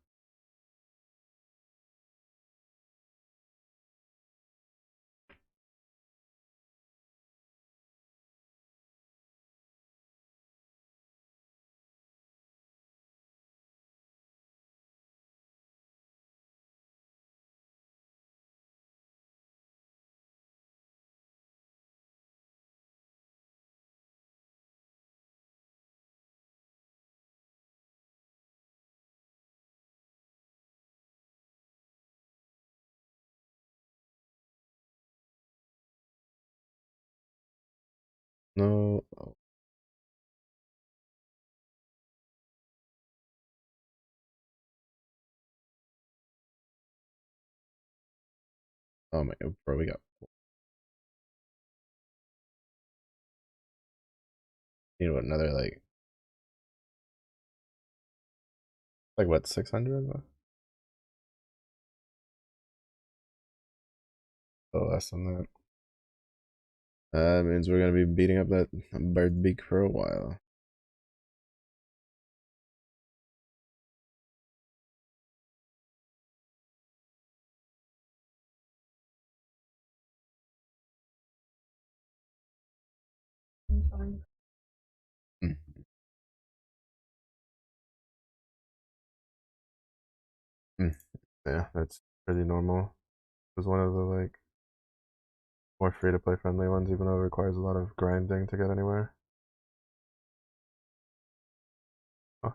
No. Oh my god, bro, we got you know another like what 600? Oh, less than that. That means we're gonna be beating up that bird beak for a while. Mm. Mm. Yeah, that's pretty normal. It was one of the more free to play friendly ones, even though it requires a lot of grinding to get anywhere. Oh,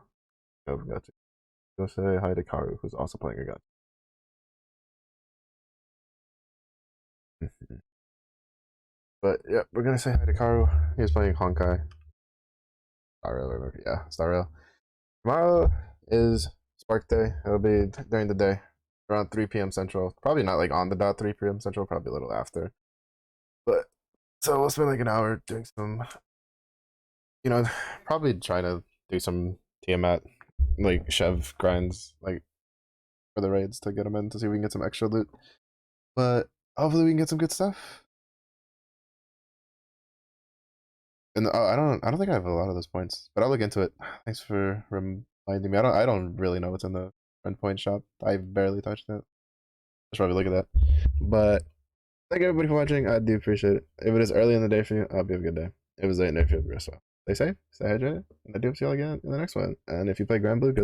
I've got to go say hi to Karu, who's also playing a gun. But yeah, we're gonna say hi to Karu. He's playing Honkai. Star Rail, yeah, Star Rail. Tomorrow is Spark Day. It'll be during the day, around 3 p.m. Central. Probably not like on the dot 3 p.m. Central, probably a little after. But so we'll spend like an hour doing some, you know, probably trying to do some Tiamat, like Chev grinds, like for the raids to get them in to see if we can get some extra loot. But hopefully we can get some good stuff. And I don't think I have a lot of those points, but I'll look into it. Thanks for reminding me. I don't really know what's in the endpoint shop. I barely touched it. I should probably look at that. But thank everybody for watching. I do appreciate it. If it is early in the day for you, I hope you have a good day. If it's late in the day for you, rest well. Stay safe, stay hydrated, and I do see you all again in the next one. And if you play Grand Blue, good luck.